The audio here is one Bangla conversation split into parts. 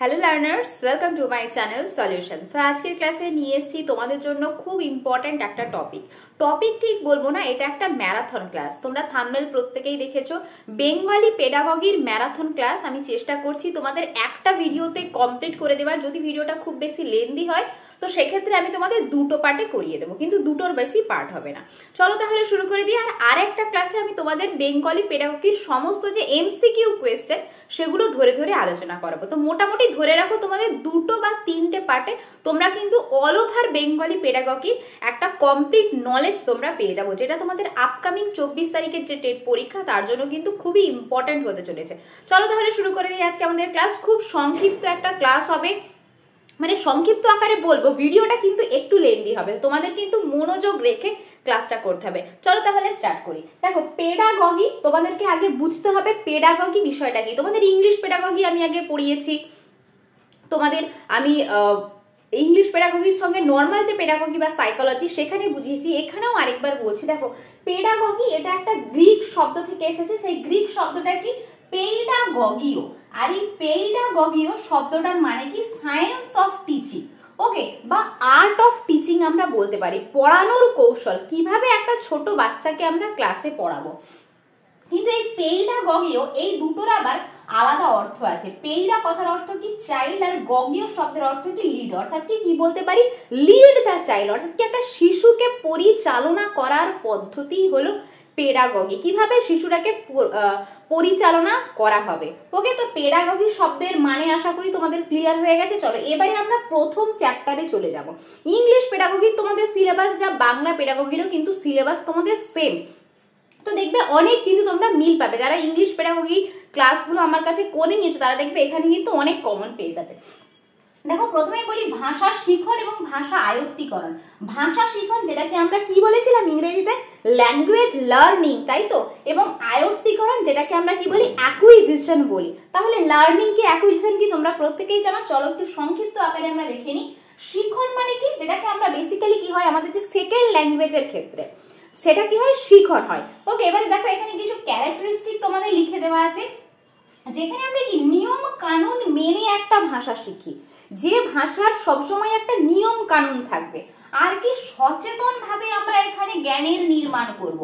Hello learners, welcome to my channel solution. So আজকের ক্লাসে নিয়ে এসেছি তোমাদের জন্য খুব ইম্পর্ট্যান্ট একটা টপিক ঠিক বলবো না, এটা একটা ম্যারাথন ক্লাস। তোমরা থাম্বনেল প্রত্যেকেই দেখেছো, বেঙ্গলি পেডাগগির ম্যারাথন ক্লাস। আমি চেষ্টা করছি তোমাদের একটা ভিডিওতে কমপ্লিট করে দেওয়ার। যদি ভিডিওটা খুব বেশি লেন্দি হয় তো সেক্ষেত্রে আমি তোমাদের দুটো পার্টে করিয়ে দেবো, কিন্তু দুটোর বেশি পার্ট হবে না। চলো তাহলে শুরু করে দিই। আর আরেকটা ক্লাসে আমি তোমাদের বেঙ্গলি পেডাগগির সমস্ত যে এমসিকিউ কোয়েশ্চেন সেগুলো ধরে ধরে আলোচনা করাবো। তো মোটামুটি ধরে রাখো তোমাদের দুটো বা তিনটে পার্টে তোমরা কিন্তু অল ওভার বেঙ্গলি পেডাগগির একটা কমপ্লিট নলেজ তোমরা পেয়ে যাবো, যেটা তোমাদের আপকামিং 24 তারিখের যে টেট পরীক্ষা তার জন্য কিন্তু খুবই ইম্পর্টেন্ট হতে চলেছে। চলো তাহলে শুরু করে দিই। আজকে আমাদের ক্লাস খুব সংক্ষিপ্ত একটা ক্লাস হবে, মানে সংক্ষিপ্ত আকারে বলবো, ভিডিওটা কিন্তু একটু লেন্দি হবে, তোমাদের কিন্তু মনোযোগ রেখে ক্লাসটা করতে হবে। চলো তাহলে স্টার্ট করি। দেখো, পেডাগগি তোমাদেরকে আগে বুঝতে হবে পেডাগগি বিষয়টা কি। তোমাদের ইংলিশ পেডাগগি আমি আগে পড়িয়েছি, তোমাদের আমি ইংলিশ পেডাগগির সঙ্গে নর্মাল যে পেডাগগি বা সাইকোলজি সেখানে বুঝিয়েছি। এখানেও আরেকবার বলছি, দেখো পেডাগগি এটা একটা গ্রিক শব্দ থেকে এসেছে। সেই গ্রিক শব্দটা কি? পেইডাগগিও। আর এই পেইডাগগিও শব্দটার মানে কি? সায়েন্স অফ টিচিং, ওকে, বা আর্ট অফ টিচিং আমরা বলতে পারি। পড়ানোর কৌশল, কিভাবে একটা ছোট বাচ্চাকে আমরা ক্লাসে পড়াবো। কিন্তু এই পেইডাগগিও, এই দুটোর আবার আলাদা অর্থ আছে। পেইডা কথার অর্থ কি? চাইল্ড। আর গগিও শব্দের অর্থ কি? লিড। অর্থাৎ কি বলতে পারি? Lead the child. অর্থাৎ কি একটা শিশুকে পরিচালনা করার পদ্ধতি হলো পেডাগগি। কিভাবে শিশুটাকে পরিচালনা করা হবে। ওকে, তো পেডাগগি শব্দের মানে আশা করি তোমাদের ক্লিয়ার হয়ে গেছে। চলো এবারে আমরা প্রথম চ্যাপ্টারে চলে যাব। ইংলিশ পেডাগগি তোমাদের সিলেবাস যা, বাংলা পেডাগগিরও কিন্তু সিলেবাস তোমাদের সেম। তো দেখবে অনেক কিন্তু তোমরা মিল পাবে। যারা ইংলিশ পেডাগগি ক্লাসগুলো আমার কাছে করে নিয়েছো তারা দেখবে এখানে কিন্তু অনেক কমন পেয়ে যাবে। দেখো প্রথমেই বলি ভাষা শিখন এবং ভাষা আয়ত্তীকরণ। ভাষা শিখন যেটাকে আমরা কি বলেছিলাম ইংরেজিতে? ল্যাঙ্গুয়েজ লার্নিং, তাই তো। এবং আয়ত্তীকরণ যেটাকে আমরা কি বলি? অ্যাকুইজিশন বলি। তাহলে লার্নিং কি অ্যাকুইজিশন কি তোমরা প্রত্যেকেই জানো। চলো একটু সংক্ষিপ্ত আকারে আমরা দেখে নিই। শিখন মানে কি? যেটাকে আমরা বেসিক্যালি কি হয় আমাদের যে সেকেন্ড ল্যাঙ্গুয়েজের ক্ষেত্রে সেটা কি হয়? শিখন হয়। ওকে, এবারে দেখো এখানে কিছু ক্যারেক্টারিস্টিক তোমাদের লিখে দেওয়া আছে, যেখানে আমরা কি নিয়ম কানুন মেনে একটা ভাষা শিখি, যে ভাষার সবসময় একটা নিয়ম কানুন থাকবে। আর কি সচেতন ভাবে আমরা এখানে জ্ঞানের নির্মাণ করব।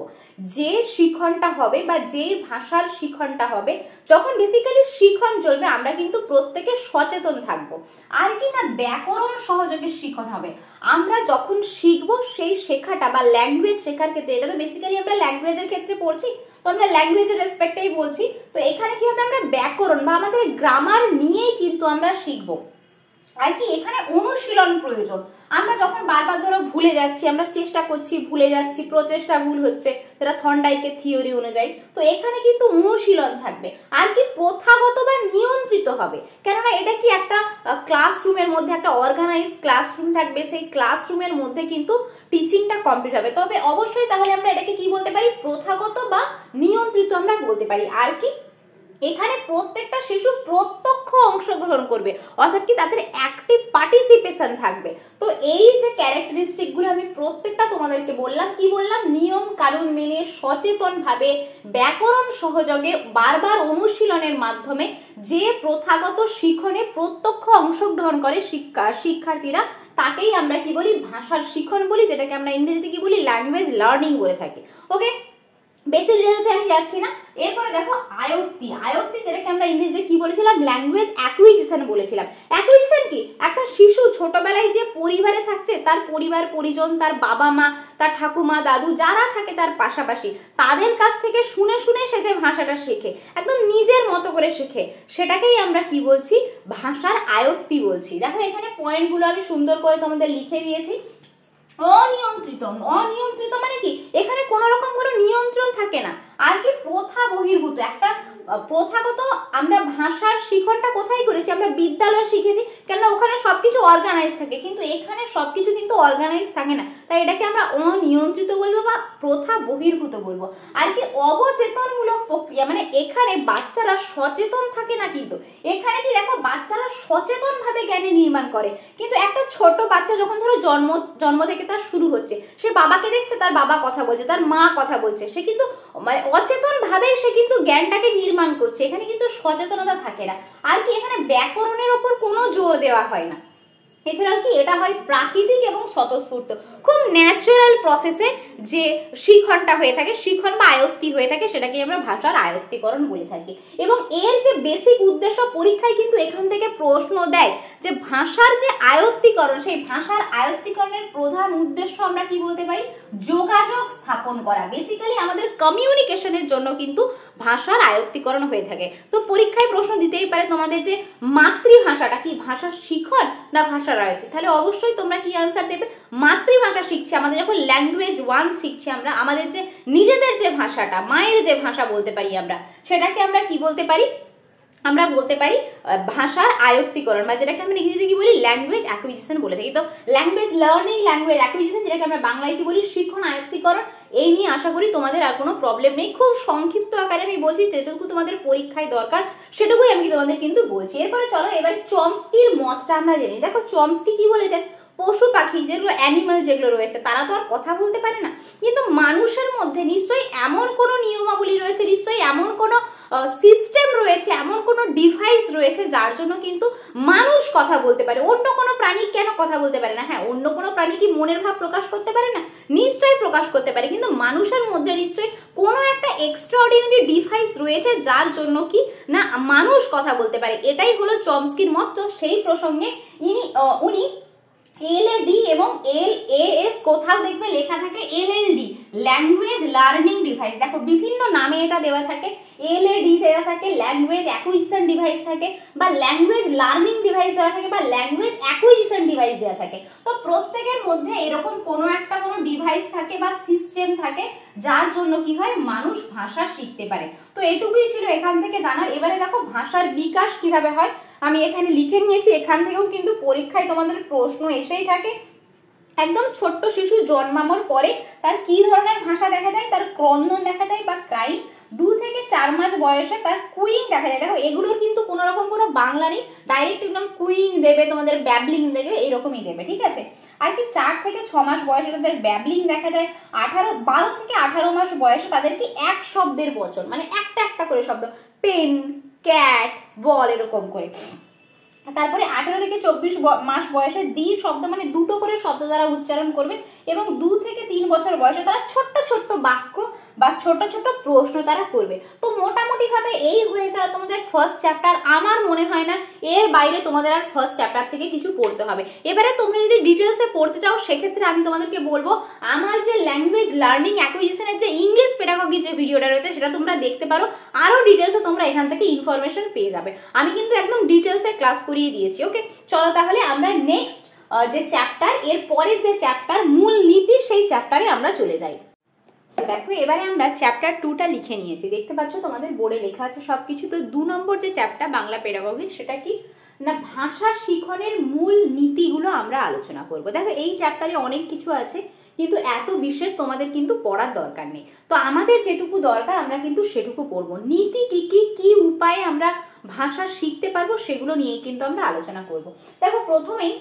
যে শিখনটা হবে বা যে ভাষার শিখনটা হবে, যখন বেসিক্যালি শিখন চলবে আমরা কিন্তু প্রত্যেকে সচেতন থাকব। আর কি না, ব্যাকরণ সহযোগে শিখন হবে। আমরা যখন শিখবো সেই শেখাটা বা ল্যাঙ্গুয়েজ শেখার ক্ষেত্রে, এটা তো বেসিক্যালি আমরা ল্যাঙ্গুয়েজের ক্ষেত্রে পড়ছি, তো আমরা ল্যাঙ্গুয়েজের রেসপেক্টেই বলছি। তো এখানে কি হবে? আমরা ব্যাকরণ বা আমাদের গ্রামার নিয়েই কিন্তু আমরা শিখবো। আর কি এখানে অনুশীলন প্রয়োজন। আমরা যখন বারবার ধরো ভুলে যাচ্ছি, আমরা চেষ্টা করছি ভুলে যাচ্ছি, প্রচেষ্টা ভুল হচ্ছে, যেটা থর্নডাইকের থিওরি অনুযায়ী, তো এখানে কিন্তু অনুশীলন থাকবে। আর কি প্রথাগত বা নিয়ন্ত্রিত হবে, কেননা এটা কি একটা ক্লাসরুমের মধ্যে একটা অর্গানাইজ ক্লাসরুম থাকবে, সেই ক্লাসরুমের মধ্যে কিন্তু টিচিংটা কমপ্লিট হবে। তবে অবশ্যই তাহলে আমরা এটাকে কি বলতে পারি? প্রথাগত বা নিয়ন্ত্রিত আমরা বলতে পারি। আর কি এখানে প্রত্যেকটা শিশু প্রত্যক্ষ অংশগ্রহণ করবে, অর্থাৎ কি তাদের অ্যাক্টিভ পার্টিসিপেশন থাকবে। তো এই যে ক্যারেক্টারিস্টিক গুলো আমি প্রত্যেকটা তোমাদেরকে বললাম, কি বললাম? নিয়ম কানুন মেনে সচেতন ভাবে ব্যাকরণ সহযোগে বারবার অনুশীলনের মাধ্যমে যে প্রথাগত শিখনে প্রত্যক্ষ অংশগ্রহণ করে শিক্ষার্থীরা, তাকেই আমরা কি বলি? ভাষার শিখন বলি, যেটাকে আমরা ইংরেজিতে কি বলি? ল্যাঙ্গুয়েজ লার্নিং বলে থাকি। ওকে, বেশি ডিটেলসে আমি যাচ্ছি না। এরপরে দেখো আয়ত্তি। আয়ত্তি যেটাকে আমরা ইংরেজিতে কি বলেছিলাম? ল্যাঙ্গুয়েজ অ্যাকুইজিশন বলেছিলাম। অ্যাকুইজিশন কি? একটা শিশু ছোটবেলায় যে পরিবারে থাকছে, তার পরিবার পরিজন, তার বাবা মা, তার ঠাকুমা দাদু যারা থাকে তার পাশাপাশি, তাদের কাছ থেকে শুনে শুনে সে যে ভাষাটা শেখে, একদম নিজের মতো করে শেখে, সেটাকেই আমরা কি বলছি? ভাষার আয়ত্তি বলছি। দেখো এখানে পয়েন্টগুলো আমি সুন্দর করে তোমাদের লিখে দিয়েছি। অনিয়ন্ত্রিত। অনিয়ন্ত্রিত মানে কি? এখানে কোনো রকম কোনো নিয়ন্ত্রণ থাকে না। আর কি প্রথা বহির্ভূত একটা প্রথাগত আমরা ভাষার শিখনটা কোথায় করেছি? আমরা বিদ্যালয়ে শিখেছি, কেননা ওখানে সবকিছু অর্গানাইজ থাকে, কিন্তু এখানে সবকিছু কিন্তু অর্গানাইজ থাকে না, তাই এটাকে আমরা অনিয়ন্ত্রিত বলবো বা প্রথা বহির্ভূত বলবো। আর কি অবচেতনমূলক প্রক্রিয়া, মানে এখানে বাচ্চারা সচেতন থাকে না, কিন্তু এখানে কি দেখো বাচ্চারা সচেতন ভাবে জ্ঞানে নির্মাণ করে। কিন্তু একটা ছোট বাচ্চা যখন ধরো জন্ম থেকে তার শুরু হচ্ছে, সে বাবাকে দেখছে, তার বাবা কথা বলছে, তার মা কথা বলছে, সে কিন্তু মানে অচেতন ভাবে সে কিন্তু জ্ঞানটাকে নির্মাণ নির্মাণ করছে, এখানে কিন্তু সচেতনতা থাকে না। আর কি এখানে ব্যাকরণের ওপর কোনো জোর দেওয়া হয় না। এছাড়াও কি এটা হয় প্রাকৃতিক এবং স্বতঃস্ফূর্ত, খুব ন্যাচারাল প্রসেসে যে শিখনটা হয়ে থাকে, শিখন বা আয়ত্তি হয়ে থাকে, সেটাকে আমরা ভাষার আয়ত্তীকরণ বলে থাকি। এবং এর যে বেসিক উদ্দেশ্য, পরীক্ষায় কিন্তু এখান থেকে প্রশ্ন দেয় যে ভাষার যে আয়ত্তীকরণ, সেই ভাষার আয়ত্তীকরণের প্রধান উদ্দেশ্য আমরা কি বলতে পারি, যোগাযোগ স্থাপন করা। বেসিক্যালি আমাদের কমিউনিকেশনের জন্য কিন্তু ভাষার আয়ত্তীকরণ হয়ে থাকে। তো পরীক্ষায় প্রশ্ন দিতেই পারে তোমাদের যে মাতৃভাষাটা কি, ভাষার শিখন না ভাষার আয়ত্তি, তাহলে অবশ্যই তোমরা কি আনসার দেবে, মাতৃভাষা শিখছি। আমাদের যখন ল্যাঙ্গুয়েজ 1 শিখছি আমরা, আমাদের যে নিজেদের যে ভাষাটা, মায়ের যে ভাষা বলতে পারি আমরা, সেটাকে আমরা কি বলতে পারি, আমরা বলতে পারি ভাষার আয়ত্তীকরণ, বা যেটাকে আমরা ইংরেজিতে কি বলি, ল্যাঙ্গুয়েজ অ্যাকুইজিশন বলে থাকি। তো ল্যাঙ্গুয়েজ লার্নিং, ল্যাঙ্গুয়েজ অ্যাকুইজিশন, যেটাকে আমরা বাংলায় কি বলি, শিখন আয়ত্তীকরণ। এই নিয়ে আশা করি তোমাদের আর কোনো প্রবলেম নেই। খুব সংক্ষিপ্ত আকারে আমি বলছি, যেটুকু তোমাদের পরীক্ষায় দরকার সেটুকুই আমি তোমাদের কিন্তু বলছি। এরপরে চলো এবার চমস্কির মতটা আমরা জেনে। দেখো চমস্কি কি বলেছেন, পশু পাখি যেগুলো অ্যানিমাল যেগুলো রয়েছে তারা তো আর কথা বলতে পারে না, কিন্তু মানুষের মধ্যে নিশ্চয়ই এমন কোনো নিয়মাবলী রয়েছে, নিশ্চয়ই এমন কোনো সিস্টেম রয়েছে, এমন কোনো ডিভাইস রয়েছে যার জন্য কিন্তু মানুষ কথা বলতে পারে। অন্য কোনো প্রাণী কেন কথা বলতে পারে না? হ্যাঁ, অন্য কোনো প্রাণী কি মনের ভাব প্রকাশ করতে পারে না? নিশ্চয়ই প্রকাশ করতে পারে, কিন্তু মানুষের মধ্যে নিশ্চয়ই কোনো একটা এক্সট্রাঅর্ডিনারি ডিভাইস রয়েছে যার জন্য কি না মানুষ কথা বলতে পারে। এটাই হলো চমস্কির মত। তো সেই প্রসঙ্গে উনি এলএডি এবং এলএএস, কোথাও দেখবে লেখা থাকে এলএলডি, ল্যাঙ্গুয়েজ লার্নিং ডিভাইস। দেখো বিভিন্ন নামে এটা দেওয়া থাকে, এলএডি দেওয়া থাকে, ল্যাঙ্গুয়েজ অ্যাকুইজিশন ডিভাইস থাকে, বা ল্যাঙ্গুয়েজ লার্নিং ডিভাইস দেওয়া থাকে, বা ল্যাঙ্গুয়েজ অ্যাকুইজিশন ডিভাইস দেওয়া থাকে। তো প্রত্যেকের মধ্যে এরকম কোনো একটা কোনো ডিভাইস থাকে বা সিস্টেম থাকে যার জন্য কি হয়, মানুষ ভাষা শিখতে পারে। তো এটুকুই ছিল এখান থেকে জানার। এবারে দেখো ভাষার বিকাশ কিভাবে হয় আমি এখানে লিখে নিয়েছি। এখান থেকেও কিন্তু পরীক্ষায় তোমাদের প্রশ্ন এসেই থাকে। একদম ছোট্ট শিশু জন্মানোর পরে তার কি ধরনের ভাষা দেখা যায়, তার ক্রন্দন দেখা যায় বা ক্রাইং। 2 থেকে 4 মাস বয়সে তার কুইং দেখা যায়। দেখো এগুলোর কিন্তু কোনো রকম কোনো বাংলা নেই, ডাইরেক্ট একদম কুইং দেবে, তোমাদের ব্যাবলিং দেবে, এরকমই দেবে, ঠিক আছে। আর কি 4 থেকে 6 মাস বয়সে তাদের ব্যাবলিং দেখা যায়। 12 থেকে 18 মাস বয়সে তাদেরকে এক শব্দের বচন, মানে একটা একটা করে শব্দ, পেন, ক্যাট, বল, এরকম করে। তারপরে 18 থেকে 24 মাস বয়সে দ্বি শব্দ, মানে দুটো করে শব্দ দ্বারা উচ্চারণ করবে। এবং 2 থেকে 3 বছর বয়সে তারা ছোট্ট ছোট্ট বাক্য বা ছোট ছোট প্রশ্ন তারা করবে। তো মোটামুটি ভাবে এই হয়ে গেল তোমাদের ফার্স্ট চ্যাপ্টার। আমার মনে হয় না এর বাইরে তোমাদের আর ফার্স্ট চ্যাপ্টার থেকে কিছু পড়তে হবে। এবারে তোমরা যদি ডিটেলসে পড়তে চাও সেক্ষেত্রে আমি তোমাদেরকে বলবো আমার যে ল্যাঙ্গুয়েজ লার্নিং অ্যাকুইজিশনের যে ইংলিশ পেডাগজি যে ভিডিওটা রয়েছে সেটা তোমরা দেখতে পারো। আরো ডিটেলসে তোমরা এখান থেকে ইনফরমেশন পেয়ে যাবে। আমি কিন্তু একদম ডিটেলসে ক্লাস করিয়ে দিয়েছি। ওকে, চলো তাহলে আমরা নেক্সট যে চ্যাপ্টার, এর পরের যে চ্যাপ্টার মূল নীতি, সেই চ্যাপ্টারে আমরা চলে যাই। দেখো এবারে আমরা চ্যাপ্টার 2টা লিখে নিয়েছি, দেখতে পাচ্ছ তোমাদের বোর্ডে লেখা আছে সবকিছু। তো 2 নম্বর যে চ্যাপ্টার বাংলা পেডাগজি, সেটা কি না ভাষা শিখনের মূল নীতিগুলো আমরা আলোচনা করব। দেখো এই চ্যাপ্টারে অনেক কিছু আছে, কিন্তু এত বিশেষ তোমাদের কিন্তু পড়ার দরকার নেই। তো আমাদের যেটুকু দরকার আমরা কিন্তু সেটুকু পড়বো। নীতি কি কি কি উপায়ে আমরা ভাষা শিখতে পারবো সেগুলো নিয়ে কিন্তু আমরা আলোচনা করব। দেখো প্রথমেই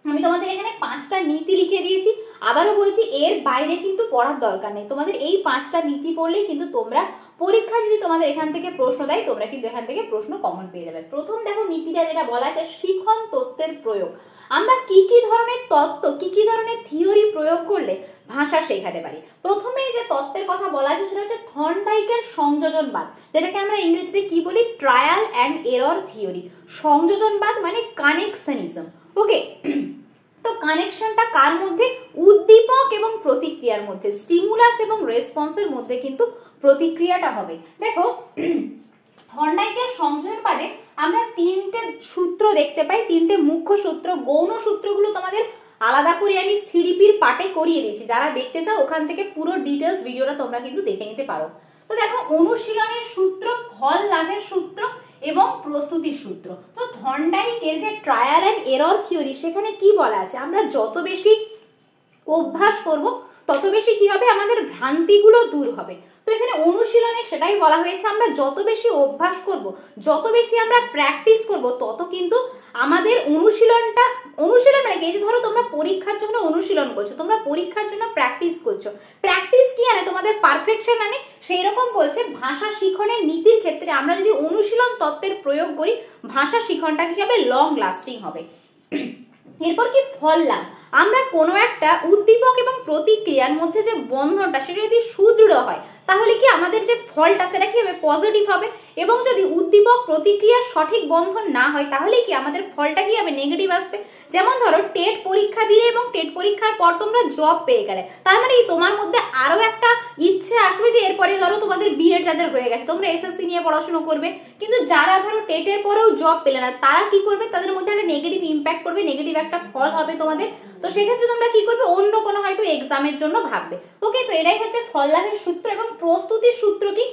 আমি তোমাদের এখানে 5টা নীতি লিখে দিয়েছি। আবারও বলছি এর বাইরে কিন্তু পড়ার দরকার নেই, তোমাদের এই 5টা নীতি পড়লেই কিন্তু তোমরা পরীক্ষা যদি তোমাদের এখান থেকে প্রশ্ন দেয় তোমরা কিন্তু এখান থেকে প্রশ্ন কমন পেয়ে যাবে। প্রথম দেখো নীতিটা যেটা বলা আছে শিখন তত্ত্বের প্রয়োগ। আমরা কি কি ধরনের তত্ত্ব, কি কি ধরনের থিওরি প্রয়োগ করলে ভাষা শেখাতে পারি। প্রথমেই যে তত্ত্বের কথা বলা আছে সেটা হচ্ছে থর্নডাইকের সংযোজনবাদ, যেটাকে আমরা ইংরেজিতে কি বলি, ট্রায়াল অ্যান্ড এরর থিওরি। সংযোজনবাদ মানে কানেকশনিজম। ওকে, তো কানেকশনটা কার মধ্যে, উদ্দীপক এবং প্রতিক্রিয়ার মধ্যে, স্টিমুলাস এবং রেসপন্সের মধ্যে কিন্তু প্রতিক্রিয়াটা হবে। দেখো থর্নডাইকের সংযোজনবাদে আমরা 3টে সূত্র দেখতে পাই, 3টে মুখ্য সূত্র। গৌণ সূত্রগুলো তোমাদের আলাদা করে আমি সিডিপির পার্টে করিয়ে দিয়েছি, যারা দেখতে চাও ওখান থেকে পুরো ডিটেলস ভিডিওটা তোমরা কিন্তু দেখে নিতে পারো। তো দেখো অনুশীলনের সূত্র, ফল লাভের সূত্র এবং প্রস্তুতির সূত্র। তো থর্নডাইকের যে ট্রায়াল অ্যান্ড এরর থিওরি, সেখানে কি বলা আছে, আমরা যত বেশি অভ্যাস করব তত বেশি কি হবে, আমাদের ভ্রান্তিগুলো দূর হবে। তো এখানে অনুশীলনে সেটাই বলা হয়েছে, আমরা যত বেশি অভ্যাস করব, যত বেশি আমরা প্র্যাকটিস করব, তত কিন্তু আমাদের অনুশীলন মানে কি, এই যে ধরো তোমরা পরীক্ষার জন্য অনুশীলন করছো, তোমরা পরীক্ষার জন্য প্র্যাকটিস করছো, প্র্যাকটিস কি আনে তোমাদের পারফেকশন আনে, সেই রকম বলছে ভাষা শিখনের নীতির ক্ষেত্রে আমরা যদি অনুশীলন তত্ত্বের প্রয়োগ করি ভাষা শিখনটা কি হবে, লং লাস্টিং হবে। এরপর কি ফল লাভ, আমরা কোনো একটা উদ্দীপক এবং প্রতিক্রিয়ার মধ্যে যে বন্ধনটা সেটা যদি সুদৃঢ় হয় তাহলে কি আমাদের যে ফলটা সেটা কি হবে, পজিটিভ হবে। এবং যদি উদ্দীপক প্রতিক্রিয়ার সঠিক বন্ধন না হয় তাহলে কি আমাদের ফলটা কি হবে, নেগেটিভ আসবে। যেমন ধরো টেট পরীক্ষা দিলে এবং টেট পরীক্ষার পর তোমরা জব পেয়ে গেলে, তার মানে কি তোমার মধ্যে আরো একটা ইচ্ছে আসবে যে এরপরে ধরো তোমাদের বিএড যাদের হয়ে গেছে তোমরা এসএসসি নিয়ে পড়াশোনা করবে, কিন্তু যারা ধরো টেটের পরেও জব পেলে না তারা কি করবে, তাদের মধ্যে একটা নেগেটিভ ইম্প্যাক্ট পড়বে, নেগেটিভ একটা ফল হবে তোমাদের। তো সেক্ষেত্রে তোমরা কি করবে, অন্য কোনো হয়তো এক্সামের জন্য ভাববে। ওকে, তো এটাই হচ্ছে ফল লাভের সূত্র। এবং প্রস্তুতির সূত্র কি,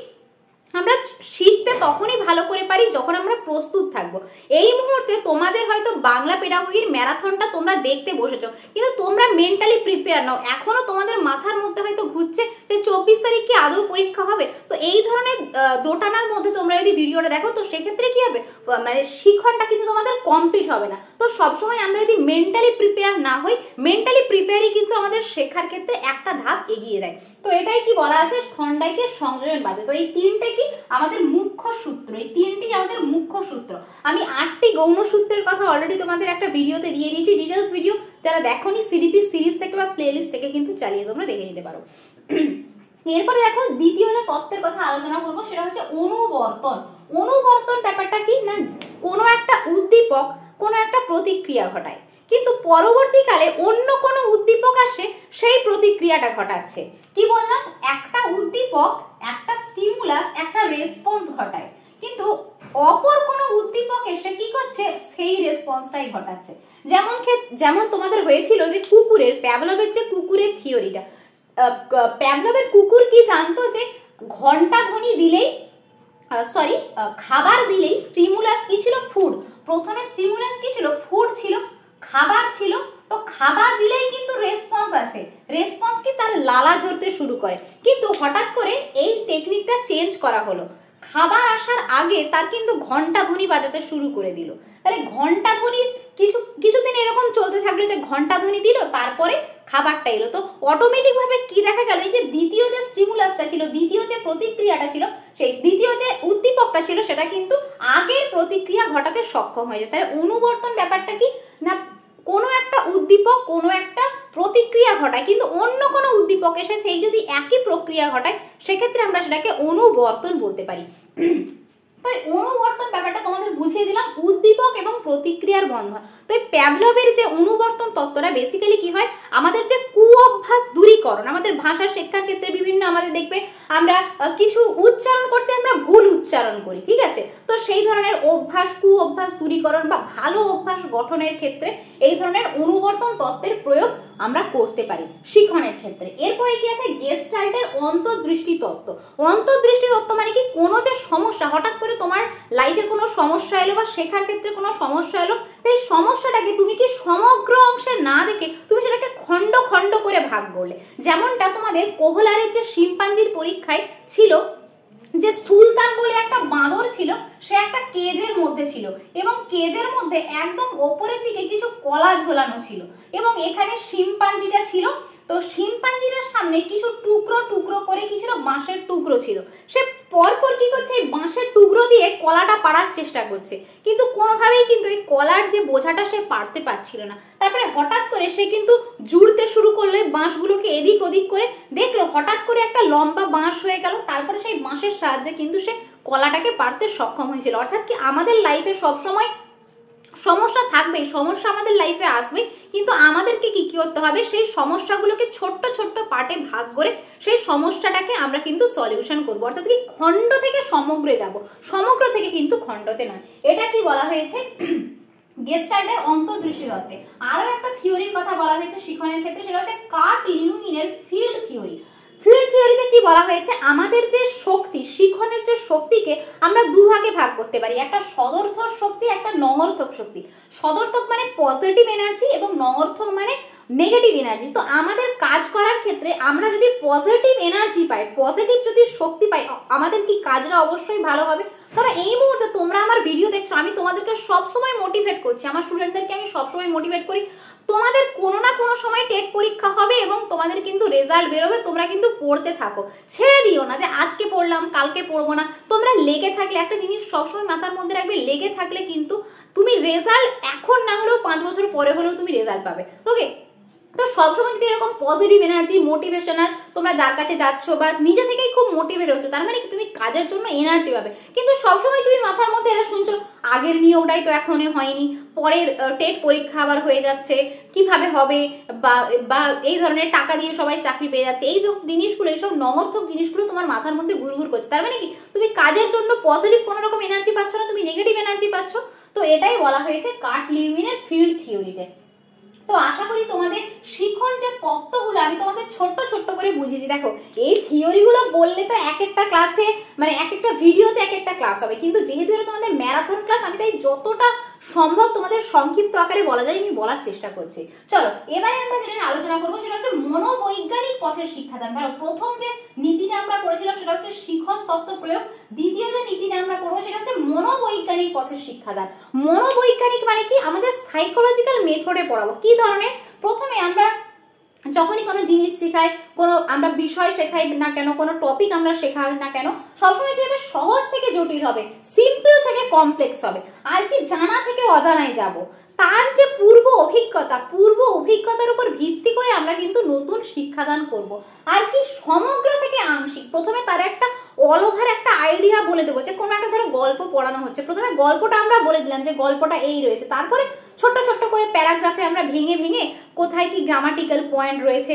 আমরা শিখতে তখনই ভালো করে পারি যখন আমরা প্রস্তুত থাকবো। এই মুহূর্তে তোমাদের হয়তো বাংলা পেডাগোগির ম্যারাথনটা তোমরা দেখতে বসেছো, কিন্তু তোমরা মেন্টালি প্রিপেয়ার নাও, এখনো তোমাদের মাথার মধ্যে হয়তো ঘুরছে যে 24 তারিখ কি আদৌ পরীক্ষা হবে। তো এই ধরনের দোটানার মধ্যে তোমরা যদি ভিডিওটা দেখো তো সেক্ষেত্রে কি হবে, মানে শিখনটা কিন্তু তোমাদের কমপ্লিট হবে না। তো সবসময় আমরা যদি মেন্টালি প্রিপেয়ার না হই, মেন্টালি প্রিপেয়ারই কিন্তু আমাদের শেখার ক্ষেত্রে একটা ধাপ এগিয়ে দেয়। তো এটাই কি বলা আছে, থর্নডাইকের সংযোজন বাদে। তো এই তিনটে কি আমাদের মুখ্য সূত্র, এই তিনটি আমাদের মুখ্য সূত্র। আমি 8টি গৌণ সূত্রের কথা অলরেডি তোমাদের একটা ভিডিওতে দিয়ে দিয়েছি, ডিটেলস ভিডিও, যারা দেখোনি সিডিপি সিরিজ থেকে বা প্লেলিস্ট থেকে কিন্তু চালিয়ে তোমরা দেখে নিতে পারো। এরপরে দেখো দ্বিতীয় যে তত্ত্বের কথা আলোচনা করবো সেটা হচ্ছে অনুবর্তন। অনুবর্তন ব্যাপারটা কি না, কোনো একটা উদ্দীপক কোনো একটা প্রতিক্রিয়া ঘটায়, কিন্তু পরবর্তীকালে অন্য কোনো উদ্দীপক আসে সেই প্রতিক্রিয়াটা ঘটাচ্ছে। কি বললাম, একটা উদ্দীপক একটা স্টিমুলাস একটা রেসপন্স ঘটায়, কিন্তু অপর কোনো উদ্দীপক এসে কি করছে, সেই রেসপন্সটাই ঘটাচ্ছে। যেমন তোমাদের হয়েছিল যে কুকুরের, প্যাভলভের যে কুকুরের থিওরিটা, প্যাভলভের কুকুর কি জানতো যে ঘন্টা ধ্বনি দিলেই খাবার দিলেই স্টিমুলাস কি ছিল, ফুড। প্রথমে স্টিমুলাস কি ছিল, ফুড ছিল, খাবার ছিল। তো খাবার দিলেই কিন্তু রেসপন্স আসে, রেসপন্স কি তার লালা ঝরতে শুরু করে। কিন্তু হঠাৎ করে এই টেকনিকটা চেঞ্জ করা হলো, খাবার আসার আগে তার কিন্তু ঘন্টা ধ্বনি বাজাতে শুরু করে দিল। তাহলে ঘন্টা ধ্বনি কিছুদিন এরকম চলতে থাকলো যে ঘন্টা ধ্বনি দিল, তারপরে খাবারটা এলো। তো অটোমেটিক ভাবে কি দেখা গেল, এই যে দ্বিতীয় যে স্টিমুলাসটা ছিল, দ্বিতীয় যে প্রতিক্রিয়াটা ছিল, সেই দ্বিতীয় যে উদ্দীপকটা ছিল সেটা কিন্তু আগের প্রতিক্রিয়া ঘটাতে সক্ষম হয়ে যায়। তাহলে অনুবর্তন ব্যাপারটা কি না, কোনো একটা উদ্দীপক কোনো একটা প্রতিক্রিয়া ঘটায়, কিন্তু অন্য কোনো উদ্দীপক এসে সেই যদি একই প্রক্রিয়া ঘটায় সেক্ষেত্রে আমরা সেটাকে অনুবর্তন বলতে পারি। তো অনুবর্তন ব্যাপারটা তোমাদের বুঝিয়ে দিলাম, উদ্দীপক এবং প্রতিক্রিয়ার বন্ধন। তো এই প্যাভলভের যে অনুবর্তন তত্ত্বটা বেসিক্যালি কি হয়, আমাদের যে কুঅভ্যাস দূরীকরণ, আমাদের ভাষা শিক্ষার ক্ষেত্রে বিভিন্ন আমাদের দেখবে আমরা কিছু উচ্চারণ করতে আমরা ভুল উচ্চারণ করি, ঠিক আছে। তো সেই ধরনের অভ্যাস কুঅভ্যাস দূরীকরণ বা ভালো অভ্যাস গঠনের ক্ষেত্রে এই ধরনের অনুবর্তন তত্ত্বের প্রয়োগ আমরা করতে পারি শিখনের ক্ষেত্রে। এরপরে কি আছে, গেস্টাল্টের অন্তর্দৃষ্টি তত্ত্ব। অন্তর্দৃষ্টি তত্ত্ব মানে কি, কোনো যে সমস্যা, হঠাৎ করে তোমার লাইফে কোনো সমস্যা এলো বা শেখার ক্ষেত্রে কোনো সমস্যা এলো, এই সমস্যাটাকে তুমি কি সমগ্র অংশে না দেখে তুমি সেটাকে খণ্ড খণ্ড করে ভাগ করলে। যেমনটা তোমাদের কোহলারের যে শিম্পাঞ্জির পরীক্ষায় ছিল, যে সুলতান বলে একটা বাঁদর ছিল, সে একটা কেজের মধ্যে ছিল এবং কেজের মধ্যে একদম ওপরের দিকে কিছু কলা ঝোলানো ছিল এবং এখানে শিম্পাঞ্জিটা ছিল। তো শিম্পাঞ্জিটার সামনে কিছু টুকরো টুকরো করে কি ছিল, বাঁশের টুকরো ছিল। সে পরপর কি করছে, এই বাঁশের টুকরো দিয়ে কলাটা পাড়ার চেষ্টা করছে, কিন্তু কোনোভাবেই কিন্তু এই কলার যে বোঝাটা সে পারতে পারছিল না। তারপরে হঠাৎ করে সে কিন্তু জুড়তে শুরু করলো বাঁশগুলোকে এদিক ওদিক করে, দেখলো হঠাৎ করে একটা লম্বা বাঁশ হয়ে গেল। তারপরে সেই বাঁশের সাহায্যে কিন্তু সে কলাটাকে পারতে সক্ষম হয়েছিল। অর্থাৎ কি, আমাদের লাইফে সবসময় সমস্যা থাকবেই, সমস্যা আমাদের লাইফে আসবে, কিন্তু আমাদেরকে কি করতে হবে, সেই সমস্যাগুলোকে ছোট্ট ছোট্ট পার্টে ভাগ করে সেই সমস্যাটাকে আমরা কিন্তু সলিউশন করবো। অর্থাৎ কি, খণ্ড থেকে সমগ্রে যাব, সমগ্র থেকে কিন্তু খণ্ডতে নয়। এটা কি বলা হয়েছে গেস্টাল্টের অন্তর্দৃষ্টি তত্ত্বে। আরো একটা থিওরির কথা বলা হয়েছে শিখনের ক্ষেত্রে, সেটা হচ্ছে কার্ট লিউইনের ফিল্ড থিওরি। ফিল্ড থিওরিতে কি বলা হয়েছে, আমাদের যে শক্তি, শিখনের যে শক্তিকে আমরা দুভাগে ভাগ করতে পারি, একটা সদর্থক শক্তি একটা নঙর্থক শক্তি। সদর্থক মানে পজিটিভ এনার্জি এবং নঙর্থক মানে নেগেটিভ এনার্জি। তো আমাদের কাজ করার ক্ষেত্রে আমরা যদি পজিটিভ এনার্জি পাই, পজিটিভ যদি শক্তি পাই, আমাদের কি কাজটা অবশ্যই ভালো হবে। ধরো এই মুহূর্তে তোমরা আমার ভিডিও দেখছো, আমি তোমাদেরকে সবসময় মোটিভেট করছি, আমার স্টুডেন্টদেরকে আমি সবসময় মোটিভেট করি, তোমাদের কোনো না কোনো সময় টেট পরীক্ষা হবে এবং তোমাদের কিন্তু রেজাল্ট বেরোবে, তোমরা কিন্তু পড়তে থাকো, ছেড়ে দিও না যে আজকে পড়লাম কালকে পড়বো না। তোমরা লেগে থাকলে, একটা জিনিস সবসময় মাথার মধ্যে রাখবে, লেগে থাকলে কিন্তু তুমি রেজাল্ট এখন না হলেও 5 বছর পরে হলেও তুমি রেজাল্ট পাবে। ওকে, তো সবসময় যদি এরকম পজিটিভ এনার্জি, মোটিভেশনাল, তোমরা যার কাছে যাচ্ছ বা নিজে থেকেই খুব মোটিভেট হচ্ছ, তার মানে তুমি কাজের জন্য এনার্জি পাবে। কিন্তু সবসময় তুমি মাথার মধ্যে এটা শুনছো, আগের নিয়োগটাই তো এখনো হয়নি, পরের টেট পরীক্ষা আবার হয়ে যাচ্ছে, কিভাবে হবে, বা এই ধরনের টাকা দিয়ে সবাই চাকরি পেয়ে যাচ্ছে, এই জিনিসগুলো, এইসব নমর্থক জিনিসগুলো তোমার মাথার মধ্যে ঘুরঘুর করছে। তার মানে কি তুমি কাজের জন্য পজিটিভ কোনো রকম এনার্জি পাচ্ছ না, তুমি নেগেটিভ এনার্জি পাচ্ছ। তো এটাই বলা হয়েছে কার্ট লিউইনের ফিল্ড থিওরিতে। তো আশা করি তোমাদের শিখন যে তত্ত্বগুলো আমি তোমাদের ছোট্ট ছোট্ট করে বুঝিয়েছি। দেখো এই থিওরিগুলো বললে তো এক একটা ক্লাসে, মানে এক একটা ভিডিওতে এক একটা ক্লাস হবে, কিন্তু যেহেতু এটা তোমাদের ম্যারাথন ক্লাস, আমি তাই যতটা সম্ভব তোমাদের সংক্ষিপ্ত আকারে বলা যায় আমি বলার চেষ্টা করছি। চলো এবারে আমরা যেটা আলোচনা করবো সেটা হচ্ছে মনোবৈজ্ঞানিক পথের শিক্ষাদান। ধরো প্রথম যে নীতিটা আমরা পড়েছিলাম সেটা হচ্ছে শিখন তত্ত্ব প্রয়োগ, দ্বিতীয় যে নীতিটা আমরা পড়বো সেটা হচ্ছে মনোবৈজ্ঞানিক পথের শিক্ষাদান। মনোবৈজ্ঞানিক মানে কি, আমাদের সাইকোলজিক্যাল মেথডে পড়াবো। কি ধরনের, প্রথমে আমরা যখনই কোনো জিনিস শেখাই, কোনো আমরা বিষয় শেখাই না কেন, কোনো টপিক আমরা শেখাই না কেন, সবসময় কি হবে, সহজ থেকে জটিল হবে, সিম্পল থেকে কমপ্লেক্স হবে, আর কি জানা থেকে অজানায় যাব। তার যে পূর্ব অভিজ্ঞতার উপর ভিত্তি করে আমরা কিন্তু নতুন শিক্ষাদান করব। আর কি সমগ্র থেকে আংশিক, প্রথমে তার একটা অলওভার একটা আইডিয়া বলে দেবো, যে কোনো একটা ধরো গল্প পড়ানো হচ্ছে, প্রথমে গল্পটা আমরা বলে দিলাম যে গল্পটা এই রয়েছে, তারপরে ছোট্ট ছোট্ট করে প্যারাগ্রাফে আমরা ভেঙে ভেঙে কোথায় কি গ্রামাটিক্যাল পয়েন্ট রয়েছে,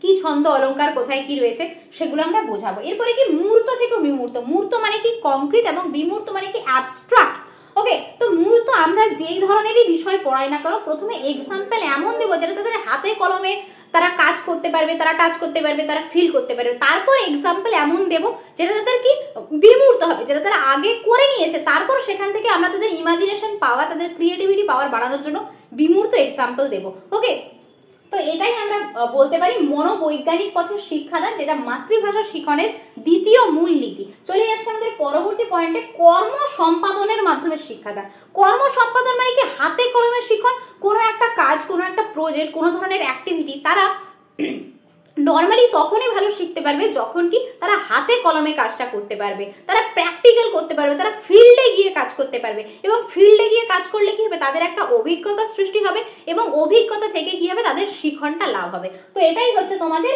কি ছন্দ অলংকার কোথায় কি রয়েছে, সেগুলো আমরা বোঝাবো। এরপরে কি মূর্ত থেকে বিমূর্ত, মূর্ত মানে কি কংক্রিট এবং বিমূর্ত মানে কি অ্যাবস্ট্রাক্ট। ওকে, তো মূলত আমরা যেই ধরনেরই বিষয় পড়াই না কেন, প্রথমে এক্সাম্পল এমন দেবো যেটা তাদের হাতে কলমে তারা কাজ করতে পারবে, তারা টাচ করতে পারবে, তারা ফিল করতে পারবে। তারপর এক্সাম্পল এমন দেব যেটা তাদের কি বিমূর্ত হবে, যেটা তারা আগে করে নিয়েছে, তারপর সেখান থেকে আমরা তাদের ইমাজিনেশন পাওয়ার, তাদের ক্রিয়েটিভিটি পাওয়ার বাড়ানোর জন্য বিমূর্ত এক্সাম্পল দেব। ওকে, তো এটাই আমরা বলতে পারি মনোবৈজ্ঞানিক পথের শিক্ষাদান, যেটা মাতৃভাষা শিখনের দ্বিতীয় মূল নীতি। চলে যাচ্ছে আমাদের পরবর্তী পয়েন্টে, কর্ম সম্পাদনের মাধ্যমে শিক্ষাদান। কর্ম সম্পাদন মানে কি, হাতে কলমে শিখন, কোনো একটা কাজ, কোনো একটা প্রজেক্ট, কোনো ধরনের অ্যাক্টিভিটি তারা নর্মালি তখনই ভালো শিখতে পারবে যখন কি তারা হাতে কলমে কাজটা করতে পারবে, তারা প্র্যাকটিক্যাল করতে পারবে, তারা ফিল্ডে গিয়ে কাজ করতে পারবে। এবং ফিল্ডে গিয়ে কাজ করলে কি হবে, তাদের একটা অভিজ্ঞতা সৃষ্টি হবে এবং অভিজ্ঞতা থেকে কি হবে, তাদের শিখনটা লাভ হবে। তো এটাই হচ্ছে তোমাদের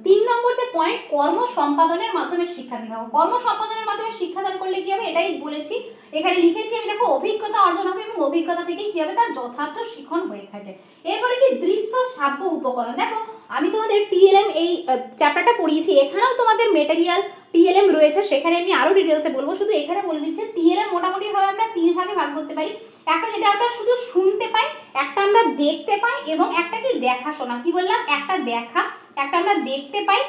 3 নম্বর যে পয়েন্ট, কর্ম সম্পাদনের মাধ্যমে শিক্ষাদান হবে। কর্ম সম্পাদনের মাধ্যমে শিক্ষাদান করলে কি হবে, এটাই বলেছি, এখানে লিখেছি আমি, দেখো অভিজ্ঞতা অর্জন হবে এবং অভিজ্ঞতা থেকে কি হবে, তার যথার্থ শিখন হয়ে থাকে। এরপরে কি দৃশ্য শ্রাব্য উপকরণ। দেখো আমি তোমাদের টিএলএম এই চ্যাপ্টারটা পড়িয়েছি, এখানেও তোমাদের মেটেরিয়াল টিএলএম রয়েছে, সেখানে আমি আরো ডিটেলসে বলবো, শুধু এখানে বলে দিচ্ছি টিএলএম মোটামুটি ভাবে আমরা 3 ভাগে ভাগ করতে পারি। একটা যেটা আমরা শুধু শুনতে পাই, একটা আমরা দেখতে পাই, এবং একটা কি দেখাশোনা। কি বললাম, একটা দেখা, একটা আমরা দেখতে পাই,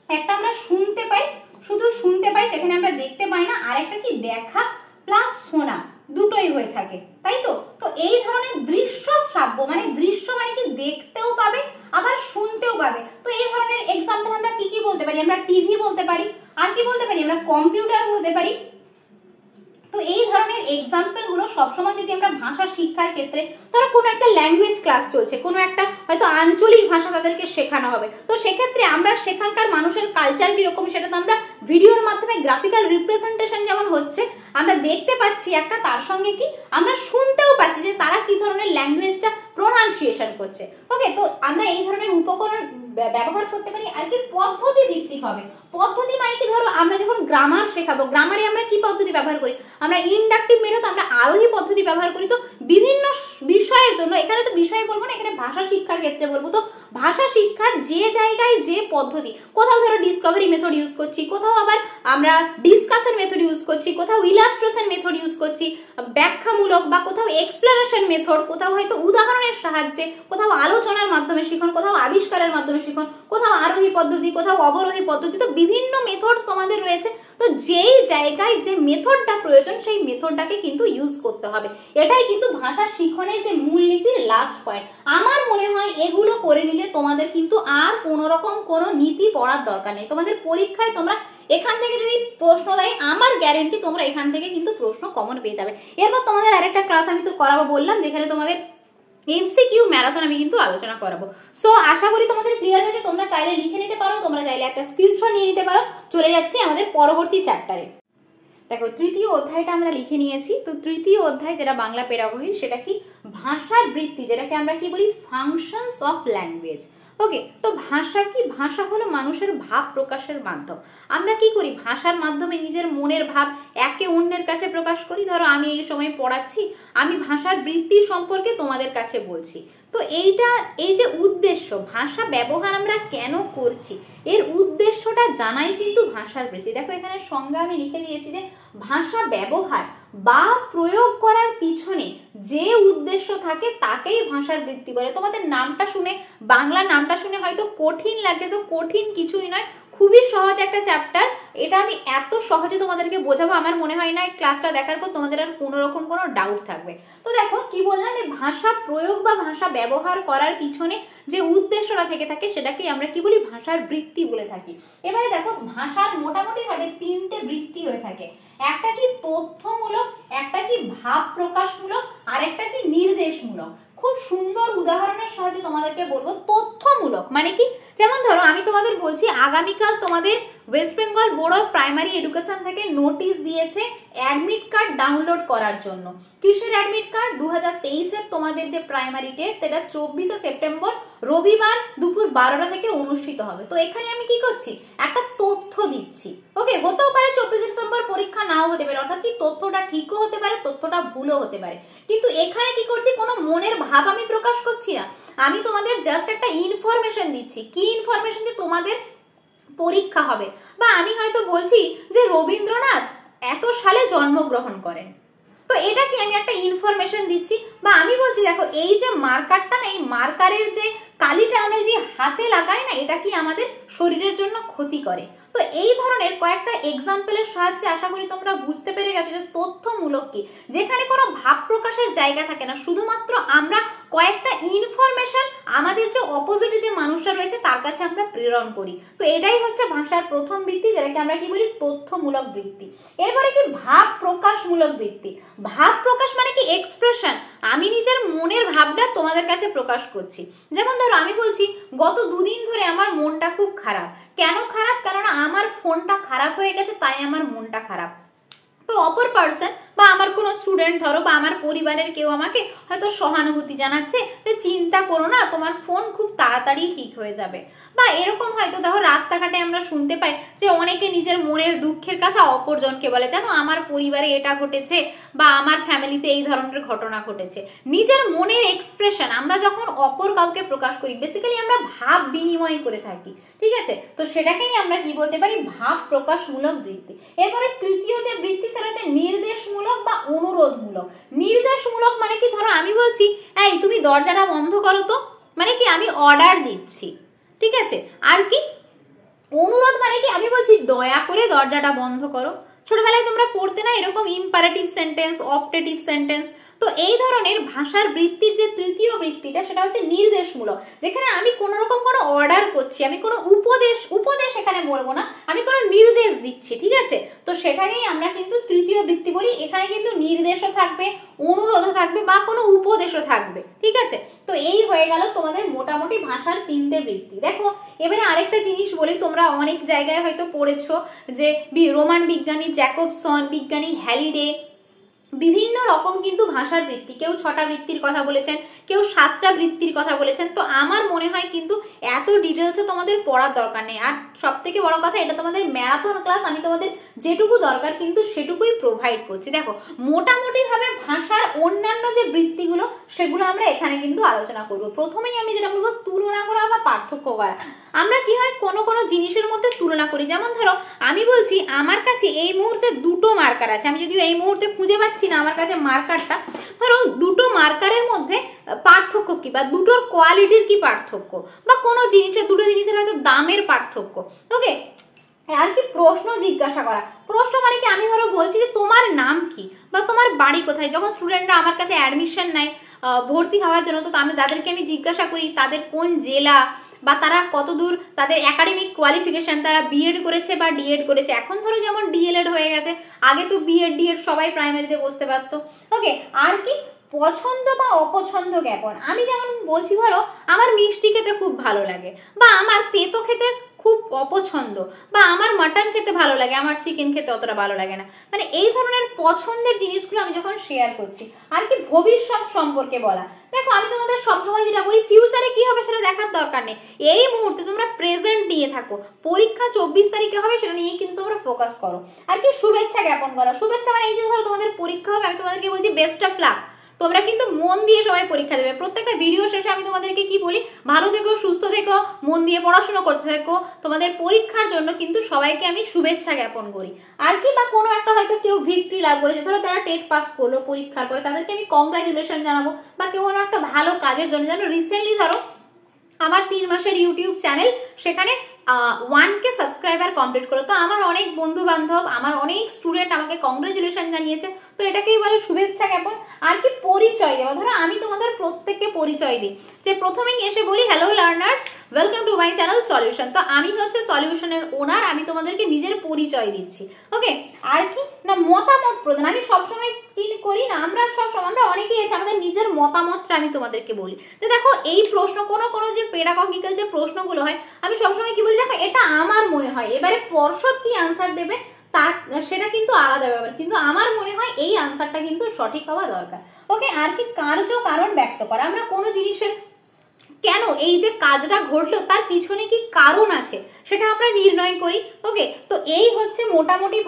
একটা আমরা শুনতে পাই, শুধু শুনতে পাই, সেখানে আমরা দেখতে পাই না, আর একটা কি দেখা প্লাস শোনা, দুটোই হয়ে থাকে, তাই তো। তো এই ধরনের দৃশ্য শ্রাব্য মানে, দৃশ্য মানে কি দেখতেও পাবে আবার শুনতেও পাবে। তো এই ধরনের এক্সাম্পল আমরা কি কি বলতে পারি, আমরা টিভি বলতে পারি, আর কি বলতে পারি, আমরা কম্পিউটার বলতে পারি। তো এই ধরনের এক্সাম্পল গুলো সবসময় যদি আমরা ভাষা শিক্ষার ক্ষেত্রে, ধরো কোনো একটা ল্যাঙ্গুয়েজ ক্লাস চলছে, কোনো একটা হয়তো আঞ্চলিক ভাষা তাদেরকে শেখানো হবে, তো সেক্ষেত্রে আমরা সেখানকার মানুষের কালচার কিরকম সেটা তো আমরা ভিডিওর মাধ্যমে গ্রাফিক্যাল রিপ্রেজেন্টেশন যেমন হচ্ছে আমরা দেখতে পাচ্ছি একটা, তার সঙ্গে কি আমরা শুনতেও পাচ্ছি যে তারা কি ধরনের ল্যাঙ্গুয়েজটা প্রোনাউন্সিয়েশন করছে। ওকে, তো আমরা এই ধরনের উপকরণ ব্যবহার করতে পারি। আর কি পদ্ধতি ভিত্তিক হবে, পদ্ধতি মানে কি, ধরো আমরা যখন গ্রামার শেখাবো, গ্রামারে আমরা কি পদ্ধতি ব্যবহার করি, আমরা ইনডাকটিভ মেথড, আমরা আরোহী পদ্ধতি ব্যবহার করি। তো বিভিন্ন বিষয়ের জন্য, এখানে তো বিষয় বলবো না, এখানে ভাষা শিক্ষার ক্ষেত্রে বলবো। তো ভাষা শিক্ষার যে জায়গায় যে পদ্ধতি, কোথাও ধরো ডিসকভারি মেথড ইউজ করছি, কোথাও আবার আমরা ডিসকাশন মেথড ইউজ করছি, কোথাও ইলাস্ট্রেশন মেথড ইউজ করছি ব্যাখ্যামূলক, বা কোথাও এক্সপ্লেনেশন মেথড, কোথাও হয়তো উদাহরণের সাহায্যে, কোথাও আলোচনার মাধ্যমে শিখন, কোথাও আবিষ্কারের মাধ্যমে শিখন, কোথাও আরোহী পদ্ধতি, কোথাও অবরোহী পদ্ধতি। তো বিভিন্ন মেথড তোমাদের রয়েছে। তো যেই জায়গায় যে মেথডটা প্রয়োজন সেই মেথডটাকে কিন্তু ইউজ করতে হবে। এটাই কিন্তু ভাষা শিখনের যে মূলনীতির লাস্ট পয়েন্ট। আমার মনে হয় এগুলো করে নিলে তোমাদের কিন্তু আর কোনো রকম কোনো নীতি পড়ার দরকার নেই, তোমাদের পরীক্ষায় তোমরা এখান থেকে যদি প্রশ্ন দেয় আমার গ্যারেন্টি তোমরা এখান থেকে কিন্তু প্রশ্ন কমন পেয়ে যাবে। এরপর তোমাদের আরেকটা ক্লাস আমি তো করাবো বললাম, যেখানে তোমাদের এমসিকিউ ম্যারাথন আমি কিন্তু আলোচনা করাবো। সো আশা করি তোমাদের ক্লিয়ার হয়েছে। তোমরা চাইলে লিখে নিতে পারো, তোমরা চাইলে একটা স্ক্রিনশট নিয়ে নিতে পারো। চলে যাচ্ছি আমাদের পরবর্তী চ্যাপ্টারে। দেখো তৃতীয় অধ্যায়টা আমরা লিখে নিয়েছি। তো তৃতীয় অধ্যায় যেটা বাংলা পেডাগোগি, সেটা কি ভাষার বৃত্তি, যেটাকে আমরা কি বলি ফাংশনস অফ ল্যাঙ্গুয়েজ। ওকে, তো ভাষা কি? ভাষা হলো মানুষের ভাব প্রকাশের মাধ্যম। আমরা কি করি? ভাষার মাধ্যমে নিজের মনের ভাব একে অন্যের কাছে প্রকাশ করি। ধরো আমি এই সময় পড়াচ্ছি, আমি ভাষার বৃত্তি সম্পর্কে তোমাদের কাছে বলছি। তো এই যে উদ্দেশ্য, ভাষা ব্যবহার আমরা কেন করছি, এর উদ্দেশ্যটা জানাই কিন্তু ভাষার বৃত্তি। দেখো এখানে সংজ্ঞা আমি লিখে দিয়েছি যে ভাষা ব্যবহার বা প্রয়োগ করার পিছনে যে উদ্দেশ্য থাকে তাকেই ভাষার বৃত্তি বলে। তোমাদের নামটা শুনে, বাংলা নামটা শুনে হয়তো কঠিন লাগছে, তো কঠিন কিছুই নয়, খুবই সহজ একটা চ্যাপ্টার। এটা আমি এত সহজে তোমাদেরকে বোঝাবো, আমার মনে হয় না ক্লাসটা দেখার পর তোমাদের আর কোনো রকম কোনো ডাউট থাকবে। তো দেখো কি বললাম, ভাষা প্রয়োগ বা ভাষা ব্যবহার করার পিছনে যে উদ্দেশ্যটা থেকে থাকে সেটাকে আমরা কি বলি ভাষার বৃত্তি বলে থাকি। এবারে দেখো ভাষার মোটামুটি ভাবে তিনটে বৃত্তি হয়ে থাকে। একটা কি তথ্যমূলক, একটা কি ভাব প্রকাশমূলক, আর একটা কি নির্দেশমূলক। খুব সুন্দর উদাহরণের সাহায্যে তোমাদেরকে বলবো। তথ্যমূলক মানে কি? যেমন ধরো আমি তোমাদের বলছি আগামীকাল তোমাদের West Bengal board of primary education থেকে নোটিশ দিয়েছে অ্যাডমিট কার্ড ডাউনলোড করার জন্য। কিসের অ্যাডমিট কার্ড? 2023-এর তোমাদের যে প্রাইমারি টেট, সেটা 24শে সেপ্টেম্বর রবিবার দুপুর 12টা থেকে অনুষ্ঠিত হবে। তো এখানে আমি কি করছি? একটা তথ্য দিচ্ছি। ওকে, হতেও পারে 24শে ডিসেম্বর পরীক্ষা নাও হতে পারে, অর্থাৎ কি তথ্যটা ঠিকও হতে পারে, তথ্যটা ভুলও হতে পারে। কিন্তু এখানে কি করছি? কোনো মনের ভাব আমি প্রকাশ করছি না, আমি তোমাদের জাস্ট একটা ইনফরমেশন দিচ্ছি। কি ইনফরমেশন? যে তোমাদের পরীক্ষা হবে, বা আমি হয়তো বলছি যে রবীন্দ্রনাথ এত সালে জন্মগ্রহণ করেন। তো এটা কি? আমি একটা ইনফরমেশন দিচ্ছি। বা আমি বলছি দেখো এই যে মার্কারটা না, এই মার্কারের যে কালিটা আমরা যদি হাতে লাগাই না, এটা কি আমাদের শরীরের জন্য ক্ষতি করে। তো এই ধরনের কয়েকটা এক্সাম্পলের সাহায্যে আশা করি তোমরা বুঝতে পেরে গেছো যে তথ্যমূলক কি, যেখানে কোনো ভাব প্রকাশের জায়গা থাকে না, শুধুমাত্র আমরা কয়েকটা ইনফরমেশন আমাদের যে অপোজিটে যে মানুষরা রয়েছে তার কাছে আমরা প্রেরণ করি। তো এটাই হচ্ছে ভাষার প্রথম বৃত্তি, যেটাকে আমরা কি বলি তথ্যমূলক বৃত্তি। এরপরে কি ভাব প্রকাশমূলক বৃত্তি। ভাব প্রকাশ মানে কি এক্সপ্রেশন, আমি নিজের মনের ভাবটা তোমাদের কাছে প্রকাশ করছি। যেমন ধরো আমি বলছি গত দুদিন ধরে আমার মনটা খুব খারাপ। কেন খারাপ? কারণ আমার ফোনটা খারাপ হয়ে গেছে, তাই আমার মনটা খারাপ। তো অপর পার্সন বা আমার কোনো স্টুডেন্ট ধরো বা আমার পরিবারের কেউ আমাকে হয়তো সহানুভূতি জানাচ্ছে যে চিন্তা করো না, তোমার ফোন খুব তাড়াতাড়ি ঠিক হয়ে যাবে। বা এরকম হয়তো দেখো রাস্তাঘাটে আমরা শুনতে পাই যে অনেকে নিজের মনের দুঃখের কথা অপরজনকে বলে, জানো আমার পরিবারে এটা ঘটেছে বা আমার ফ্যামিলিতে এই ধরনের ঘটনা ঘটেছে। নিজের মনের এক্সপ্রেশন আমরা যখন অপর কাউকে প্রকাশ করি, বেসিক্যালি আমরা ভাব বিনিময় করে থাকি, ঠিক আছে? তো সেটাকেই আমরা কি বলতে পারি? ভাব প্রকাশমূলক বৃত্তি। এরপরে তৃতীয় যে বৃত্তি সেটা হচ্ছে নির্দেশমূলক বা অনুরোধমূলক। নির্দেশমূলক মানে কি? ধরো আমি বলছি এই তুমি দরজাটা বন্ধ করো তো, মানে কি আমি অর্ডার দিচ্ছি, ঠিক আছে? আর কি অনুরোধ মানে কি? আমি বলছি দয়া করে দরজাটা বন্ধ করো। ছোটবেলায় তোমরা পড়তে না এরকম ইম্পারেটিভ সেন্টেন্স, অপটেটিভ সেন্টেন্স। তো এই ধরনের ভাষার বৃত্তির যে তৃতীয় বৃত্তিটা সেটা হচ্ছে নির্দেশমূলক, যেখানে আমি কোনো রকম কোনো অর্ডার করছি, আমি কোনো উপদেশ এখানে বলবো না, আমি কোনো নির্দেশ দিচ্ছি, ঠিক আছে? তো সেটাকেই আমরা কিন্তু তৃতীয় বৃত্তি বলি। এখানে কিন্তু নির্দেশও থাকবে, অনুরোধও থাকবে বা কোনো উপদেশও থাকবে, ঠিক আছে? তো এই হয়ে গেল তোমাদের মোটামুটি ভাষার তিনটে বৃত্তি। দেখো এবারে আরেকটা জিনিস বলি, তোমরা অনেক জায়গায় হয়তো পড়েছো যে রোমান বিজ্ঞানী জ্যাকবসন, বিজ্ঞানী হ্যালিডে বিভিন্ন রকম কিন্তু ভাষার বৃত্তি, কেউ 6টা বৃত্তির কথা বলেছেন, কেউ 7টা বৃত্তির কথা বলেছেন। তো আমার মনে হয় কিন্তু এত ডিটেলসে তোমাদের পড়ার দরকার নেই। আর সব থেকে বড় কথা, এটা তোমাদের ম্যারাথন ক্লাস, আমি তোমাদের যেটুকু দরকার কিন্তু সেটুকুই প্রোভাইড করছি। দেখো মোটামুটি ভাবে ভাষার অন্যান্য যে বৃত্তিগুলো সেগুলো আমরা এখানে কিন্তু আলোচনা করব। প্রথমেই আমি যেটা বলবো তুলনা করা বা পার্থক্য করা। আমরা কি হয় কোনো কোনো জিনিসের মধ্যে তুলনা করি। যেমন ধরো আমি বলছি আমার কাছে এই মুহূর্তে দুটো মার্কার আছে, আমি যদিও এই মুহূর্তে খুঁজে পাচ্ছি না আমার কাছে মার্কারটা। ধরো দুটো মার্কারের মধ্যে পার্থক্য কি, বা দুটোর কোয়ালিটির কি পার্থক্য, বা কোনো জিনিসের, দুটো জিনিসের হয়তো দামের পার্থক্য। ওকে, আর কি প্রশ্ন জিজ্ঞাসা করা। প্রশ্ন মানে কি? আমি ধরো বলছি যে তোমার নাম কি বা তোমার বাড়ি কোথায়। যখন স্টুডেন্টরা আমার কাছে অ্যাডমিশন নেয় ভর্তি হওয়ার জন্য, তো আমি তাদেরকে জিজ্ঞাসা করি তাদের কোন জেলা বা তারা কতদূর তাদের একাডেমিক কোয়ালিফিকেশন, তারা বিএড করেছে বা ডিএড করেছে। এখন ধরো যেমন ডিএলএড হয়ে গেছে, আগে তো বিএড ডিএড সবাই প্রাইমারিতে বসতে পারতো। ওকে, আর কি পছন্দ বা অপছন্দ জ্ঞাপন। আমি যেমন বলছি ধরো আমার মিষ্টি খেতে খুব ভালো লাগে, বা আমার তেতো খেতে খুব অপছন্দ, বা আমার মাটন খেতে ভালো লাগে, আমার চিকেন খেতে অতটা ভালো লাগে না। মানে এই ধরনের পছন্দের জিনিসগুলো আমি যখন শেয়ার করছি। আর কি ভবিষ্যৎ সম্পর্কে বলা, দেখো আমি তোমাদের সবসময় যেটা বলি, ফিউচারে কি হবে সেটা দেখার দরকার নেই, এই মুহূর্তে তোমরা প্রেজেন্ট নিয়ে থাকো। পরীক্ষা 24 তারিখে হবে, সেটা নিয়ে কিন্তু তোমরা ফোকাস করো। আর কি শুভেচ্ছা জ্ঞাপন করা, শুভেচ্ছা মানে এই যে ধরো তোমাদের পরীক্ষা হবে, আমি তোমাদেরকে বলছি বেস্ট অফ লাক, তোমরা কিন্তু মন দিয়ে সবাই পরীক্ষা দেবে। প্রত্যেকটা ভিডিও শেষে আমি তোমাদেরকে কি বলি, ভালো থেকো, সুস্থ থেকো, মন দিয়ে পড়াশোনা করতে থেকো, তোমাদের পরীক্ষার জন্য কিন্তু সবাইকে আমি শুভেচ্ছা জ্ঞাপন করি। আর কি বা কোনো একটা হয়তো কেউ ভিক্টরি লাভ করেছে, ধরো তারা টেট পাস করলো, পরীক্ষার পরে তাদেরকে আমি কংগ্রাচুলেশন জানাবো, বা কেউ কোনো একটা ভালো কাজের জন্য। জানো রিসেন্টলি ধরো আমার 3 মাসের ইউটিউব চ্যানেল, সেখানে 1K সাবস্ক্রাইবার কমপ্লিট করলো। তো আমার অনেক বন্ধু বান্ধব, আমার অনেক স্টুডেন্ট আমাকে কংগ্রাচুলেশন জানিয়েছে, তো এটাকেই বলে শুভেচ্ছা জ্ঞাপন। আর কি পরিচয় দেওয়া, ধরো আমি তোমাদের প্রত্যেককে পরিচয় দিই, যে প্রথমেই এসে বলি hello learners, welcome to my channel solution. তো আমি হচ্ছে সলিউশনের ওনার, আমি তোমাদেরকে নিজের পরিচয় দিচ্ছি। ওকে, আর কি না মতামত প্রদান, আমি সবসময় কি করি না, আমরা সবসময় আমরা অনেকেই আছে, আমাদের নিজের মতামতটা আমি তোমাদেরকে বলি। তো দেখো এই প্রশ্ন কোনো যে পেডাগজিক্যাল যে প্রশ্নগুলো হয়, আমি সবসময় কি বলি, দেখো এটা আমার মনে হয়, এবারে পর্ষদ কি আনসার দেবে তার সেটা কিন্তু আলাদা ব্যাপার, কিন্তু আমার মনে হয় এই আনসারটা কিন্তু সঠিক হওয়া দরকার। ওকে, আর কি কার্য কারণ ব্যক্ত করা, আমরা কোনো জিনিসের কেন এই যে কাজটা ঘটলো তার পিছনে কি কারণ আছে সেটা আমরা নির্ণয় করি। ওকে, তো এই হচ্ছে মোটামুটি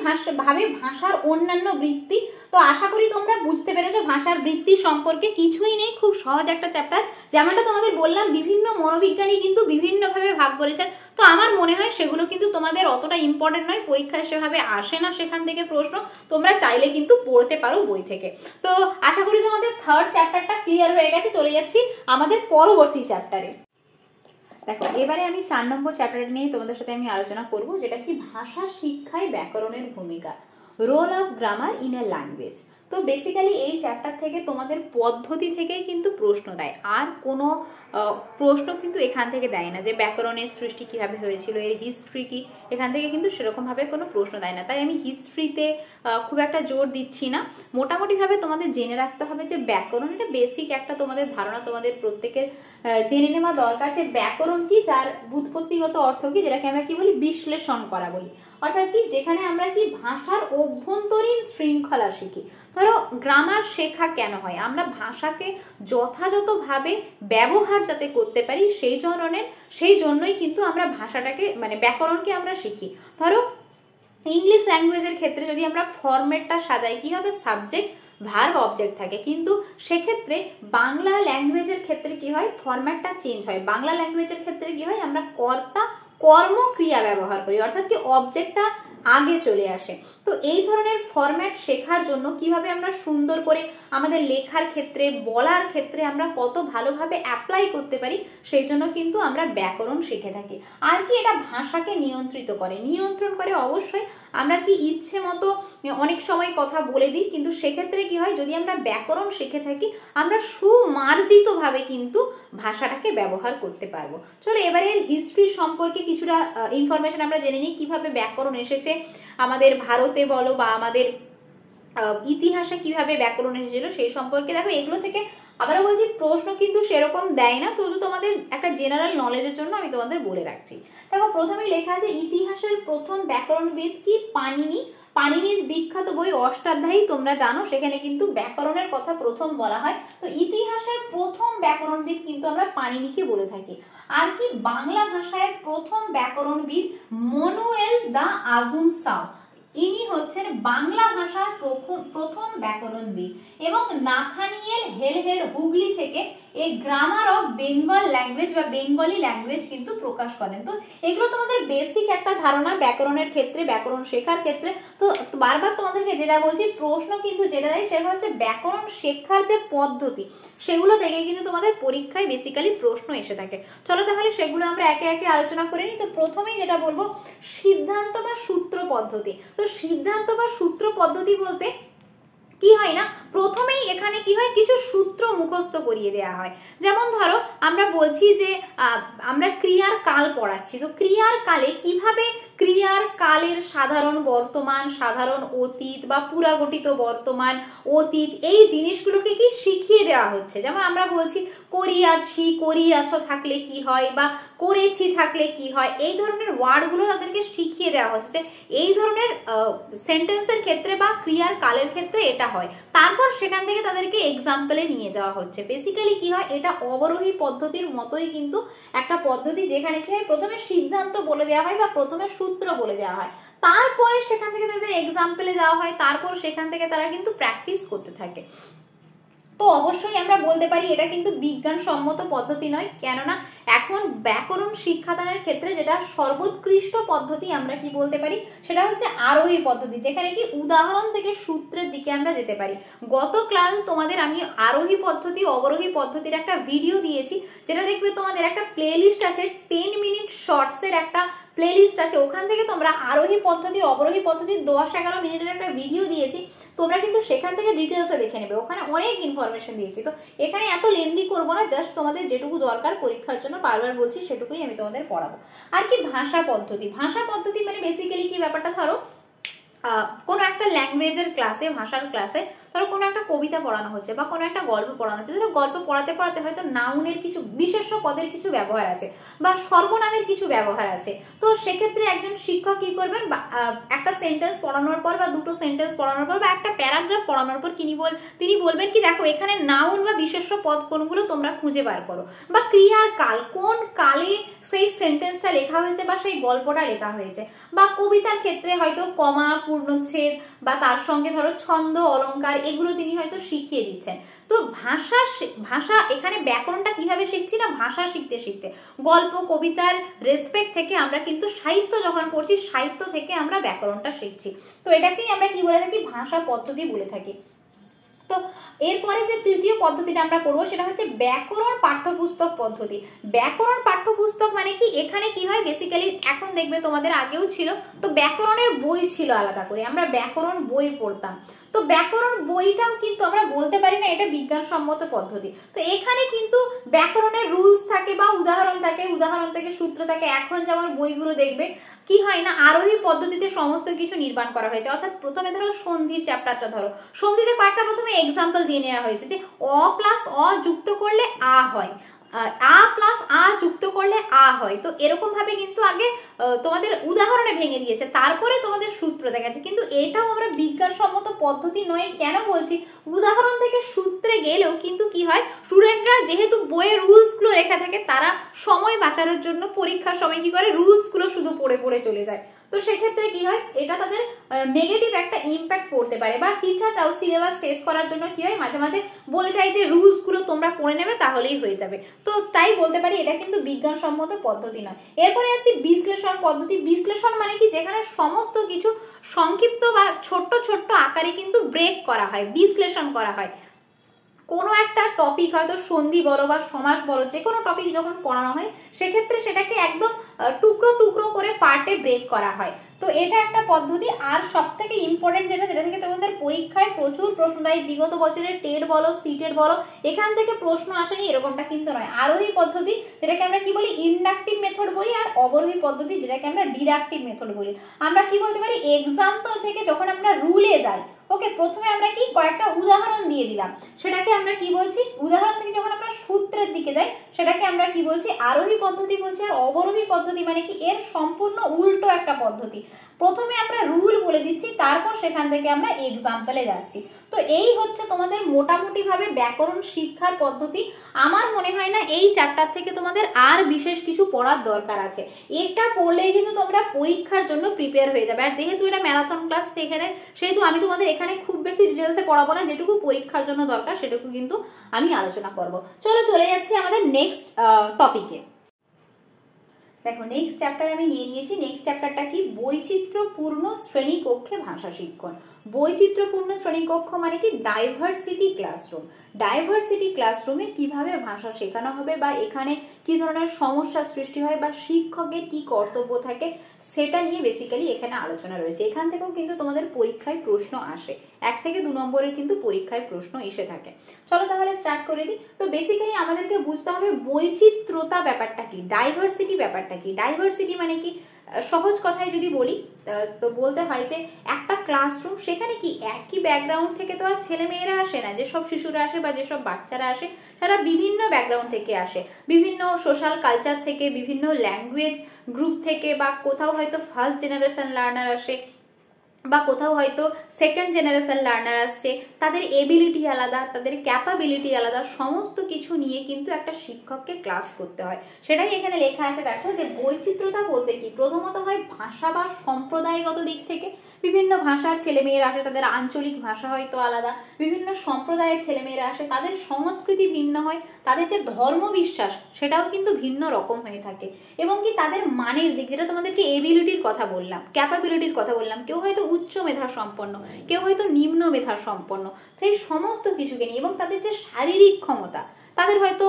ভাবে ভাষার অন্যান্য বৃত্তি। তো আশা করি তোমরা বুঝতে পেরেছো ভাষার বৃত্তি সম্পর্কে কিছুই নেই, খুব সহজ একটা চ্যাপ্টার। যেমনটা তোমাদের বললাম, বিভিন্ন মনোবিজ্ঞানী কিন্তু বিভিন্নভাবে ভাগ করেছেন। তো আমার মনে হয় সেগুলো কিন্তু তোমাদের অতটা ইম্পর্টেন্ট নয়, পরীক্ষায় সেভাবে আসে না সেখান থেকে প্রশ্ন, তোমরা চাইলে কিন্তু পড়তে পারো বই থেকে। তো আশা করি তোমাদের থার্ড চ্যাপ্টারটা ক্লিয়ার হয়ে গেছে। চলে যাচ্ছি আমাদের পরবর্তী চ্যাপ্টারে। দেখো এবারে আমি 4 নম্বর চ্যাপ্টার নিয়ে তোমাদের সাথে আমি আলোচনা করব, যেটা কি ভাষা শিক্ষায় ব্যাকরণের ভূমিকা, role of grammar in a language. তো বেসিক্যালি এই চ্যাপ্টার থেকে তোমাদের পদ্ধতি থেকেই কিন্তু প্রশ্ন দেয়, আর কোনো প্রশ্ন কিন্তু এখান থেকে দেয় না যে ব্যাকরণের সৃষ্টি কিভাবে হয়েছিল, এর হিস্ট্রি কি, এখান থেকে কিন্তু সেরকমভাবে কোনো প্রশ্ন দেয় না। তাই আমি হিস্ট্রিতে খুব একটা জোর দিচ্ছি না। মোটামুটিভাবে তোমাদের জেনে রাখতে হবে যে ব্যাকরণ, এটা বেসিক একটা তোমাদের ধারণা তোমাদের প্রত্যেকের জেনে নেওয়া দরকার যে ব্যাকরণ কি, যার ব্যুৎপত্তিগত অর্থ কি, যেটাকে আমরা কি বলি বিশ্লেষণ করা বলি। অর্থাৎ কি যেখানে আমরা কি ভাষার অভ্যন্তরীণ শৃঙ্খলা শিখি। ধরো গ্রামার শেখা কেন হয়, আমরা ভাষাকে যথাযথভাবে ব্যবহার যাতে করতে পারি সেই জন্যই কিন্তু আমরা ভাষাটাকে মানে ব্যাকরণকে আমরা শিখি। ধরো ইংলিশ ল্যাঙ্গুয়েজের ক্ষেত্রে যদি আমরা ফরম্যাটটা সাজাই, কি হবে সাবজেক্ট ভার্ব অবজেক্ট থাকে, কিন্তু সেক্ষেত্রে বাংলা ল্যাঙ্গুয়েজের ক্ষেত্রে কি হয় ফরম্যাটটা চেঞ্জ হয়। বাংলা ল্যাঙ্গুয়েজের ক্ষেত্রে কি হয় আমরা কর্তা কর্ম ক্রিয়া ব্যবহার করি, অর্থাৎ কি অবজেক্টটা আগে চলে আসে। তো এই ধরনের ফরম্যাট শেখার জন্য কিভাবে আমরা সুন্দর করে আমাদের লেখার ক্ষেত্রে বলার ক্ষেত্রে আমরা কত ভালোভাবে অ্যাপ্লাই করতে পারি, সেই জন্য কিন্তু আমরা ব্যাকরণ শিখে থাকি। আর কি এটা ভাষাকে নিয়ন্ত্রণ করে অবশ্যই। আমরা কি ইচ্ছে মতো অনেক সময় কথা বলে দিই, কিন্তু সেক্ষেত্রে কি হয় যদি আমরা ব্যাকরণ শিখে থাকি আমরা সুমার্জিতভাবে কিন্তু ভাষাটাকে ব্যবহার করতে পারবো। চলো এবারে এর হিস্ট্রি সম্পর্কে কিছুটা ইনফরমেশন আমরা জেনে নিই, কিভাবে ব্যাকরণ এসেছে আমাদের ভারতে বলো বা আমাদের ইতিহাসে কিভাবে ব্যাকরণ এসেছিল সেই সম্পর্কে। দেখো এগুলো থেকে আবারও বলছি প্রশ্ন কিন্তু সেরকম দেয় না, তবু তোমাদের একটা জেনারেল নলেজের জন্য আমি তোমাদের বলে রাখছি। দেখো প্রথমেই লেখা আছে ইতিহাসের প্রথম ব্যাকরণবিদ কি পাণিনি। পাণিনির বিখ্যাত বই অষ্টাধ্যায়ী তোমরা জানো, সেখানে কিন্তু ব্যাকরণের কথা প্রথম বলা হয়। তো ইতিহাসের প্রথম ব্যাকরণবিদ কিন্তু আমরা পাণিনিকে বলে থাকি। আর কি বাংলা ভাষায় প্রথম ব্যাকরণবিদ মনুয়েল দা আজুমসাও, ইনি হচ্ছেন বাংলা ভাষার প্রথম ব্যাকরণবিদ। এবং নাথানিয়েল হেলহেড হুগলি থেকে এই গ্রামার অফ বেঙ্গল ল্যাঙ্গুয়েজ বা বেঙ্গলি ল্যাঙ্গুয়েজ কিন্তু প্রকাশ করেন। তো এগুলো তোমাদের বেসিক একটা ধারণা ব্যাকরণের ক্ষেত্রে, ব্যাকরণ শেখার ক্ষেত্রে। তো বারবার তোমাদেরকে যেটা বলছি প্রশ্ন কিন্তু যেটা দেয় সেটা হচ্ছে ব্যাকরণ শেখার যে পদ্ধতি, সেগুলো থেকে কিন্তু তোমাদের পরীক্ষায় বেসিক্যালি প্রশ্ন এসে থাকে। চলো তাহলে সেগুলো আমরা একে একে আলোচনা করে নিই। তো প্রথমেই যেটা বলবো সিদ্ধান্ত বা সূত্র পদ্ধতি। তো সিদ্ধান্ত বা সূত্র পদ্ধতি বলতে কি কি হয় না, প্রথমেই এখানে কি হয়, কিছু সূত্র মুখস্থ করিয়ে দেওয়া হয়। যেমন ধরো আমরা বলছি যে আমরা ক্রিয়ার কাল পড়াচ্ছি, তো ক্রিয়ার কালে কিভাবে ক্রিয়ার কালের সাধারণ বর্তমান, সাধারণ অতীত বা পুরাগঠিত বর্তমান, অতীত, এই জিনিসগুলোকে কি শিখিয়ে দেওয়া হচ্ছে। যেমন আমরা বলছি করিয়াছি, করিয়াছ থাকলে কি হয়, বা করেছি থাকলে কি হয়, এই ধরনের ওয়ার্ডগুলো তাদেরকে শিখিয়ে দেওয়া হচ্ছে। এই ধরনের সেন্টেন্সের ক্ষেত্রে বা ক্রিয়ার কালের ক্ষেত্রে এটা হয়। তারপর সেখান থেকে তাদেরকে এক্সাম্পলে নিয়ে যাওয়া হচ্ছে। বেসিক্যালি কি হয়, এটা অবরোহী পদ্ধতির মতোই কিন্তু একটা পদ্ধতি, যেখানে কি হয় প্রথমে সিদ্ধান্ত বলে দেওয়া হয় বা প্রথমে সূত্র বলে দেওয়া হয়, তারপরে সেখান থেকে তাদের এক্সাম্পলে যাওয়া হয়, তারপর সেখান থেকে তারা কিন্তু প্র্যাকটিস করতে থাকে। তো অবশ্যই আমরা বলতে পারি এটা কিন্তু বিজ্ঞানসম্মত পদ্ধতি নয়, কেননা এখন ব্যাকরণ শিক্ষাদানের ক্ষেত্রে যেটা সর্বোৎকৃষ্ট পদ্ধতি আমরা কি বলতে পারি, সেটা হচ্ছে আরোহী পদ্ধতি, যেখানে কি উদাহরণ থেকে সূত্রের দিকে আমরা যেতে পারি। গত ক্লাস তোমাদের আমি আরোহী পদ্ধতি অবরোহী পদ্ধতির একটা ভিডিও দিয়েছি, যেটা দেখবে তোমাদের একটা প্লেলিস্ট আছে, 10 মিনিট শর্টসের একটা প্লেলিস্ট আছে, ওখান থেকে তোমরা আরোহী পদ্ধতি অবরোহী পদ্ধতির 10-11 মিনিটের একটা ভিডিও দিয়েছি, তোমরা কিন্তু সেখান থেকে ডিটেলসে দেখে নেবে, ওখানে অনেক ইনফরমেশন দিয়েছি। তো এখানে এত লেন্দি করবো না, জাস্ট তোমাদের যেটুকু দরকার পরীক্ষার জন্য বারবার বলছি সেটুকুই আমি তোমাদের পড়াবো। আর কি ভাষা পদ্ধতি, ভাষা পদ্ধতি মানে বেসিক্যালি কি ব্যাপারটা, ধরো কোনো একটা ল্যাঙ্গুয়েজের ক্লাসে, ভাষার ক্লাসে ধরো কোনো একটা কবিতা পড়ানো হচ্ছে বা কোনো একটা গল্প পড়ানো হচ্ছে, ধরো গল্প পড়াতে পড়াতে হয়তো নাউনের কিছু বিশেষ্য পদের কিছু ব্যবহার আছে বা সর্বনামের কিছু ব্যবহার আছে। তো সেক্ষেত্রে একজন শিক্ষক কি করবেন, একটা সেন্টেন্স পড়ানোর পর বা দুটো সেন্টেন্স পড়ানোর পর বা একটা প্যারাগ্রাফ পড়ানোর পর তিনি বলবেন কি, দেখো এখানে নাউন বা বিশেষ্য পদ কোনগুলো তোমরা খুঁজে বার করো, বা ক্রিয়ার কাল, কোন কালে সেই সেন্টেন্সটা লেখা হয়েছে বা সেই গল্পটা লেখা হয়েছে, বা কবিতার ক্ষেত্রে হয়তো কমা, পূর্ণচ্ছেদ বা তার সঙ্গে ধরো ছন্দ, অলংকার, এগুলো তিনি হয়তো শিখিয়ে দিচ্ছেন। তো ভাষা এখানে ব্যাকরণটা কিভাবে শিখছি না, ভাষা শিখতে শিখতে গল্প কবিতার রেসপেক্ট থেকে আমরা কিন্তু সাহিত্য যখন পড়ছি, সাহিত্য থেকে আমরা ব্যাকরণটা শিখছি। তো এটাকেই আমরা কি বলে থাকি, ভাষা পদ্ধতি বলে থাকি। তো এরপরে যে তৃতীয় পদ্ধতিটা আমরা করবো সেটা হচ্ছে ব্যাকরণ পাঠ্যপুস্তক পদ্ধতি। ব্যাকরণ পাঠ্যপুস্তক মানে কি, এখানে কি হয় বেসিক্যালি, এখন দেখবে তোমাদের আগেও ছিল, তো ব্যাকরণের বই ছিল আলাদা করে, আমরা ব্যাকরণ বই পড়তাম। তো ব্যাকরণ বইটাও কিন্তু আমরা বলতে পারি না এটা বিজ্ঞানসম্মত পদ্ধতি। তো এখানে কিন্তু ব্যাকরণের রুলস থাকে বা উদাহরণ থাকে, উদাহরণ থেকে সূত্র থাকে। এখন যেমন বইগুলো দেখবে কি হয় না, আরোহী পদ্ধতিতে সমস্ত কিছু নির্মাণ করা হয়েছে। অর্থাৎ প্রথমে ধরো সন্ধির চ্যাপ্টারটা ধরো, সন্ধিতে কয়েকটা প্রথমে এক্সাম্পল দিয়ে নেওয়া হয়েছে যে অ প্লাস অ যুক্ত করলে আ হয়, আ প্লাস আ যুক্ত করলে আ হয়। তো এরকম ভাবে কিন্তু আগে তোমাদের উদাহরণে ভেঙে দিয়েছে, তারপরে তোমাদের সূত্র দেখাচ্ছে। কিন্তু এটাও আমরা বিজ্ঞানসম্মত পদ্ধতি নয়। কেন বলছি, উদাহরণ থেকে সূত্রে গেলেও কিন্তু কি হয়, স্টুডেন্টরা যেহেতু বইয়ের রুলস গুলো লেখা থাকে, তারা সময় বাঁচানোর জন্য পরীক্ষার সময় কি করে, রুলস গুলো শুধু পড়ে পড়ে চলে যায়। তো সেক্ষেত্রে কি হয়, এটা তাদের নেগেটিভ একটা ইম্প্যাক্ট পড়তে পারে, বা টিচাররাও সিলেবাস শেষ করার জন্য কি হয়, মাঝে মাঝে বলে যায় যে রুলস গুলো তোমরা পড়ে নেবে তাহলেই হয়ে যাবে। তো তাই বলতে পারি এটা কিন্তু বিজ্ঞানসম্মত পদ্ধতি নয়। এরপরে আসছি বিশ্লেষণ পদ্ধতি। বিশ্লেষণ মানে কি, যেখানে সমস্ত কিছু সংক্ষিপ্ত বা ছোট্ট ছোট্ট আকারে কিন্তু ব্রেক করা হয়, বিশ্লেষণ করা হয়। কোনো একটা টপিক হয়তো সন্ধি বলো বা সমাস বলো, যে কোনো টপিক যখন পড়ানো হয় সেক্ষেত্রে সেটাকে একদম টুকরো টুকরো করে পার্টে ব্রেক করা হয়। তো এটা একটা পদ্ধতি। আর সব থেকে ইম্পর্টেন্ট যেটা থেকে তোমাদের পরীক্ষায় প্রচুর প্রশ্ন দেয়, বিগত বছরের টেট বলো সিটেট বলো, এখান থেকে প্রশ্ন আসেনি এরকমটা কিন্তু নয়। আরোহী পদ্ধতি যেটাকে আমরা কি বলি, ইন্ডাকটিভ মেথড বলি, আর অবরোহী পদ্ধতি যেটাকে আমরা ডিডাকটিভ মেথড বলি। আমরা কি বলতে পারি, এক্সাম্পল থেকে যখন আমরা রুলে যাই, ওকে, প্রথমে আমরা কি কয়েকটা উদাহরণ দিয়ে দিলাম, সেটাকে আমরা কি বলছি, উদাহরণ থেকে যখন আমরা সূত্রের দিকে যাই সেটাকে আমরা কি বলছি, আরোহী পদ্ধতি বলছি। আর অবরোহী পদ্ধতি মানে কি, এর সম্পূর্ণ উল্টো একটা পদ্ধতি। প্রথমে আমরা রুল বলে দিচ্ছি, তারপর সেখান থেকে আমরা এক্সাম্পলে যাচ্ছি। তো এই হচ্ছে তোমাদের মোটামুটি ভাবে ব্যাকরণ শিক্ষার পদ্ধতি। আমার মনে হয় না এই চ্যাপ্টার থেকে তোমাদের আর বিশেষ কিছু পড়ার দরকার আছে। এটা পড়লেই কিন্তু তোমরা পরীক্ষার জন্য প্রিপেয়ার হয়ে যাবে। আর যেহেতু এটা ম্যারাথন ক্লাস, সেহেতু আমি তোমাদের এখানে খুব বেশি ডিটেলসে পড়াবো না, যেটুকু পরীক্ষার জন্য দরকার সেটুকু কিন্তু আমি আলোচনা করব। চলে যাচ্ছি আমাদের নেক্সট টপিকে। দেখো নেক্সট চ্যাপ্টার আমি নিয়ে নিয়েছি। নেক্সট চ্যাপ্টারটা কি, বৈচিত্র্যপূর্ণ শ্রেণীকক্ষে ভাষা শিক্ষণ। বৈচিত্র্যপূর্ণ শ্রেণীকক্ষ মানে কি, ডাইভার্সিটি ক্লাসরুম। ডাইভার্সিটি ক্লাসরুমে কিভাবে ভাষা শেখানো হবে বা এখানে কি ধরনের সমস্যা সৃষ্টি হয় বা শিক্ষকের কি কর্তব্য থাকে, সেটা নিয়ে বেসিক্যালি এখানে আলোচনা রয়েছে। এখান থেকেও কিন্তু তোমাদের পরীক্ষায় প্রশ্ন আসে। 1 থেকে 2 নম্বরের কিন্তু পরীক্ষায় প্রশ্ন এসে থাকে। চলো তাহলে স্টার্ট করে দিই। তো বেসিক্যালি আমাদেরকে বুঝতে হবে বৈচিত্র্যতা ব্যাপারটা কি, ডাইভার্সিটি ব্যাপারটা কি। ডাইভার্সিটি মানে কি, সহজ কথায় যদি বলি তো বলতে হয় যে একটা ক্লাসরুম, সেখানে কি একই ব্যাকগ্রাউন্ড থেকে তো আর ছেলে মেয়েরা আসে না, যেসব শিশুরা আসে বা যেসব বাচ্চারা আসে তারা বিভিন্ন ব্যাকগ্রাউন্ড থেকে আসে, বিভিন্ন সোশ্যাল কালচার থেকে, বিভিন্ন ল্যাঙ্গুয়েজ গ্রুপ থেকে, বা কোথাও হয়তো ফার্স্ট জেনারেশন লার্নার আসে বা কোথাও হয়তো সেকেন্ড জেনারেশন লার্নার আসছে, তাদের এবিলিটি আলাদা, তাদের ক্যাপাবিলিটি আলাদা, সমস্ত কিছু নিয়ে কিন্তু একটা শিক্ষককে ক্লাস করতে হয়। সেটাই এখানে লেখা আছে, দেখো যে বৈচিত্র্যতা বলতে কি, প্রথমত হয় ভাষা বা সম্প্রদায়গত দিক থেকে, বিভিন্ন ভাষার ছেলেমেয়েরা আসে, তাদের আঞ্চলিক ভাষা হয়তো আলাদা, বিভিন্ন সম্প্রদায়ের ছেলেমেয়েরা আসে, তাদের সংস্কৃতি ভিন্ন হয়, তাদের যে ধর্ম বিশ্বাস সেটাও কিন্তু ভিন্ন রকম হয়ে থাকে, এবং কি তাদের মানের দিক, যেটা তোমাদেরকে এবিলিটির কথা বললাম, ক্যাপাবিলিটির কথা বললাম, কেউ হয়তো উচ্চ মেধা সম্পন্ন, কেউ হয়তো নিম্ন মেধা সম্পন্ন, সেই সমস্ত কিছুকে নিয়ে, এবং তাদের যে শারীরিক ক্ষমতা, তাদের হয়তো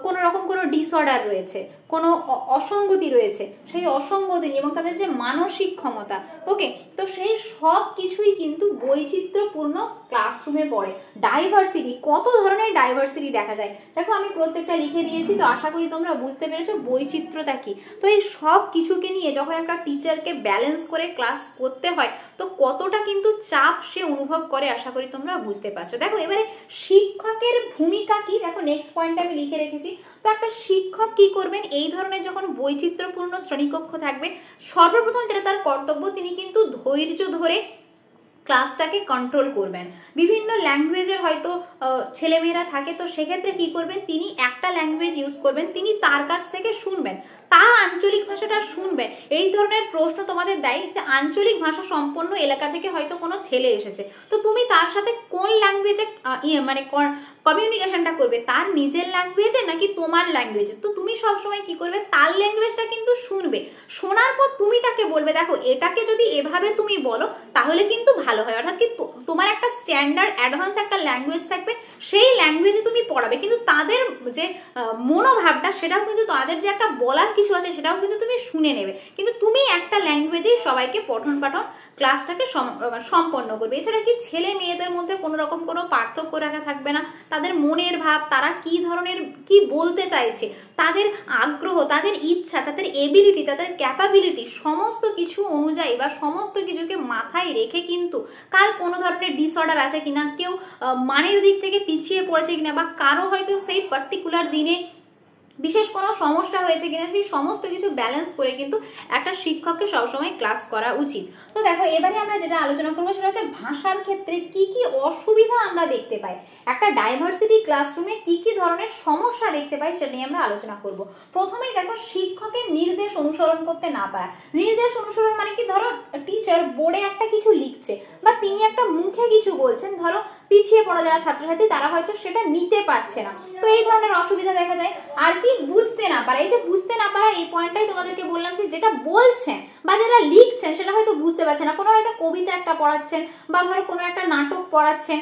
কোনো রকম কোনো ডিসঅর্ডার রয়েছে, কোনো অসঙ্গতি রয়েছে, সেই অসঙ্গতি এবং তাদের যে মানসিক ক্ষমতা, ওকে, তো সেই সব কিছুই কিন্তু বৈচিত্র্যপূর্ণ ক্লাসরুমে পড়ে। ডাইভার্সিটি, কত ধরনের ডাইভার্সিটি দেখা যায়, দেখো আমি প্রত্যেকটা লিখে দিয়েছি, তো আশা করি তোমরা বুঝতে পেরেছো বৈচিত্র্যটা কি। তো এই সব কিছুকে নিয়ে যখন একটা টিচারকে ব্যালেন্স করে ক্লাস করতে হয়, তো কতটা কিন্তু চাপ সে অনুভব করে, আশা করি তোমরা বুঝতে পারছো। দেখো এবারে শিক্ষকের ভূমিকা কি, দেখো নেক্সট পয়েন্টটা আমি লিখে রেখেছি। তো একটা শিক্ষক কি করবেন, এই ধরনের যখন বৈচিত্র্যপূর্ণ শ্রেণীকক্ষ থাকবে, সর্বপ্রথম যেটা তার কর্তব্য, তিনি কিন্তু ধৈর্য ধরে ক্লাসটাকে কন্ট্রোল করবেন। বিভিন্ন ল্যাঙ্গুয়েজের হয়তো ছেলেমেয়েরা থাকে, তো সেক্ষেত্রে কি করবেন, তিনি একটা ল্যাঙ্গুয়েজ ইউজ করবেন, তিনি তার কাছ থেকে শুনবেন, তার আঞ্চলিক ভাষাটা শুনবেন। এই ধরনের প্রশ্ন তোমাদের দেয় যে আঞ্চলিক ভাষা সম্পন্ন এলাকা থেকে হয়তো কোনো ছেলে এসেছে, তো তুমি তার সাথে কোন ল্যাঙ্গুয়েজে মানে কমিউনিকেশনটা করবে, তার নিজের ল্যাঙ্গুয়েজে নাকি তোমার ল্যাঙ্গুয়েজে, তো তুমি সবসময় কি করবে, তার ল্যাঙ্গুয়েজটা কিন্তু শুনবে, শোনার পর তুমি তাকে বলবে দেখো এটাকে যদি এভাবে তুমি বলো তাহলে কিন্তু ভালো হয়, অর্থাৎ কি তোমার একটা স্ট্যান্ডার্ড অ্যাডভান্স একটা ল্যাঙ্গুয়েজ থাকবে, সেই ল্যাঙ্গুয়েজে তুমি পড়াবে, কিন্তু তাদের যে মনোভাবটা সেটাও কিন্তু, তাদের যে একটা বলার কিছু আছে সেটাও কিন্তু তুমি শুনে নেবে, কিন্তু তুমি একটা ল্যাঙ্গুয়েজেই সবাইকে পঠন পাঠন ক্লাসটাকে সম্পন্ন করবে। এছাড়া কি ছেলে মেয়েদের মধ্যে কোনো রকম কোনো পার্থক্য রাখা থাকবে না, তাদের মনের ভাব, তারা কি ধরনের কি বলতে চাইছে, তাদের আগ্রহ, তাদের ইচ্ছা, তাদের এবিলিটি, তাদের ক্যাপাবিলিটি, সমস্ত কিছু অনুযায়ী বা সমস্ত কিছুকে মাথায় রেখে কিন্তু কার কোনো ধরনের ডিসঅর্ডার আছে কিনা, কেউ মানের দিক থেকে পিছিয়ে পড়েছে কিনা, বা কারো হয়তো সেই পার্টিকুলার দিনে বিশেষ কোনো সমস্যা হয়েছে কিনা, সেই সমস্ত কিছু ব্যালেন্স করে কিন্তু একটা শিক্ষককে সবসময় ক্লাস করা উচিত। তো দেখো এবারে আমরা যেটা আলোচনা করবো সেটা হচ্ছে ভাষার ক্ষেত্রে কি কি অসুবিধা আমরা দেখতে পাই, একটা ডাইভার্সিটি ক্লাসরুমে কি কি ধরনের সমস্যা দেখতে পাই সেটা নিয়ে আমরা আলোচনা করব। প্রথমেই দেখো শিক্ষকের নির্দেশ অনুসরণ করতে না পারা। নির্দেশ অনুসরণ মানে কি, ধরো টিচার বোর্ডে একটা কিছু লিখছে বা তিনি একটা মুখে কিছু বলছেন, ধরো পিছিয়ে পড়া যারা ছাত্রছাত্রী তারা হয়তো সেটা নিতে পারছে না, তো এই ধরনের অসুবিধা দেখা যায়। আর কি, বুঝতে না পারা, এই যে বুঝতে না পারা, এই পয়েন্টটাই তোমাদেরকে বললাম যে যেটা বলছেন বা যেটা লিখছেন সেটা হয়তো বুঝতে পারছে না, কোনো হয়তো কবিতা একটা পড়াচ্ছেন বা ধরো কোনো একটা নাটক পড়াচ্ছেন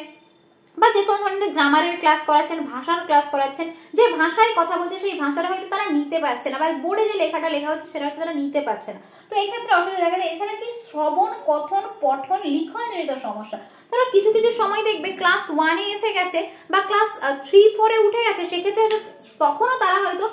বা যে কোনো ধরনের গ্রামারের ক্লাস করাচ্ছেন, ভাষার ক্লাস করাচ্ছেন, যে ভাষায় কথা বলছে সেই ভাষাটা হয়তো তারা নিতে পারছে না, বা বোর্ডে যে লেখাটা লেখা হচ্ছে সেটা হয়তো তারা নিতে পারছে না, তো এই ক্ষেত্রে অসুবিধা দেখা যায়। এছাড়া কি শ্রবণ, কথন, পঠন, লিখন জনিত সমস্যা, ধরো কিছু কিছু সময় দেখবে ক্লাস 1-এ এসে গেছে বা ক্লাস 3-4-এ উঠে গেছে, সেক্ষেত্রে তখনও তারা হয়তো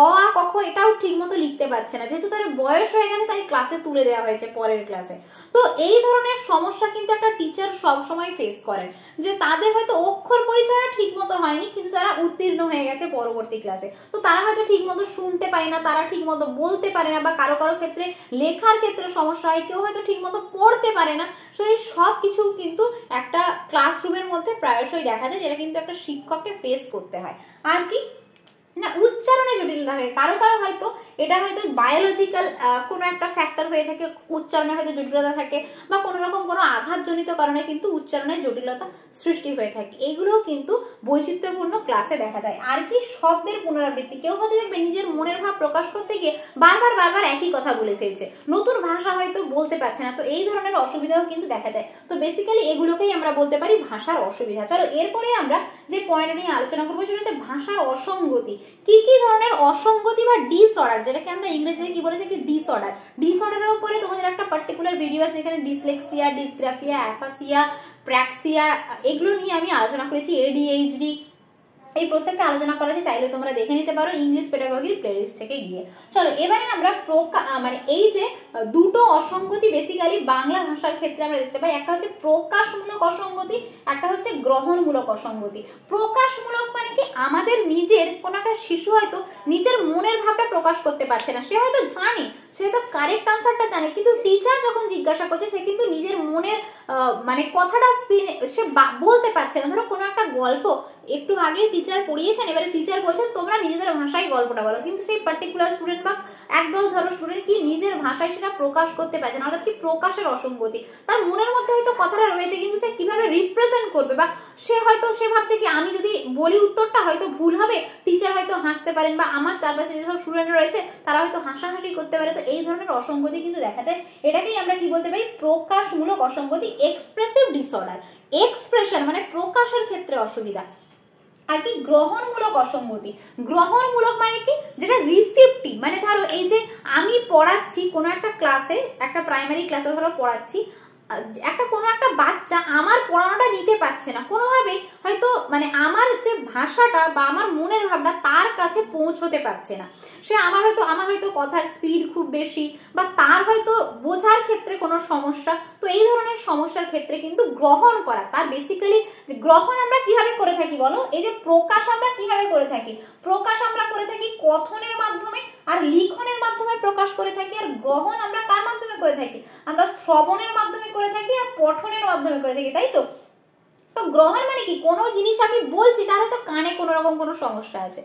অ আ ক খ এটাও ঠিক মতো লিখতে পারছে না, যেহেতু তার বয়স হয়ে গেছে তাই ক্লাসে তুলে দেওয়া হয়েছে পরের ক্লাসে। তো এই ধরনের সমস্যা কিন্তু একটা টিচার সবসময় ফেস করেন, যে তাদের হয়তো অক্ষর পরিচয় ঠিক মতো হয়নি কিন্তু তারা উত্তীর্ণ হয়ে গেছে পরবর্তী ক্লাসে, তো তারা হয়তো ঠিক মতো শুনতে পায় না, তারা ঠিক মতো বলতে পারে না, বা কারো কারো ক্ষেত্রে লেখার ক্ষেত্রে সমস্যা হয়, কেউ হয়তো ঠিক মতো পড়তে পারে না। তো এই সব কিছু কিন্তু একটা ক্লাসরুমের মধ্যে প্রায়শই দেখা যায়, যেটা কিন্তু একটা শিক্ষককে ফেস করতে হয়। আর কি না, উচ্চারণে জটিলতা থাকে, কারো কারো হয়তো এটা হয়তো বায়োলজিক্যাল কোনো একটা ফ্যাক্টর হয়ে থাকে, উচ্চারণে হয়তো জটিলতা থাকে, বা কোনো রকম কোনো আঘাতজনিত কারণে কিন্তু উচ্চারণের জটিলতা সৃষ্টি হয়ে থাকে, এইগুলোও কিন্তু বৈচিত্র্যপূর্ণ ক্লাসে দেখা যায়। আর কি, শব্দের পুনরাবৃত্তি, কেউ হয়তো দেখবে নিজের মনের ভাব প্রকাশ করতে গিয়ে বারবার বারবার একই কথা বলে ফেলছে, নতুন ভাষা হয়তো বলতে পারছে না, তো এই ধরনের অসুবিধাও কিন্তু দেখা যায়। তো বেসিক্যালি এগুলোকেই আমরা বলতে পারি ভাষার অসুবিধা। চলো এরপরে আমরা যে পয়েন্ট নিয়ে আলোচনা করবো সেটা হচ্ছে ভাষার অসঙ্গতি। কি কি ধরনের অসঙ্গতি বা ডিসঅর্ডার, যেটাকে আমরা ইংরেজিতে কি বলে থাকি, ডিসঅর্ডারের উপরে তোমাদের একটা পার্টিকুলার ভিডিও আছে, এখানে ডিসলেক্সিয়া, ডিসগ্রাফিয়া, অ্যাফাসিয়া, প্র্যাক্সিয়া, এগুলো নিয়ে আমি আলোচনা করেছি, ADHD, এই প্রত্যেকটা আলোচনা করা আছে, চাইলে তোমরা দেখে নিতে পারো ইংলিশ পেডাগজির প্লেলিস্ট থেকে গিয়ে। চলো এবারে আমরা মানে এই যে দুটো অসঙ্গতি বেসিক্যালি বাংলা ভাষার ক্ষেত্রে আমরা দেখতে পাই, একটা হচ্ছে প্রকাশমূলক অসঙ্গতি, একটা হচ্ছে গ্রহণমূলক অসঙ্গতি। প্রকাশমূলক মানে কি, আমাদের নিজের কোনো একটা শিশু হয়তো নিজের মনের ভাবটা প্রকাশ করতে পারছে না, সে হয়তো জানে, সে হয়তো কারেক্ট আনসারটা জানে, কিন্তু টিচার যখন জিজ্ঞাসা করছে সে কিন্তু নিজের মনের মানে কথাটা সে বলতে পারছে না। ধরো কোনো একটা গল্প একটু আগে টিচার পড়িয়েছেন, এবারে টিচার বলছেন তোমরা নিজেদের ভাষায় গল্পটা বলো, কিন্তু সেই পার্টিকুলার স্টুডেন্ট বা একদল ধরো স্টুডেন্ট কি নিজের ভাষায় সেটা প্রকাশ করতে পারছে না, অর্থাৎ কি প্রকাশের অসঙ্গতি। তার মনের মধ্যে হয়তো কথাটা রয়েছে, কিন্তু সে কিভাবে রিপ্রেজেন্ট করবে, বা সে ভাবছে কি আমি যদি বলি উত্তরটা হয়তো ভুল হবে, টিচার হয়তো হাসতে পারেন, বা আমার চারপাশে যেসব স্টুডেন্ট রয়েছে তারা হয়তো হাসাহাসি করতে পারে। তো এই ধরনের অসঙ্গতি কিন্তু দেখা যায়, এটাকেই আমরা কি বলতে পারি, প্রকাশমূলক অসঙ্গতি, এক্সপ্রেসিভ ডিসঅর্ডার। এক্সপ্রেশন মানে প্রকাশের ক্ষেত্রে অসুবিধা। আর কি গ্রহণমূলক অসঙ্গতি, গ্রহণমূলক মানে কি, যেটা রিসিপ্টিভ, মানে ধরো এই যে আমি পড়াচ্ছি কোনো একটা ক্লাসে, একটা প্রাইমারি ক্লাসে ধরো পড়াচ্ছি, কোনো একটা বাচ্চা আমার পড়ানোটা নিতে পারছে না কোনোভাবে, হয়তো মানে আমার যে ভাষাটা বা আমার মনের ভাবটা তার কাছে পৌঁছতে পারছে না, সে আমার হয়তো কথার স্পিড খুব বেশি, বা তার হয়তো বোঝার ক্ষেত্রে কোনো সমস্যা। তো এই ধরনের সমস্যার ক্ষেত্রে কিন্তু গ্রহণ করা, তার বেসিক্যালি যে গ্রহণ আমরা কিভাবে করে থাকি বলো, এই যে প্রকাশ আমরা কিভাবে করে থাকি, প্রকাশ আমরা করে থাকি কথনের মাধ্যমে আর লিখনের মাধ্যমে প্রকাশ করে থাকি, আর গ্রহণ আমরা কার মাধ্যমে করে থাকি, আমরা শ্রবণের মাধ্যমে করে থাকি আর পঠনের মাধ্যমে করে থাকি, তাই তো। তো গ্রহণ মানে কি, কোনো জিনিস আমি বলছি তার হয়তো কানে কোনো রকম কোনো সমস্যা আছে,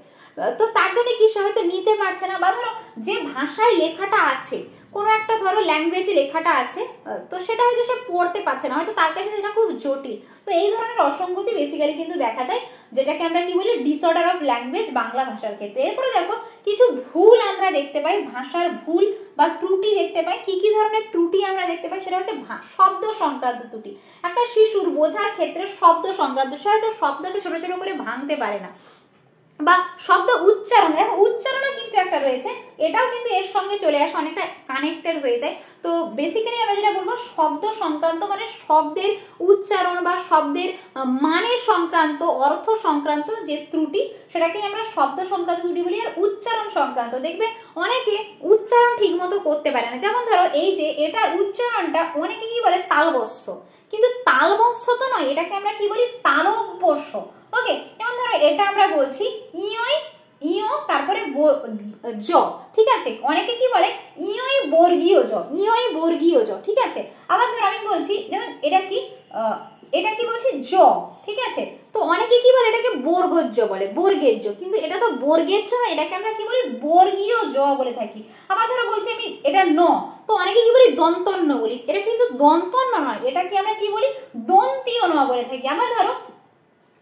তো তার জন্য কি সে হয়তো নিতে পারছে না, বা ধরো যে ভাষায় লেখাটা আছে, কোনো একটা ধরো ল্যাঙ্গুয়েজে লেখাটা আছে, তো সেটা হয়তো সে পড়তে পারছে না, হয়তো তার কাছে সেটা খুব জটিল। তো এই ধরনের অসঙ্গতি বেসিক্যালি কিন্তু দেখা যায়, যেটাকে আমরা কি বলি, ডিসঅর্ডার অফ ল্যাঙ্গুয়েজ বাংলা ভাষার ক্ষেত্রে। এরপরে দেখো কিছু ভুল আমরা দেখতে পাই, ভাষার ভুল বা ত্রুটি দেখতে পাই। কি কি ধরনের ত্রুটি আমরা দেখতে পাই, সেটা হচ্ছে শব্দ সংক্রান্ত ত্রুটি। একটা শিশুর বোঝার ক্ষেত্রে শব্দ সংক্রান্ত, সে হয়তো শব্দকে ছোট ছোট করে ভাঙতে পারে না, বা শব্দ উচ্চারণ, দেখো উচ্চারণও কিন্তু একটা রয়েছে, এটাও কিন্তু এর সঙ্গে চলে আসে, অনেকটা কানেক্টেড হয়ে যায়। তো বেসিক্যালি আমরা যেটা বলবো শব্দ সংক্রান্ত মানে শব্দের উচ্চারণ বা শব্দের মানে সংক্রান্ত, অর্থ সংক্রান্ত যে ত্রুটি, সেটাকেই আমরা শব্দ সংক্রান্ত ত্রুটি বলি। আর উচ্চারণ সংক্রান্ত, দেখবে অনেকে উচ্চারণ ঠিক মতো করতে পারে না, যেমন ধরো এই যে এটা উচ্চারণটা অনেকে কি বলে তালবস্য, কিন্তু তালবস্য তো নয়, এটাকে আমরা কি বলি, তালব্যস্য। ওকে, যেমন ধরো এটা আমরা বলছি ইয়ই ইয় তারপরে জ, ঠিক আছে, অনেকে কি বলে ইয়ই বর্গীয় জ, ইয়ই বর্গীয় জ, ঠিক আছে। আবার ধরো আমি বলছি যেমন এটা কি বলছি জ, ঠিক আছে, তো অনেকে কি বলে এটাকে বর্গজ বলে, বর্গের জ, কিন্তু এটা তো বর্গের জ না, এটাকে আমরা কি বলি বর্গীয় জ বলে থাকি। আবার ধরো বলছি আমি এটা ন, তো অনেকে কি বলি দন্তন্য বলি, এটা কিন্তু দন্তন্য নয়, এটাকে আমরা কি বলি দন্তীয় ন বলে থাকি। আবার ধরো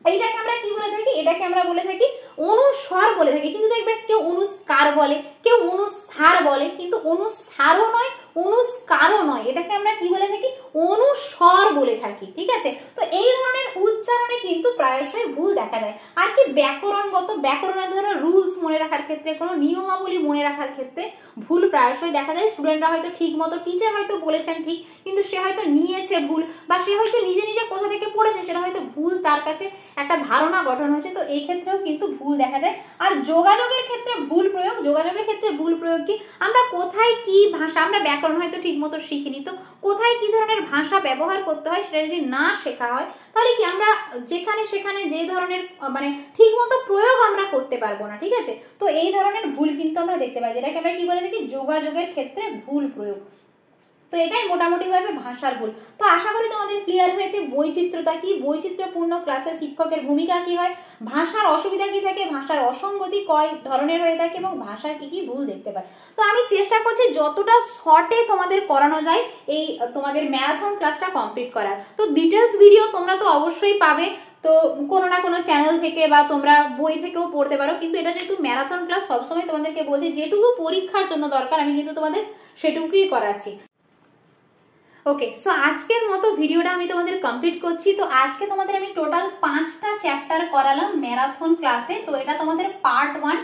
এইটাকে আমরা কি বলে থাকি, এটাকে আমরা বলে থাকি অনুস্বার বলে থাকি, কিন্তু দেখবে কেউ অনুস্কার বলে, কেউ অনুসার বলে, কিন্তু অনুসারও নয় অনুস্কারও নয়, এটাকে আমরা কি বলে থাকি অনুস্বর বলে থাকি, ঠিক আছে। তো এই ধরনের উচ্চারণে কিন্তু প্রায়শই ভুল দেখা যায়। আর কি ব্যাকরণগত, ব্যাকরণের ধরো রুলস মনে রাখার ক্ষেত্রে, কোনো নিয়মাবলী মনে রাখার ক্ষেত্রে ভুল প্রায়শই দেখা যায়। স্টুডেন্টরা হয়তো ঠিক মতো, টিচার হয়তো বলেছেন ঠিক, কিন্তু সে হয়তো নিয়েছে ভুল, বা সে হয়তো নিজে নিজে কোথা থেকে পড়েছে সেটা হয়তো ভুল, তার কাছে একটা ধারণা গঠন হয়েছে, তো এই ক্ষেত্রেও কিন্তু ভুল দেখা যায়। আর যোগাযোগের ক্ষেত্রে ভুল প্রয়োগ, যোগাযোগের ক্ষেত্রে ভুল প্রয়োগ কি, আমরা কোথায় কি ভাষা, আমরা ব্যাকরণ হয়তো ঠিক মতো শিখিনি, তো কোথায় কি ধরনের ভাষা ব্যবহার করতে হয় সেটা যদি না শেখা হয়, তাহলে কি আমরা যেখানে সেখানে যে ধরনের মানে ঠিক মতো প্রয়োগ আমরা করতে পারবো না, ঠিক আছে। তো এই ধরনের ভুল কিন্তু আমরা দেখতে পাই, যেটাকে আমরা কি বলে থাকি যোগাযোগের ক্ষেত্রে ভুল প্রয়োগ। তো এটাই মোটামুটি ভাবে ভাষার ভুল। তো আশা করি তোমাদের ক্লিয়ার হয়েছে বৈচিত্র্যতা কি, বৈচিত্র্যপূর্ণ ক্লাসে শিক্ষকের ভূমিকা কি হয়, ভাষার অসুবিধা কি থাকে, ভাষার অসঙ্গতি কয় ধরনের হয়ে থাকে, এবং ভাষার কি কি ভুল দেখতে পাই। তো আমি চেষ্টা করছি যতটা শর্টে তোমাদের করানো যায় এই তোমাদের ম্যারাথন ক্লাসটা কমপ্লিট করার। তো ডিটেলস ভিডিও তোমরা তো অবশ্যই পাবে, তো কোনো না কোনো চ্যানেল থেকে বা তোমরা বই থেকেও পড়তে পারো, কিন্তু এটা যেহেতু ম্যারাথন ক্লাস সবসময় তোমাদেরকে বলছি যেটুকু পরীক্ষার জন্য দরকার আমি কিন্তু তোমাদের সেটুকুই করাচ্ছি। ওকে, সো আজকের মতো ভিডিওটা আমি তোমাদের কমপ্লিট করছি। তো আজকে তোমাদের আমি টোটাল 5টা চ্যাপ্টার করালাম ম্যারাথন ক্লাসে, তো এটা তোমাদের পার্ট 1।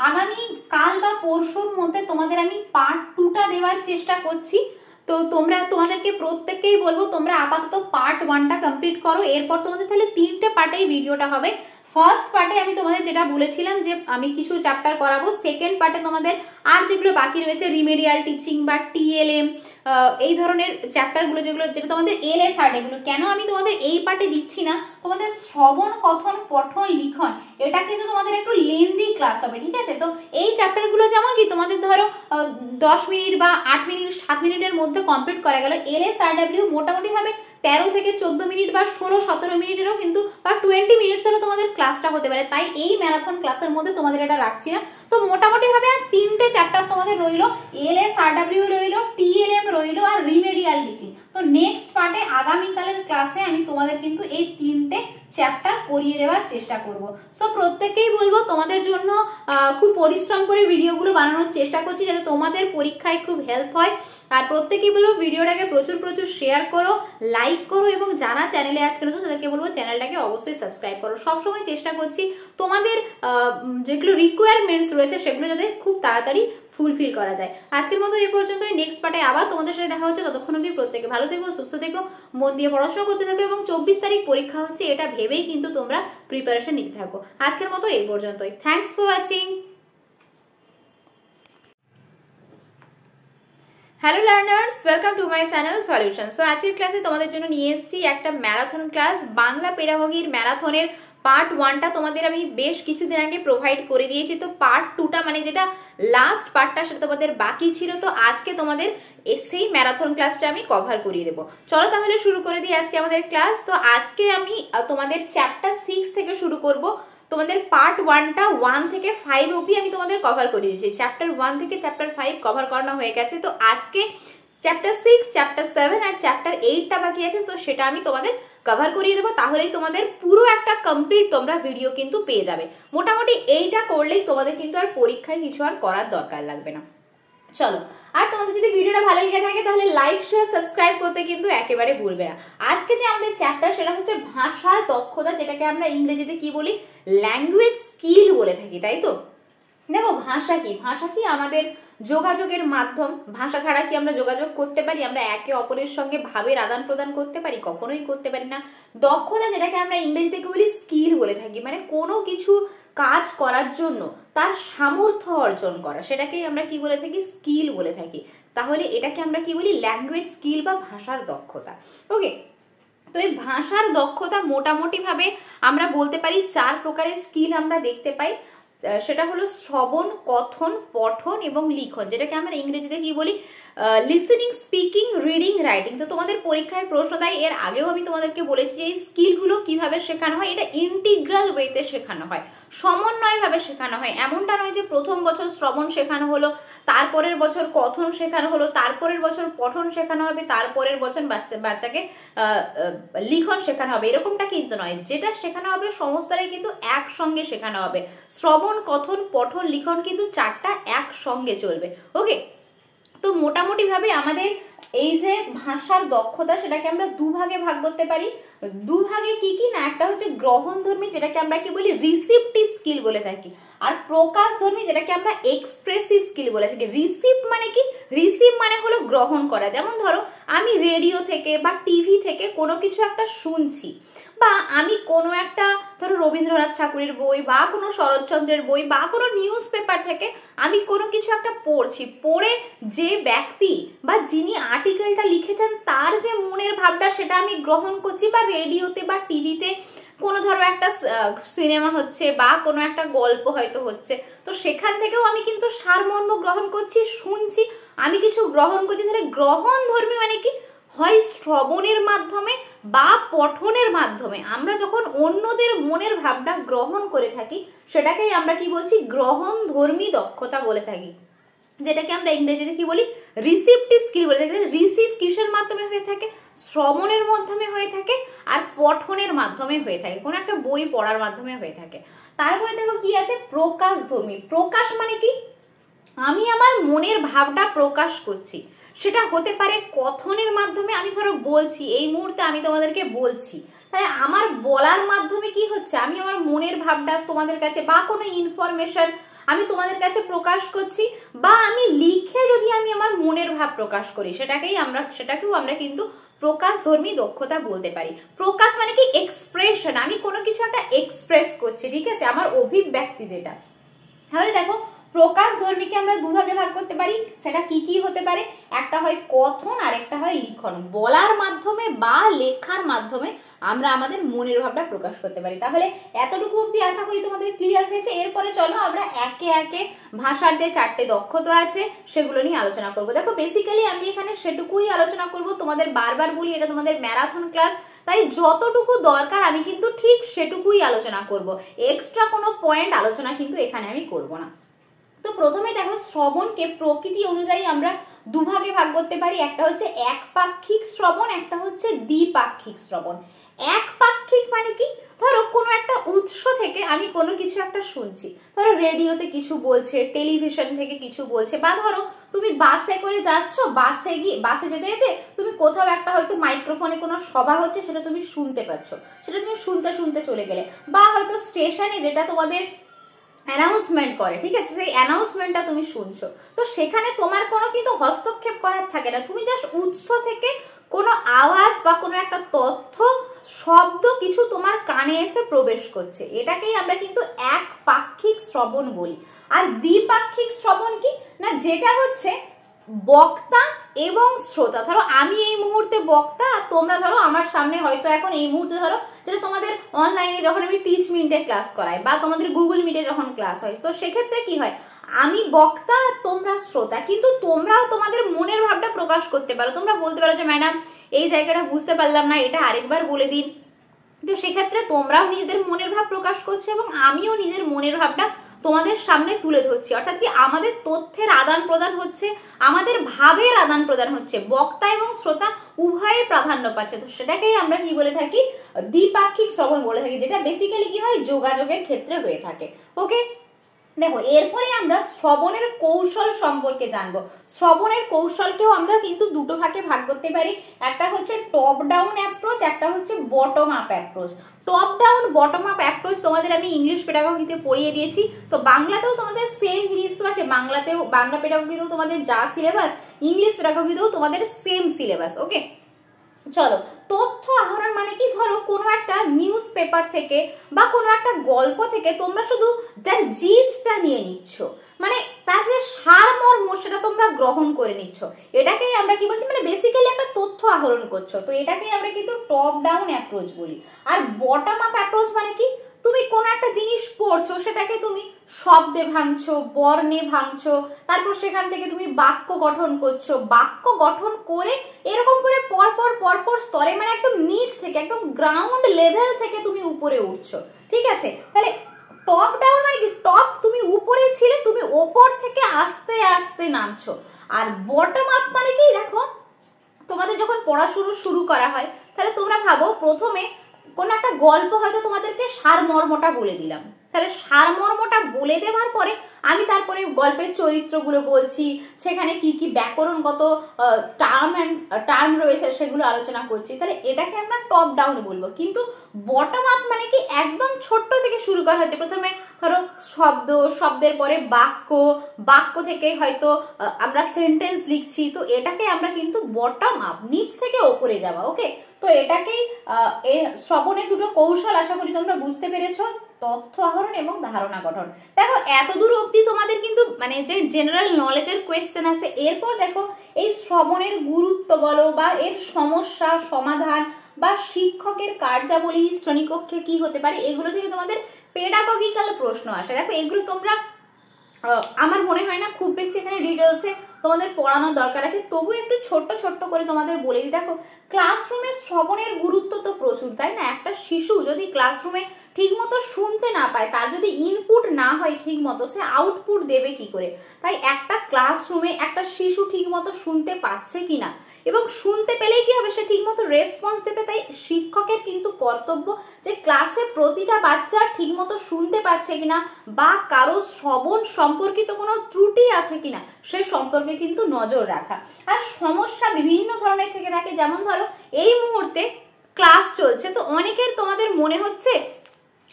আগামী কাল বা পরশুর মধ্যে তোমাদের আমি পার্ট 2টা দেওয়ার চেষ্টা করছি। তো তোমাদেরকে প্রত্যেককেই বলবো তোমরা আপাতত পার্ট 1টা কমপ্লিট করো, এরপর তোমাদের তাহলে 3টে পার্টেই ভিডিওটা হবে। ফার্স্ট পার্টে আমি তোমাদের যেটা বলেছিলাম যে আমি কিছু চ্যাপ্টার করাবো, সেকেন্ড পার্টে তোমাদের আর যেগুলো বাকি রয়েছে রিমেডিয়াল টিচিং বা টিএলএম এই ধরনের চ্যাপ্টারগুলো যেটা তোমাদের এলএসআর, এগুলো কেন আমি তোমাদের এই পার্টে দিচ্ছি না, তোমাদের শ্রবণ কথন পঠন লিখন এটা কিন্তু তোমাদের একটু লেন্দি ক্লাস হবে, ঠিক আছে। তো এই চ্যাপ্টারগুলো যেমন কি তোমাদের ধরো 10 মিনিট বা 8 মিনিট 7 মিনিটের মধ্যে কমপ্লিট করা গেল, এলএসআরডব্লিউ মোটামুটি ভাবে 13 থেকে 14 মিনিট বা 16-17 মিনিটেরও কিন্তু বা 20 মিনিটসেরও তোমাদের ক্লাসটা হতে পারে। তাই এই ম্যারাথন ক্লাসের মধ্যে তোমাদের এটা রাখছি না। তো মোটামুটি ভাবে আর 3টে চ্যাপ্টার তোমাদের রইলো, এলএসআরডব্লিউ রইলো, টিএলএম রইলো আর রিমেডিয়াল টিচিং। তো নেক্সট পার্টে আগামীকালের ক্লাসে আমি তোমাদের কিন্তু এই 3টে চ্যাপ্টার করিয়ে দেওয়ার চেষ্টা করব। সো প্রত্যেককেই বলবো তোমাদের জন্য খুব পরিশ্রম করে ভিডিওগুলো বানানোর চেষ্টা করছি যাতে তোমাদের পরীক্ষায় খুব হেল্প হয়। আর প্রত্যেকেই বলবো ভিডিওটাকে প্রচুর প্রচুর শেয়ার করো, লাইক করো এবং যারা চ্যানেলে আজকে নতুন তাদেরকে বলবো চ্যানেলটাকে অবশ্যই সাবস্ক্রাইব করো। সবসময় চেষ্টা করছি তোমাদের যেগুলো রিকোয়ারমেন্টস রয়েছে সেগুলো যাতে খুব তাড়াতাড়ি ফুলফিল করা যায়। আজকের মতো এই পর্যন্তই, নেক্সট পার্টে আবার তোমাদের সাথে দেখা হচ্ছে। ততক্ষণ অবধি প্রত্যেকে ভালো থেকো, সুস্থ থেকো, মন দিয়ে পড়াশোনা করতে থাকো এবং 24 তারিখ পরীক্ষা হচ্ছে এটা ভেবেই কিন্তু তোমরা প্রিপারেশন নিতে থাকো। আজকের মতো এই পর্যন্তই। Thanks for watching. Hello learners, welcome to my channel solution. So আজকের ক্লাসে তোমাদের জন্য নিয়ে এসেছি একটা ম্যারাথন ক্লাস, বাংলা পেডাগোগির ম্যারাথনের পার্ট 1টা তোমাদের আমি বেশ কিছুদিন আগে প্রোভাইড করে দিয়েছি। তো পার্ট 2টা মানে যেটা লাস্ট পার্টটা সেটা তোমাদের বাকি ছিল। তো আজকে তোমাদের সেই ম্যারাথন ক্লাসটা আমি কভার করিয়ে দেবো। চলো তাহলে শুরু করে দিই আজকে আমাদের ক্লাস। তো আজকে আমি তোমাদের চ্যাপ্টার 6 থেকে শুরু করব। তোমাদের পার্ট 1টা 1 থেকে 5 অবধি আমি তোমাদের কভার করে দিয়েছি। চ্যাপ্টার 1 থেকে চ্যাপ্টার 5 কভার করানো হয়ে গেছে। তো আজকে চ্যাপ্টার 6, চ্যাপ্টার 7 আর চ্যাপ্টার 8টা বাকি আছে। তো সেটা আমি তোমাদের কভার করিয়ে দেবো, তাহলেই তোমাদের পুরো একটা কমপ্লিট তোমরা ভিডিও কিন্তু পেয়ে যাবে। মোটামুটি এইটা করলেই তোমাদের কিন্তু আর পরীক্ষায় কিছু আর করার দরকার লাগবে না। চলো, আর তোমাদের যদি ভিডিওটা ভালো লেগে থাকে তাহলে লাইক শেয়ার সাবস্ক্রাইব করতে কিন্তু একেবারে ভুলবে না। আজকে যে আমাদের চ্যাপ্টার সেটা হচ্ছে ভাষার দক্ষতা, যেটাকে আমরা ইংরেজিতে কি বলি, ল্যাঙ্গুয়েজ স্কিল বলে থাকি, তাই তো। দেখো ভাষা কি, ভাষা কি আমাদের যোগাযোগের মাধ্যম। ভাষা ছাড়া কি আমরা যোগাযোগ করতে পারি? আমরা একে অপরের সঙ্গে ভাবের আদান প্রদান করতে পারি? কখনোই করতে পারি না। দক্ষতা যেটাকে আমরা ইংরেজিতে কি বলি, স্কিল বলে থাকি, মানে কোনো কিছু কাজ করার জন্য তার সামর্থ্য অর্জন করা, সেটাকেই আমরা কি বলে থাকি, স্কিল বলে থাকি। তাহলে এটাকে আমরা কি বলি, ল্যাঙ্গুয়েজ স্কিল বা ভাষার দক্ষতা। ওকে, তো এই ভাষার দক্ষতা মোটামুটি ভাবে আমরা বলতে পারি 4 প্রকারের স্কিল আমরা দেখতে পাই। সেটা হলো শ্রবণ, কথন, পঠন এবং লিখন, যেটাকে আমরা ইংরেজিতে কি বলি, লিসেনিং, স্পিকিং, রিডিং, রাইটিং। তো তোমাদের পরীক্ষায় প্রশ্ন দেয়, এর আগেও আমি তোমাদেরকে বলেছি যে এই স্কিলগুলো কিভাবে শেখানো হয়। এটা ইন্টিগ্রাল ওয়েতে শেখানো হয়, সমন্বয় ভাবে শেখানো হয়। এমনটা নয় যে প্রথম বছর শ্রবণ শেখানো হলো, তারপরের বছর কথন শেখানো হলো, তারপরের বছর পঠন শেখানো হবে, তারপরের বছর বাচ্চাকে লিখন শেখানো হবে, এরকমটা কিন্তু নয়। যেটা শেখানো হবে সমস্তটাই কিন্তু একসঙ্গে শেখানো হবে। শ্রবণ, কথন, পঠন, লিখন কিন্তু 4টা একসঙ্গে চলবে। ওকে, তো মোটামুটি ভাবে আমাদের এই যে ভাষার দক্ষতা সেটাকে আমরা দুভাগে ভাগ করতে পারি। দুভাগে কি কি না, একটা হচ্ছে গ্রহণধর্মী, যেটাকে আমরা কি বলি রিসিপটিভ স্কিল বলে থাকি, আর প্রকাশধর্মী, যেটাকে আমরা এক্সপ্রেসিভ স্কিল বলে থাকি। রিসিভ মানে কি, রিসিভ মানে হলো গ্রহণ করা। যেমন ধরো আমি রেডিও থেকে বা টিভি থেকে কোনো কিছু একটা শুনছি, বা আমি কোনো একটা ধরো রবীন্দ্রনাথ ঠাকুরের বই বা কোনো শরৎচন্দ্রের বই বা কোনো নিউজ পেপার থেকে আমি কোনো কিছু একটা পড়ছি, পড়ে যে ব্যক্তি বা যিনি আর্টিকেলটা লিখেছেন তার যে মনের ভাবটা সেটা আমি গ্রহণ করছি। বা রেডিওতে বা টিভিতে কোনো ধরো একটা সিনেমা হচ্ছে বা কোনো একটা গল্প হয়তো হচ্ছে, তো সেখান থেকেও আমি কিন্তু সারমর্ম গ্রহণ করছি, শুনছি, আমি কিছু গ্রহণ করছি। তাহলে গ্রহণ ধর্মী মানে কি, হয় শ্রবণের মাধ্যমে বা পঠনের মাধ্যমে আমরা যখন অন্যদের মনের ভাবটা গ্রহণ করে থাকি সেটাকেই আমরা কি বলছি, গ্রহণ ধর্মী দক্ষতা বলে থাকি, যেটাকে আমরা ইংরেজিতে কি বলি, রিসিপটিভ স্কিল বলে থাকি। রিসিভ কিসের মাধ্যমে হয়ে থাকে, শ্রবণের মাধ্যমে হয়ে থাকে আর পঠনের মাধ্যমে হয়ে থাকে, কোনো একটা বই পড়ার মাধ্যমে হয়ে থাকে। তারপরে দেখো কি আছে, প্রকাশধর্মী। প্রকাশ মানে কি, আমি আমার মনের ভাবটা প্রকাশ করছি, সেটা হতে পারে কথনের মাধ্যমে। আমি ধরো বলছি, এই মুহূর্তে আমি তোমাদেরকে বলছি, তাহলে আমার বলার মাধ্যমে কি হচ্ছে, আমি আমার মনের ভাবটা তোমাদের কাছে বা কোনো ইনফরমেশন আমি তোমাদের কাছে প্রকাশ করছি, বা আমি লিখে যদি আমি আমার মনের ভাব প্রকাশ করি, সেটাকেও আমরা কিন্তু প্রকাশধর্মী দক্ষতা বলতে পারি। প্রকাশ মানে কি এক্সপ্রেশন, আমি কোনো কিছু একটা এক্সপ্রেস করছি, ঠিক আছে, আমার অভিব্যক্তি যেটা। তাহলে দেখো প্রকাশধর্মীকে আমরা দুভাগে ভাগ করতে পারি, সেটা কি কি হতে পারে, একটা হয় কথন আর একটা হয় লিখন। বলার মাধ্যমে বা লেখার মাধ্যমে আমরা আমাদের মনের ভাবটা প্রকাশ করতে পারি। তাহলে এতটুকু অবধি আশা করি তোমাদের ক্লিয়ার হয়েছে। এরপরে চলো আমরা একে একে ভাষার যে 4টে দক্ষতা আছে সেগুলো নিয়ে আলোচনা করব। দেখো বেসিক্যালি আমি এখানে সেটুকুই আলোচনা করব, তোমাদের বারবার বলি এটা তোমাদের ম্যারাথন ক্লাস, তাই যতটুকু দরকার আমি কিন্তু ঠিক সেটুকুই আলোচনা করব, এক্সট্রা কোনো পয়েন্ট আলোচনা কিন্তু এখানে আমি করব না। তো প্রথমে দেখো শ্রবণকে প্রকৃতি অনুযায়ী আমরা দুভাগে ভাগ করতে পারি, একটা হচ্ছে একপাক্ষিক শ্রবণ, একটা হচ্ছে দ্বিপাক্ষিক শ্রবণ। একপাক্ষিক মানে কি, ধরো কোনো একটা উৎস থেকে আমি কোনো কিছু একটা শুনছি, ধরো রেডিওতে কিছু বলছে, টেলিভিশন থেকে কিছু বলছে, বা ধরো তুমি বাসে করে যাচ্ছ, বাসে যেতে যেতে তুমি কোথাও একটা হয়তো মাইক্রোফোনে কোনো সভা হচ্ছে সেটা তুমি শুনতে পাচ্ছ, সেটা তুমি শুনতে শুনতে চলে গেলে, বা হয়তো স্টেশনে যেটা তোমাদের অ্যানাউন্সমেন্ট করে, ঠিক আছে, সেই অ্যানাউন্সমেন্টটা তুমি শুনছো, তো সেখানে তোমার কোনো কিন্তু হস্তক্ষেপ করার থাকে না, তুমি জাস্ট উৎস থেকে কোনো আওয়াজ বা কোনো একটা তথ্য শব্দ কিছু তোমার কানে এসে প্রবেশ করছে, এটাকেই আমরা কিন্তু একপাক্ষিক শ্রবণ বলি। আর দ্বিপাক্ষিক শ্রবণ কি না, যেটা হচ্ছে বক্তা এবং শ্রোতা, ধরো আমি এই মুহূর্তে বক্তা আর তোমরা ধরো আমার সামনে হয়তো এখন এই মুহূর্তে ধরো যেটা তোমাদের অনলাইনে যখন আমি টিচ মিটে ক্লাস করাই বা তোমাদের গুগল মিটে যখন ক্লাস হয়, তো সেক্ষেত্রে কি হয়, আমি বক্তা তোমরা শ্রোতা, কিন্তু তোমরাও তোমাদের মনের ভাবটা প্রকাশ করতে পারো, তোমরা বলতে পারো যে ম্যাডাম এই জায়গাটা বুঝতে পারলাম না, এটা আরেকবার বলে দিন। তো সেক্ষেত্রে তোমরাও নিজেদের মনের ভাব প্রকাশ করছো এবং আমিও নিজের মনের ভাবটা তোমাদের সামনে তুলে ধরছি, অর্থাৎ কি আমাদের তথ্যের আদান প্রদান হচ্ছে, আমাদের ভাবের আদান প্রদান হচ্ছে, বক্তা এবং শ্রোতা উভয়ে প্রাধান্য পাচ্ছে। তো সেটাকেই আমরা কি বলে থাকি, দ্বিপাক্ষিক শ্রবণ বলে থাকি, যেটা বেসিক্যালি কি হয় যোগাযোগের ক্ষেত্রে হয়ে থাকে। ওকে, দেখো এরপরে আমরা শ্রবণের কৌশল সম্পর্কে জানবো। শ্রবণের কৌশলকেও আমরা কিন্তু দুটো ভাগে ভাগ করতে পারি, একটা হচ্ছে টপ ডাউন অ্যাপ্রোচ, একটা হচ্ছে bottom up approach. Top down bottom up approach তোমাদের আমি ইংলিশ পেডাগজিতে পড়িয়ে দিয়েছি, তো বাংলাতেও তোমাদের সেম জিনিস তো আছে, বাংলা পেডাগজিতেও তোমাদের যা সিলেবাস, ইংলিশ পেডাগজিতেও তোমাদের সেম সিলেবাস। ওকে, চলো তথ্য আহরণ মানে কি, ধরো কোনো একটা নিউজ পেপার থেকে বা কোনো একটা গল্প থেকে তোমরা শুধু তার জিস্টটা নিয়ে নিচ্ছ, মানে তার যে সারমর্ম সেটা তোমরা গ্রহণ করে নিচ্ছ, এটাকেই আমরা কি বলছি, মানে বেসিক্যালি একটা তথ্য আহরণ করছো, তো এটাকেই আমরা কিন্তু টপ ডাউন অ্যাপ্রোচ বলি। আর বটম আপ অ্যাপ্রোচ মানে কি, তুমি কোন একটা জিনিস পড়ছো সেটাকে তুমি শব্দে ভাঙছো, বর্ণে ভাঙছো, তারপর সেখান থেকে তুমি বাক্য গঠন করছো, বাক্য গঠন করে এরকম করে পরপর স্তরে, মানে একদম নিচ থেকে একদম গ্রাউন্ড লেভেল থেকে তুমি উপরে উঠছো, ঠিক আছে। তাহলে টপ ডাউন মানে কি, টপ তুমি উপরে ছিলে, তুমি ওপর থেকে আস্তে আস্তে নামছো। আর বটম আপ মানে কি, দেখো তোমাদের যখন পড়াশুনো শুরু করা হয় তাহলে তোমরা ভাবো প্রথমে কোন একটা গল্প হয়তো তোমাদেরকে সারমর্মটা বলে দিলাম, তাহলে সারমর্মটা বলে দেওয়ার পরে আমি তারপরে গল্পের চরিত্রগুলো বলছি, সেখানে কি কি ব্যাকরণগত টার্ম রয়েছে সেগুলো আলোচনা করছি, তাহলে এটাকে আমরা টপ ডাউন বলবো। কিন্তু বটম আপ মানে কি একদম ছোট্ট থেকে শুরু করা হচ্ছে, প্রথমে ধরো শব্দের পরে বাক্য থেকে হয়তো আমরা সেন্টেন্স লিখছি, তো এটাকে আমরা কিন্তু বটম আপ, নিচ থেকে ওপরে যাওয়া। ওকে, তো এটাকেই শ্রবণের দুটো কৌশল আশা করি তোমরা বুঝতে পেরেছো, তথ্য আহরণ এবং ধারণা গঠন। দেখো এতদূর অবধি তোমাদের কিন্তু মানে যে জেনারেল নলেজের কোয়েশ্চেন আছে। এরপর দেখো এই শ্রবণের গুরুত্ব বলো বা এর সমস্যা সমাধান বা শিক্ষকের কার্যাবলী শ্রেণীকক্ষে কি হতে পারে, এগুলো থেকে তোমাদের পেডাগজিক্যাল প্রশ্ন আসে। দেখো এগুলো তোমরা আমার মনে হয় না খুব বেশি এখানে ডিটেলসে তোমাদের পড়ানোর দরকার আছে, তবু একটু ছোট্ট করে তোমাদের বলে দিই। দেখো ক্লাসরুমে শ্রবণের গুরুত্ব তো প্রচুর, তাই না? একটা শিশু যদি ক্লাসরুমে ঠিক মতো শুনতে না পায়, তার যদি ইনপুট না হয় ঠিক মতো, সে আউটপুট দেবে কি করে? তাই একটা ক্লাসরুমে একটা শিশু ঠিক মতো শুনতে পাচ্ছে কিনা এবং শুনতে পেলেই কি হবে, সে ঠিক মতো রেসপন্স দেবে। তাই শিক্ষকের কিন্তু কর্তব্য যে ক্লাসে প্রতিটা বাচ্চা ঠিক মতো শুনতে পাচ্ছে কিনা বা কারো শ্রবণ সম্পর্কিত কোনো ত্রুটি আছে কিনা সে সম্পর্কে কিন্তু নজর রাখা। আর সমস্যা বিভিন্ন ধরনের থেকে থাকে, যেমন ধরো এই মুহূর্তে ক্লাস চলছে, তো অনেকের তোমাদের মনে হচ্ছে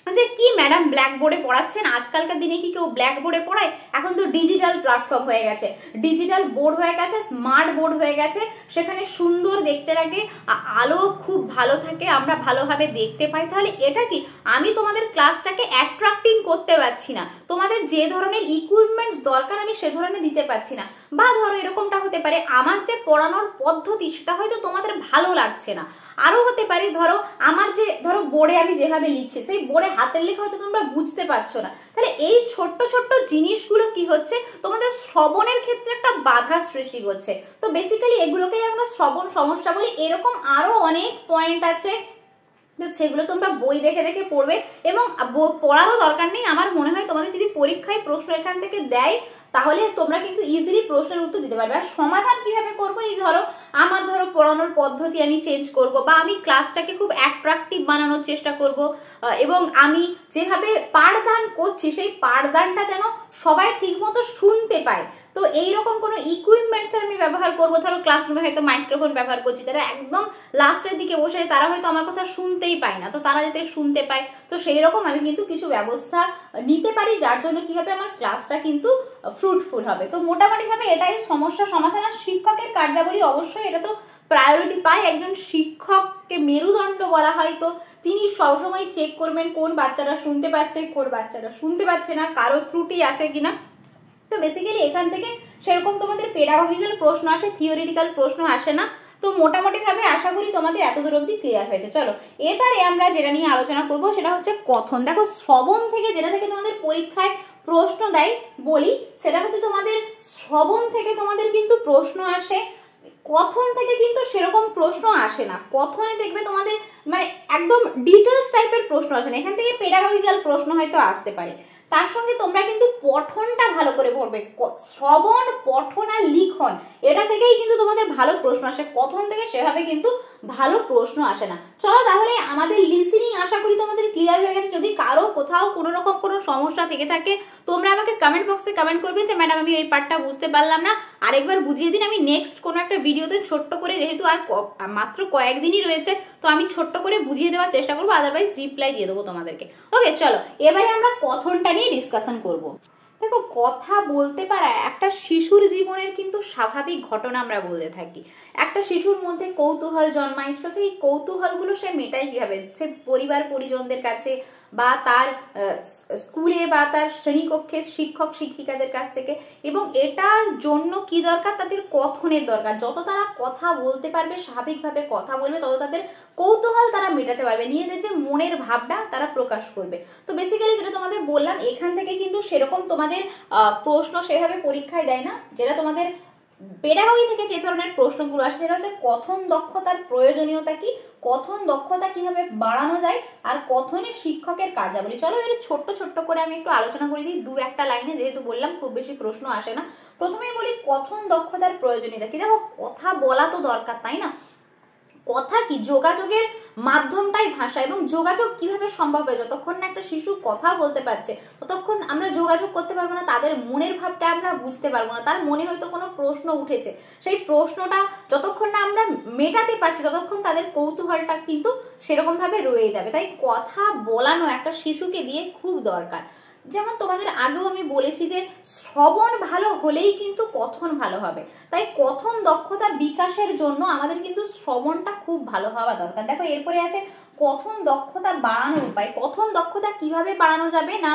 যে কি ম্যাডাম ব্ল্যাক বোর্ডে পড়াচ্ছেন, আজকালকার দিনে কি কেউ ব্ল্যাক বোর্ডে পড়ায়? এখন তো ডিজিটাল প্ল্যাটফর্ম হয়ে গেছে, ডিজিটাল বোর্ড হয়ে গেছে, স্মার্ট বোর্ড হয়ে গেছে, সেখানে সুন্দর দেখতে লাগে, আলো খুব ভালো থাকে, আমরা ভালোভাবে দেখতে পাই। তাহলে এটা কি আমি তোমাদের ক্লাসটাকে অ্যাট্রাক্টিং করতে পারছি না, তোমাদের যে ধরনের ইকুইপমেন্টস দরকার আমি সে ধরনের দিতে পারছি না। বা ধরো এরকমটা হতে পারে আমার যে পড়ানোর পদ্ধতি সেটা হয়তো তোমাদের ভালো লাগছে না। আরো হতে পারে ধরো আমার যে ধরো বোর্ডে আমি যেভাবে লিখছি সেই বোর্ডে হাতের লেখা হয়তো তোমরা বুঝতে পারছো না। তাহলে এই ছোট্ট ছোট্ট জিনিসগুলো কি হচ্ছে তোমাদের শ্রবণের ক্ষেত্রে একটা বাধা সৃষ্টি করছে। তো বেসিক্যালি এগুলোকেই আমরা শ্রবণ সমস্যা বলি। এরকম আরো অনেক পয়েন্ট আছে, সেগুলো তোমরা বই দেখে দেখে পড়বে এবং পড়ারও দরকার নেই। আমার মনে হয় তোমাদের যদি পরীক্ষায় প্রশ্ন এখান থেকে দেয় তাহলে তোমরা কিন্তু ইজিলি প্রশ্নের উত্তর দিতে পারবে। আর সমাধান কিভাবে করবো, এই ধরো আমার ধরো পড়ানোর পদ্ধতি আমি চেঞ্জ করব, বা আমি ক্লাসটাকে খুব অ্যাট্রাকটিভ বানানোর চেষ্টা করব, এবং আমি যেভাবে পাঠদান করছি সেই পাঠদানটা যেন সবাই ঠিকমতো শুনতে পায়। তো এইরকম কোনো ইকুইপমেন্টস আমি ব্যবহার করবো, ধরো ক্লাসরুমে হয়তো মাইক্রোফোন ব্যবহার করছি, যারা একদম লাস্টের দিকে বসে তারা হয়তো আমার কথা শুনতেই পায় না, তো তারা যাতে শুনতে পায় তো সেই রকম আমি কিন্তু কিছু ব্যবস্থা নিতে পারি, যার জন্য কি হবে আমার ক্লাসটা কিন্তু ফ্রুটফুল হবে। তো মোটামুটি ভাবে এটাই সমস্যা সমাধান। আর শিক্ষকের কার্যাবলী অবশ্যই এটা তো প্রায়োরিটি পায়, একজন শিক্ষককে মেরুদণ্ড বলা হয়, তো তিনি সবসময় চেক করবেন কোন বাচ্চারা শুনতে পাচ্ছে কোন বাচ্চারা শুনতে পাচ্ছে না, কারো ত্রুটি আছে কিনা। তো বেসিক্যালি এখান থেকে সেরকম তোমাদের পেডাগজিক্যাল প্রশ্ন আসে, থিওরিটিক্যাল প্রশ্ন আসে না। তো মোটামুটি ভাবে আশা করি তোমাদের এতদূর অব্দি ক্লিয়ার হয়েছে। চলো এবারে আমরা যেটা নিয়ে আলোচনা করব সেটা হচ্ছে কথন। দেখো শ্রবণ থেকে যেটা থেকে তোমাদের পরীক্ষায় প্রশ্ন দেয় বলি সেটা হচ্ছে তোমাদের শ্রবণ থেকে তোমাদের কিন্তু প্রশ্ন আসে, কথন থেকে কিন্তু সেরকম প্রশ্ন আসে না। কথনে দেখবে তোমাদের মানে একদম ডিটেলস টাইপের প্রশ্ন আসে না, এখান থেকে পেডাগজিক্যাল প্রশ্ন হয়তো আসতে পারে। তার সঙ্গে তোমরা কিন্তু পঠনটা ভালো করে পড়বে, শ্রবণ পঠন আর লিখন এটা থেকেই কিন্তু তোমাদের ভালো প্রশ্ন আসে, কথন থেকে সেভাবে কিন্তু ভালো প্রশ্ন আসে না। চলো তাহলে আমাদের লিসেনিং আশা করি তোমাদের ক্লিয়ার হয়ে গেছে। যদি কারো কোথাও কোনো রকম কোনো সমস্যা থেকে থাকে তোমরা আমাকে কমেন্ট বক্সে কমেন্ট করবে যে ম্যাডাম আমি এই পার্টটা বুঝতে পারলাম না, আরেকবার বুঝিয়ে দিন। আমি নেক্সট কোনো একটা ভিডিওতে ছোট্ট করে, যেহেতু আর মাত্র কয়েকদিনই রয়েছে তো আমি ছোট্ট করে বুঝিয়ে দেওয়ার চেষ্টা করবো, আদারওয়াইজ রিপ্লাই দিয়ে দেবো তোমাদেরকে। ওকে চলো এবারে আমরা কথনটা নিয়ে ডিসকাশন করব। দেখো কথা বলতে পারা একটা শিশুর জীবনের কিন্তু স্বাভাবিক ঘটনা আমরা বলতে থাকি। একটা শিশুর মধ্যে কৌতূহল জন্মায়, সেই কৌতূহলগুলো সে মেটায় কিভাবে, সে পরিবার পরিজনদের কাছে বা তার স্কুলে বা তার শ্রেণীকক্ষে শিক্ষক শিক্ষিকাদের কাছ থেকে। এবং এটার জন্য কি দরকার, তাদের কথনের দরকার। যত তারা কথা বলতে পারবে, স্বাভাবিকভাবে কথা বলবে, তত তাদের কৌতূহল তারা মেটাতে পারবে, নিজেদের যে মনের ভাবটা তারা প্রকাশ করবে। তো বেসিক্যালি যেটা তোমাদের বললাম এখান থেকে কিন্তু সেরকম তোমাদের প্রশ্ন সেভাবে পরীক্ষায় দেয় না। যেটা তোমাদের পেডাগজি থেকে যে ধরনের প্রশ্নগুলো আসে সেটা হচ্ছে কথন দক্ষতার প্রয়োজনীয়তা কি, কথন দক্ষতা কিভাবে বাড়ানো যায়, আর কথনের শিক্ষকের কার্যাবলী। চলো এর ছোট্ট ছোট্ট করে আমি একটু আলোচনা করে দিই দু একটা লাইনে, যেহেতু বললাম খুব বেশি প্রশ্ন আসে না। প্রথমেই বলি কথন দক্ষতার প্রয়োজনীয়তা কি। দেখো কথা বলা তো দরকার তাই না, কথা কি যোগাযোগের মাধ্যমটাই ভাষা, এবং যোগাযোগ কিভাবে সম্ভব হয়, যতক্ষণ না একটা শিশু কথা বলতে পারছে ততক্ষণ আমরা যোগাযোগ করতে পারবো না, তাদের মনের ভাবটা আমরা বুঝতে পারবো না। তার মনে হয়তো কোনো প্রশ্ন উঠেছে, সেই প্রশ্নটা যতক্ষণ না আমরা মেটাতে পারছি ততক্ষণ তাদের কৌতূহলটা কিন্তু সেরকম ভাবে রয়ে যাবে। তাই কথা বলানো একটা শিশুকে দিয়ে খুব দরকার। যেমন তোমাদের আগেও আমি বলেছি যে শ্রবণ ভালো হলেই কিন্তু কথন ভালো হবে, তাই কথন দক্ষতা বিকাশের জন্য আমাদের কিন্তু শ্রবণটা খুব ভালো হওয়া দরকার। দেখো এরপরে আছে কথন দক্ষতা বাড়ানোর উপায়। কথন দক্ষতা কিভাবে বাড়ানো যাবে না,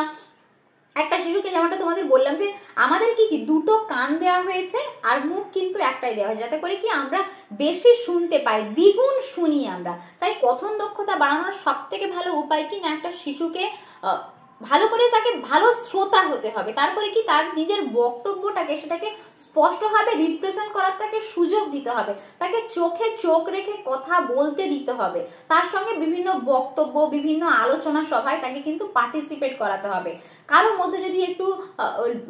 একটা শিশুকে যেমনটা তোমাদের বললাম যে আমাদের কি কি দুটো কান দেওয়া হয়েছে আর মুখ কিন্তু একটাই দেওয়া হয়েছে, যাতে করে কি আমরা বেশি শুনতে পাই, দ্বিগুণ শুনি আমরা। তাই কথন দক্ষতা বাড়ানোর সব থেকে ভালো উপায় কি না, একটা শিশুকে ভালো করে তাকে ভালো শ্রোতা হতে হবে, তারপরে কি তার নিজের বক্তব্যটাকে সেটাকে স্পষ্টভাবে রিপ্রেজেন্ট করার তাকে সুযোগ দিতে হবে, তাকে চোখে চোখ রেখে কথা বলতে দিতে হবে, তার সঙ্গে বিভিন্ন বক্তব্য বিভিন্ন আলোচনা সভায় তাকে কিন্তু পার্টিসিপেট করাতে হবে। কারোর মধ্যে যদি একটু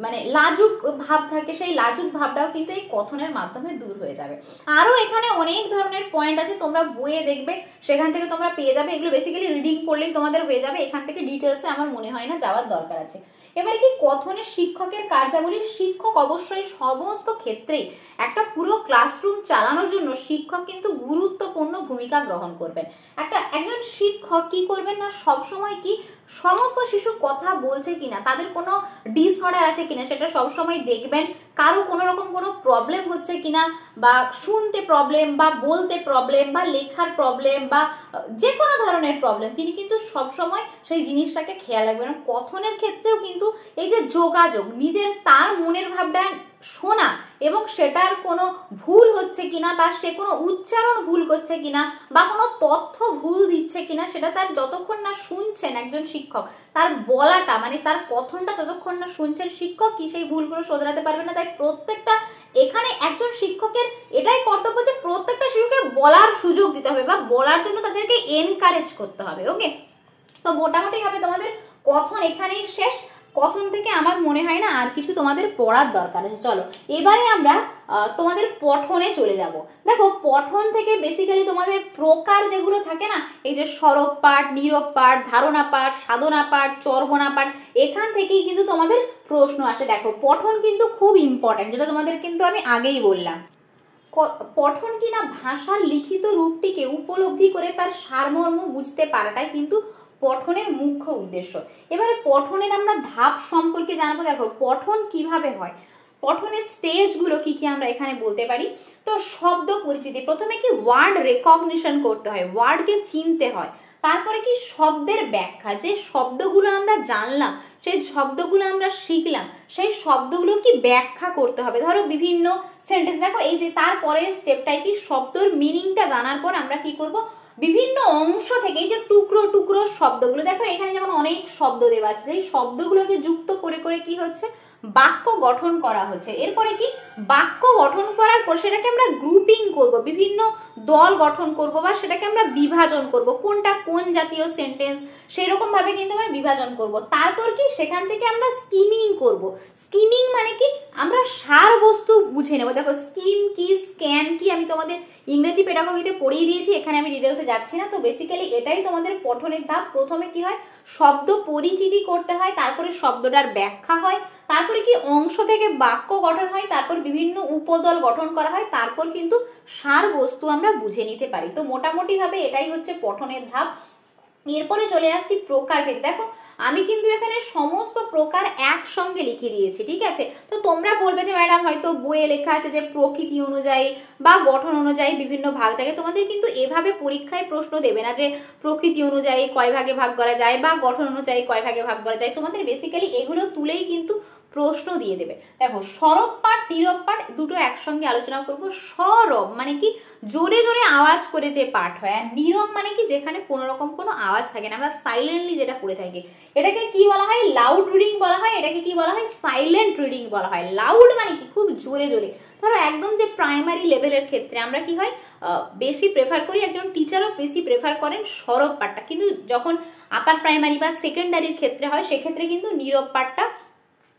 মানে লাজুক ভাব থাকে সেই লাজুক ভাবটাও কিন্তু এই কথনের মাধ্যমে দূর হয়ে যাবে। আরো এখানে অনেক ধরনের পয়েন্ট আছে, তোমরা বইয়ে দেখবে সেখান থেকে তোমরা পেয়ে যাবে। এগুলো বেসিক্যালি রিডিং পড়লেই তোমাদের হয়ে যাবে, এখান থেকে ডিটেলসে আমার মনে হয় না যাওয়ার দরকার আছে। এবারে কি কথনের শিক্ষকের কার্যাবলী, শিক্ষক অবশ্যই সমস্ত ক্ষেত্রেই একটা পুরো ক্লাসরুম চালানোর জন্য শিক্ষক কিন্তু গুরুত্বপূর্ণ ভূমিকা গ্রহণ করবেন। একজন শিক্ষক কি করবেন না, সবসময় কি সমস্ত শিশু কথা বলছে কিনা, তাদের কোনো ডিসঅর্ডার আছে কিনা সেটা সবসময় দেখবেন, কারো কোনো রকম কোনো প্রবলেম হচ্ছে কিনা, বা শুনতে প্রবলেম বা বলতে প্রবলেম বা লেখার প্রবলেম বা যে কোনো ধরনের প্রবলেম তিনি কিন্তু সবসময় সেই জিনিসটাকে খেয়াল রাখবেন। কথনের ক্ষেত্রেও কিন্তু এই যে যোগাযোগ, নিজের তার মনের ভাবটা শোনা এবং সেটার কোনো ভুল হচ্ছে কিনা বা সে কোনো উচ্চারণ ভুল করছে কিনা বা কোনো তথ্য ভুল দিচ্ছে কিনা, সেটা তার যতক্ষণ না শুনছেন একজন শিক্ষক, তার বলাটা মানে তার কথনটা যতক্ষণ না শুনছেন শিক্ষক, কি সেই ভুলগুলো শোধরাতে পারবে না। তাই প্রত্যেকটা এখানে একজন শিক্ষকের এটাই কর্তব্য যে প্রত্যেকটা শিশুকে বলার সুযোগ দিতে হবে বা বলার জন্য তাদেরকে এনকারেজ করতে হবে। ওকে, তো মোটামুটি ভাবে তোমাদের কথন এখানেই শেষ। কথন থেকে আমার মনে হয় না আর কিছু তোমাদের পড়ার দরকার আছে। চলো এবারে আমরা তোমাদের পঠনে চলে যাব। দেখো পঠন থেকে বেসিক্যালি তোমাদের প্রকার যেগুলো থাকে না, এই যে সরব পাঠ, নীরব পাঠ, ধারণা পাঠ, সাধনা পাঠ, চর্বণা পাঠ, এখান থেকেই কিন্তু তোমাদের প্রশ্ন আসে। দেখো পঠন কিন্তু খুব ইম্পর্টেন্ট, যেটা তোমাদের কিন্তু আমি আগেই বললাম। পঠন কিনা ভাষার লিখিত রূপটিকে উপলব্ধি করে তার সারমর্ম বুঝতে পারাটাই কিন্তু পঠনের মুখ্য উদ্দেশ্য। এবারে পঠনের আমরা ধাপ সম্পর্কে জানবো। দেখো পঠন কিভাবে হয়, পঠনের স্টেজগুলো কি কি আমরা এখানে বলতে পারি। তো শব্দ পরিচিতি, প্রথমে কি ওয়ার্ড রেকগনিশন করতে হয়, ওয়ার্ডকে চিনতে হয়। তারপরে কি শব্দের ব্যাখ্যা, যে শব্দগুলো আমরা জানলাম, সেই শব্দগুলো আমরা শিখলাম, সেই শব্দগুলো কি ব্যাখ্যা করতে হবে। ধরো বিভিন্ন সেন্টেন্স, দেখো এই যে তারপরের স্টেপটাই কি শব্দের মিনিংটা জানার পর আমরা কি করব, বিভিন্ন অংশ থেকে এই যে টুকরো টুকরো শব্দগুলো, দেখো এখানে যেমন অনেক শব্দ দেওয়া আছে, সেই শব্দগুলোকে যুক্ত করে করে কি হচ্ছে, বাক্য গঠন করা হচ্ছে। এরপরে কি বাক্য গঠন করার পর সেটাকে আমরা গ্রুপিং করব, বিভিন্ন দল গঠন করব বা সেটাকে আমরা বিভাজন করব, কোনটা কোন জাতীয় সেন্টেন্স সেরকম ভাবে কিন্তু আমরা বিভাজন করব। তারপর কি সেখান থেকে আমরা স্কিমিং করব। স্কিমিং মানে কি আমরা সার বস্তু বুঝে নেব। দেখো স্কিম কি, স্ক্যান কি আমি তোমাদের ইংরেজি পেডাগোগিতে পড়িয়ে দিয়েছি, এখানে আমি ডিটেলসে যাচ্ছি না। তো বেসিক্যালি এটাই তোমাদের পঠনের ধাপ। প্রথমে কি হয়, শব্দ পরিচিতি করতে হয়, তারপরে শব্দটার ব্যাখ্যা হয়, তারপরে কি অংশ থেকে বাক্য গঠন হয়, তারপর বিভিন্ন উপদল গঠন করা হয়, তারপর কিন্তু সার বস্তু আমরা বুঝে নিতে পারি। তো মোটামুটি ভাবে এটাই হচ্ছে পঠনের ধাপ। এরপরে চলে আসছি প্রকারভেদ। দেখো আমি কিন্তু এখানে সমস্ত প্রকার একসঙ্গে লিখে দিয়েছি, ঠিক আছে। তো তোমরা বলবে যে ম্যাডাম হয়তো বইয়ে লেখা আছে যে প্রকৃতি অনুযায়ী বা গঠন অনুযায়ী বিভিন্ন ভাগ থাকে, তোমাদের কিন্তু এভাবে পরীক্ষায় প্রশ্ন দেবে না যে প্রকৃতি অনুযায়ী কয় ভাগে ভাগ করা যায় বা গঠন অনুযায়ী কয় ভাগে ভাগ করা যায়। তোমাদের বেসিক্যালি এগুলো তুলেই কিন্তু প্রশ্ন দিয়ে দেবে। দেখো সরব পাঠ, নীরব পাঠ দুটো একসঙ্গে আলোচনা করব। সরব মানে কি জোরে জোরে আওয়াজ করে যে পাঠ হয়, আর নীরব মানে কি যেখানে কোনো রকম কোনো আওয়াজ থাকে না, আমরা সাইলেন্টলি যেটা পড়ে থাকি, এটাকে কি বলা হয়, লাউড রিডিং বলা হয়। এটাকে কি বলা হয়, সাইলেন্ট রিডিং বলা হয়। লাউড মানে কি খুব জোরে জোরে। ধরো একদম যে প্রাইমারি লেভেলের ক্ষেত্রে আমরা কি হয় বেশি প্রেফার করি, একজন টিচারও বেশি প্রেফার করেন সরব পাঠটা, কিন্তু যখন আপার প্রাইমারি বা সেকেন্ডারির ক্ষেত্রে হয় সেক্ষেত্রে কিন্তু নীরব পাঠটা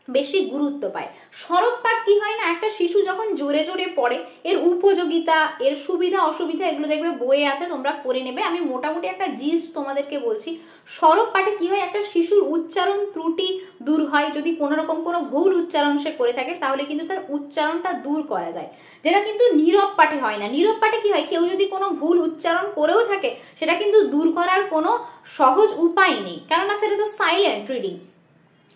বেশি গুরুত্ব পায়। সরব পাঠ কি হয় না, একটা শিশু যখন জোরে জোরে পড়ে এর উপযোগিতা, এর সুবিধা অসুবিধা এগুলো দেখবে বইয়ে আছে, তোমরা পড়ে নেবে। আমি মোটামুটি একটা জিস্ট তোমাদেরকে বলছি। সরব পাঠে কি হয়, একটা শিশুর উচ্চারণ ত্রুটি দূর হয়। যদি কোনো রকম কোনো ভুল উচ্চারণ সে করে থাকে তাহলে কিন্তু তার উচ্চারণটা দূর করা যায়, যেটা কিন্তু নীরব পাঠে হয় না। নীরব পাঠে কি হয়, কেউ যদি কোনো ভুল উচ্চারণ করেও থাকে সেটা কিন্তু দূর করার কোনো সহজ উপায় নেই, কেননা সেটা তো সাইলেন্ট রিডিং।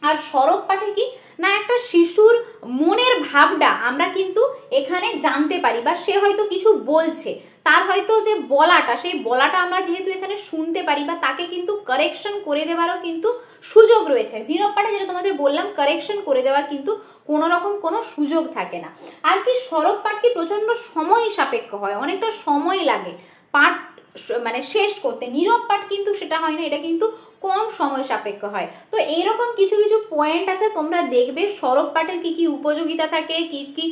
আর সরব পাঠে কি না, একটা শিশুর মনের ভাবটা আমরা কিন্তু এখানে জানতে পারি, বা সে হয়তো কিছু বলছে, তার হয়তো যে বলাটা, সেই বলাটা আমরা যেহেতু এখানে শুনতে পারি, বা তাকে কিন্তু কারেকশন করে দেওয়ারও কিন্তু সুযোগ রয়েছে। নীরব পাঠে যেটা তোমাদের বললাম, কারেকশন করে দেওয়ার কিন্তু কোনো রকম কোনো সুযোগ থাকে না। আর কি সরব পাঠ কি প্রচন্ড সময় সাপেক্ষ হয়, অনেকটা সময় লাগে পাঠ মানে শেষ করতে। নীরব পাঠ কিন্তু সেটা হয় না, এটা কিন্তু কম সময় সাপেক্ষ হয়। তো এইরকম কিছু কিছু পয়েন্ট আছে, তোমরা দেখবে সরব পাঠের কি কি উপযোগিতা থাকে, কি কি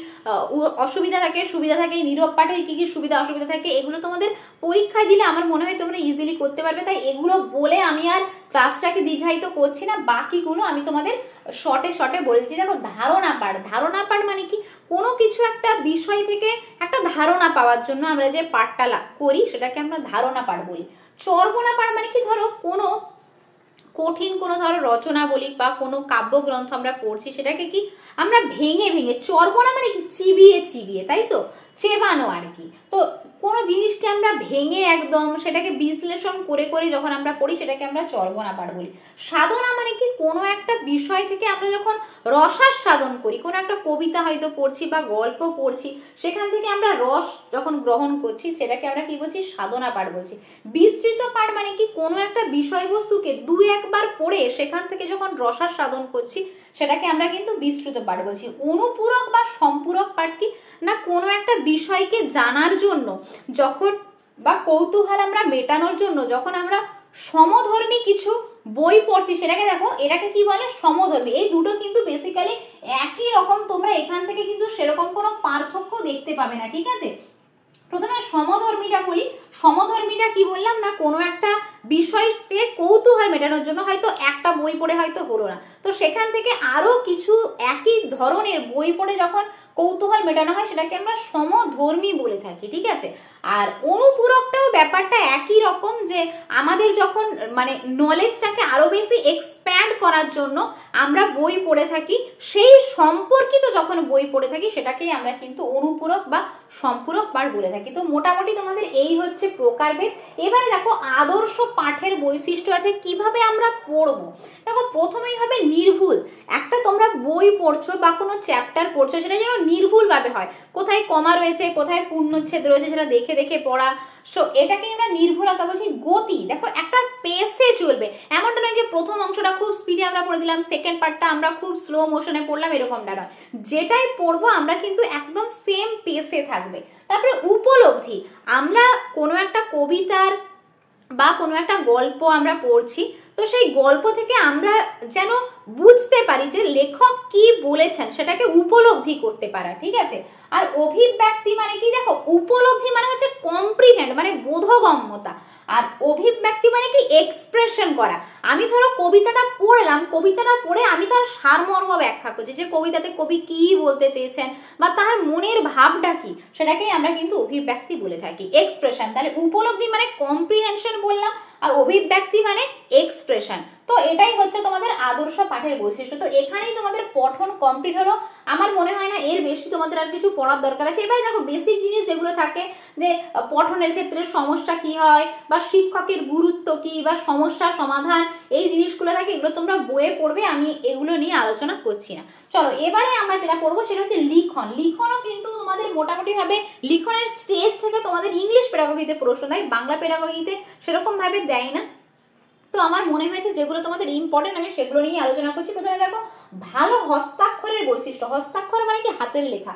অসুবিধা থাকে, সুবিধা থাকে, নীরব পাঠের কি কি সুবিধা অসুবিধা থাকে, এগুলো তোমাদের পরীক্ষায় দিলে আমার মনে হয় তোমরা ইজিলি করতে পারবে। তাই এগুলো বলে আমি আর ক্লাসটাকে দীর্ঘায়িত করছি না, বাকিগুলো আমি তোমাদের শর্টে শর্টে বলেছি। দেখো ধারণা পাঠ, ধারণা পাঠ মানে কি কোনো কিছু একটা বিষয় থেকে একটা ধারণা পাওয়ার জন্য আমরা যে পাঠটা করি সেটাকে আমরা ধারণা পাঠ বলি। চর্বণা পাঠ মানে কি, ধরো কোনো কঠিন কোনো ধরো রচনা বলি বা কোনো কাব্যগ্রন্থ আমরা পড়ছি, সেটাকে কি আমরা ভেঙে ভেঙে, চর্বণা মানে কি চিবিয়ে চিবিয়ে, তাই তো, চেবানো আর কি। তো কোনো জিনিসকে আমরা ভেঙে একদম সেটাকে বিশ্লেষণ করে করে যখন আমরা পড়ি সেটাকে আমরা চর্বণা পাঠ বলি। সাধনা মানে কি কোনো একটা বিষয় থেকে আমরা যখন রসাস্বাদন করি, কোনো একটা কবিতা হয়তো পড়ছি বা গল্প পড়ছি, সেখান থেকে আমরা রস যখন গ্রহণ করছি সেটাকে আমরা কি বলছি, সাধনা পাঠ বলছি। বিস্তৃত পাঠ মানে কি কোনো একটা বিষয়বস্তুকে দুই একবার পড়ে সেখান থেকে যখন রসাস্বাদন করছি সেটাকে আমরা কিন্তু বিস্তৃত পাঠ বলছি। অনুপূরক বা সম্পূরক পাঠ কি না, কোনো একটা বিষয়কে জানার জন্য যখন বা কৌতূহল আমরা মেটানোর জন্য যখন আমরা সমধর্মী কিছু বই পড়ছি সেটাকে দেখো, এটাকে কি বলে, সমধর্মী। এই দুটো কিন্তু বেসিক্যালি একই রকম, তোমরা এখান থেকে কিন্তু সেরকম কোনো পার্থক্য দেখতে পাবে না, ঠিক আছে। প্রথমে সমধর্মীটা বলি। সমধর্মীটা কি বললাম না, কোনো একটা বিষয়কে কৌতূহল মেটানোর জন্য হয়তো একটা বই পড়ে হয়তো হলো না, তো সেখান থেকে আরো কিছু একই ধরনের বই পড়ে যখন কৌতূহল মেটানো হয় সেটাকে আমরা সমধর্মী বলে থাকি, ঠিক আছে। আর অনুপূরকটাও ব্যাপারটা একই রকম, যে আমাদের যখন মানে নলেজটাকে আরো বেশি এক্সপ্যান্ড করার জন্য আমরা বই পড়ে থাকি, সেই সম্পর্কিত যখন বই পড়ে থাকি সেটাকেই আমরা কিন্তু অনুপূরক বা সম্পূরক পাঠ বলে থাকি। তো মোটামুটি তোমাদের এই হচ্ছে প্রকারভেদ। এবারে দেখো আদর্শ পাঠের বৈশিষ্ট্য আছে, কিভাবে আমরা পড়বো। দেখো প্রথমেই হবে নির্ভুল। একটা তোমরা বই পড়ছো বা কোনো চ্যাপ্টার পড়ছো সেটা যেন নির্ভুল ভাবে হয়, কোথায় কমা রয়েছে কোথায় পূর্ণচ্ছেদ রয়েছে সেটা দেখে দেখে পড়া। সো এটাকে আমরা নির্ভুলতা বলছি। গতি, দেখো একটা পেসে চলবে, এমনটা নয় যে প্রথম অংশটা খুব স্পিডে আমরা পড়ে দিলাম, সেকেন্ড পার্টটা আমরা খুব স্লো মোশনে পড়লাম, এরকমটা নয়। যেটাই পড়বো আমরা কিন্তু একদম সেম পেসে থাকবে। তারপরে উপলব্ধি, আমরা কোনো একটা কবিতার বা কোনো একটা গল্প আমরা পড়ছি, তো সেই গল্প থেকে আমরা যেন বুঝতে পারি যে লেখক কি বলেছেন, সেটাকে উপলব্ধি করতে পারা, ঠিক আছে। আর অভিব্যক্তি মানে কি, দেখো উপলব্ধি মানে হচ্ছে কম্প্রিহেন্ড মানে বোধগম্যতা, আর অভিব্যক্তি মানে কি এক্সপ্রেশন করা। আমি ধরো কবিতাটা পড়লাম, কবিতাটা পড়ে আমি তার সারমর্ম ব্যাখ্যা করছি, যে কবিতাতে কবি কি বলতে চেয়েছেন বা তার মনের ভাবটা কি, সেটাকেই আমরা কিন্তু অভিব্যক্তি বলে থাকি, এক্সপ্রেশন। তাহলে উপলব্ধি মানে কম্প্রিহেনশন বললাম, আর অভিব্যক্তি মানে এক্সপ্রেশন। তো এটাই হচ্ছে তোমাদের আদর্শ পাঠের বৈশিষ্ট্য। তো এখানেই তোমাদের পঠন কমপ্লিট হলো। আমার মনে হয় না এর বেশি তোমাদের আর কিছু পড়ার দরকার আছে। এবারে দেখো বেসিক জিনিস যেগুলো থাকে, যে পঠনের ক্ষেত্রে সমস্যা কি হয় বা শিক্ষকের গুরুত্ব কি বা সমস্যা সমাধান, এই জিনিসগুলো থাকে, এগুলো তোমরা বইয়ে পড়বে, আমি এগুলো নিয়ে আলোচনা করছি না। চলো এবারে আমরা যেটা পড়বো সেটা হচ্ছে লিখন। লিখনও কিন্তু তোমাদের মোটামুটি ভাবে লিখনের স্টেজ থেকে তোমাদের ইংলিশ পেডাগোগিতে প্রশ্ন দেয়, বাংলা পেডাগোগিতে সেরকম ভাবে দেয় না। তো আমার মনে হয়েছে যেগুলো তোমাদের ইম্পর্টেন্ট আমি সেগুলো নিয়ে আলোচনা করছি। প্রথমে দেখো ভালো হস্তাক্ষরের বৈশিষ্ট্য। হস্তাক্ষর মানে কি হাতের লেখা,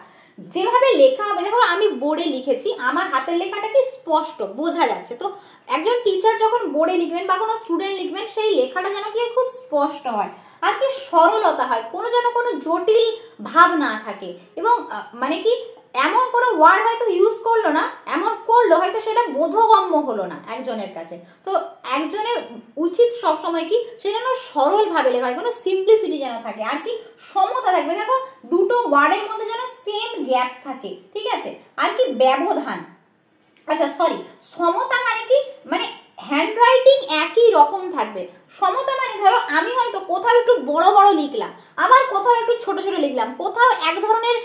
যেভাবে লেখা হবে। দেখো আমি বোর্ডে লিখেছি, আমার হাতের লেখাটা কি স্পষ্ট বোঝা যাচ্ছে। তো একজন টিচার যখন বোর্ডে লিখবেন বা কোনো স্টুডেন্ট লিখবেন, সেই লেখাটা যেন কি খুব স্পষ্ট হয়, আর কি সরলতা হয়, কোনো যেন কোনো জটিল ভাব না থাকে, এবং মানে কি এমন কোনো ওয়ার্ড হয়তো ইউজ করলো না, এমন করলো হয়তো সেটা বোধগম্য হলো না একজনের কাছে। তো একজনের উচিত সবসময় কি সে যেন সরল ভাবে লেখা হয়, কোনো সিম্পলিসিটি যেন থাকে, আর কি সমতা থাকবে। দেখো দুটো ওয়ার্ডের মধ্যে যেন সেম গ্যাপ থাকে, ঠিক আছে। আর কি ব্যবধান, আচ্ছা সরি, সমতা মানে কি, মানে হ্যান্ডরাইটিং একই রকম থাকবে। সমতা মানে ধরো আমি হয়তো কোথাও একটু বড় বড় লিখলাম, আবার কোথাও একটু ছোট ছোট লিখলাম, কোথাও এক ধরনের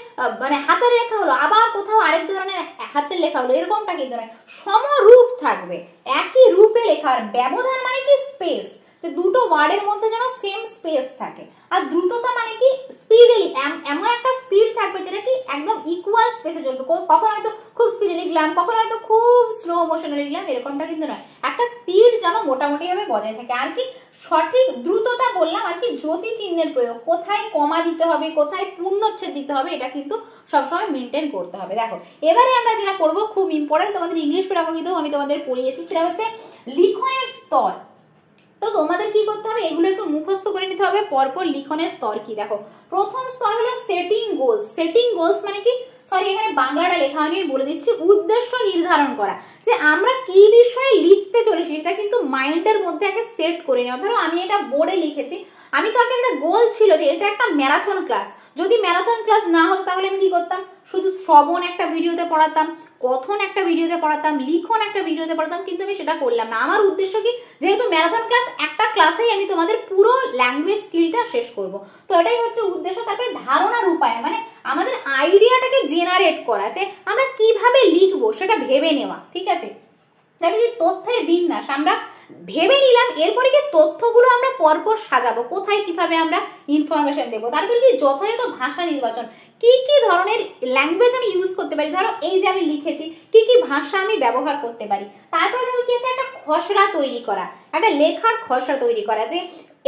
মানে হাতের লেখা হলো, আবার কোথাও আরেক ধরনের হাতের লেখা হলো, এরকমটা কিন্তু নয়, সমরূপ থাকবে, একই রূপে লেখা। আর ব্যবধান মানে কি স্পেস, যে দুটো ওয়ার্ডের মধ্যে যেন সেম স্পেস থাকে। আর দ্রুততা মানে কি স্পিডলি, এমন একটা স্পিড থাকবে যেটা কি একদম ইকুয়াল স্পেসে চলবে। কখন হয়তো খুব স্পিডে লিখলাম, কখন হয়তো খুব স্লো মোশনে লিখলাম, এরকমটা কিন্তু নয়, একটা স্পিড যেন মোটামুটি ভাবে বজায় থাকে। আর কি সঠিক দ্রুততা বললাম, আর কি জ্যোতি চিহ্নের প্রয়োগ, কোথায় কমা দিতে হবে কোথায় পূর্ণচ্ছেদ দিতে হবে, এটা কিন্তু সবসময় মেনটেন করতে হবে। দেখো এবারে আমরা যেটা পড়বো খুব ইম্পর্টেন্ট, তোমাদের ইংলিশ পেডাগোগিতেও আমি তোমাদের পড়িয়েছি, সেটা হচ্ছে লিখনের স্তর। তো তোমাদের কি করতে হবে, এগুলো একটু মুখস্থ করে নিতে হবে পরপর। লিখনের স্তর কি, দেখো প্রথম স্তর হলো সেটিং গোলস। সেটিং গোলস মানে কি, সরি এখানে বাংলাটা লেখা আমি বলে দিচ্ছি, উদ্দেশ্য নির্ধারণ করা, যে আমরা কি বিষয়ে লিখতে চলেছি সেটা কিন্তু মাইন্ডের মধ্যে আগে সেট করে নেওয়া। ধরো আমি এটা বোর্ডে লিখেছি, আমি তো আগে একটা গোল ছিল যে এটা একটা ম্যারাথন ক্লাস, যদি ম্যারাথন ক্লাস না হতো তাহলে আমি কি করতাম, শুধু শ্রবণ একটা ভিডিওতে পড়াতাম, কথন একটা ভিডিওতে পড়াতাম, লিখন একটা ভিডিওতে পড়াতাম, কিন্তু আমি সেটা করলাম না। আমার উদ্দেশ্য কি, যেহেতু ম্যারাথন ক্লাস একটা ক্লাসেই আমি তোমাদের পুরো ল্যাঙ্গুয়েজ স্কিলটা শেষ করব, তো এটাই হচ্ছে উদ্দেশ্য। তারপরে ধারণার উপায় মানে আমাদের আইডিয়াটাকে জেনারেট করা, যে আমরা কিভাবে লিখবো সেটা ভেবে নেওয়া, ঠিক আছে। তারপরে তথ্যের বিন্যাস আমরা ভেবে নিলাম, এরপরে কি তথ্যগুলো আমরা পরপর সাজাবো, কোথায় কিভাবে আমরা ইনফরমেশন দেবো। তারপরে কি যথাযথ ভাষা নির্বাচন, কি কি ধরনের ল্যাঙ্গুয়েজ আমি ইউজ করতে পারি, ধরো এই যে আমি লিখেছি কি কি ভাষা আমি ব্যবহার করতে পারি। তারপরে দেখো কি আছে, একটা খসড়া তৈরি করা, একটা লেখার খসড়া তৈরি করা, যে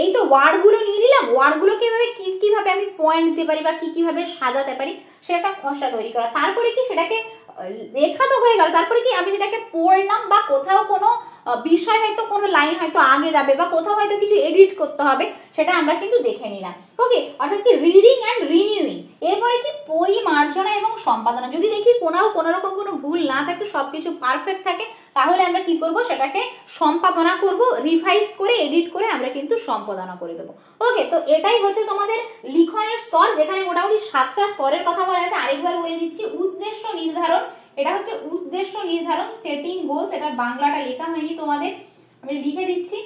এই তো ওয়ার্ডগুলো নিয়ে নিলাম, ওয়ার্ডগুলোকে এভাবে কিভাবে আমি পয়েন্ট দিতে পারি বা কি কিভাবে সাজাতে পারি সেটা একটা খসড়া তৈরি করা। তারপরে কি সেটাকে লেখা তো হয়ে গেল, তারপরে কি আমি সেটাকে পড়লাম বা কোথাও কোনো বিষয় হয়তো কোনো লাইন হয়তো আগে যাবে বা কোথাও হয়তো কিছু এডিট করতে হবে, সেটা আমরা কিন্তু দেখে নিলাম। ওকে, অর্থাৎ কি রিডিং অ্যান্ড রিনিউইং। এরপরে কি পরিমার্জনা এবং সম্পাদনা। যদি দেখি কোনো রকম কোনো ভুল না থাকে, সবকিছু পারফেক্ট থাকে, তাহলে আমরা কি করব, সেটাকে সম্পাদনা করব, রিভাইজ করে এডিট করে আমরা কিন্তু সম্পাদনা করে দেবো। ওকে, তো এটাই হচ্ছে তোমাদের লিখনের স্তর, যেখানে মোটামুটি 7টা স্তরের কথা বলা আছে। আরেকবার বলে দিচ্ছি, উদ্দেশ্য নির্ধারণ, এটা হচ্ছে উদ্দেশ্য নির্ধারণ, সেটিং গোলস, এটা বাংলাটা লেখা হয়নি তোমাদের, আমি লিখে দিচ্ছি।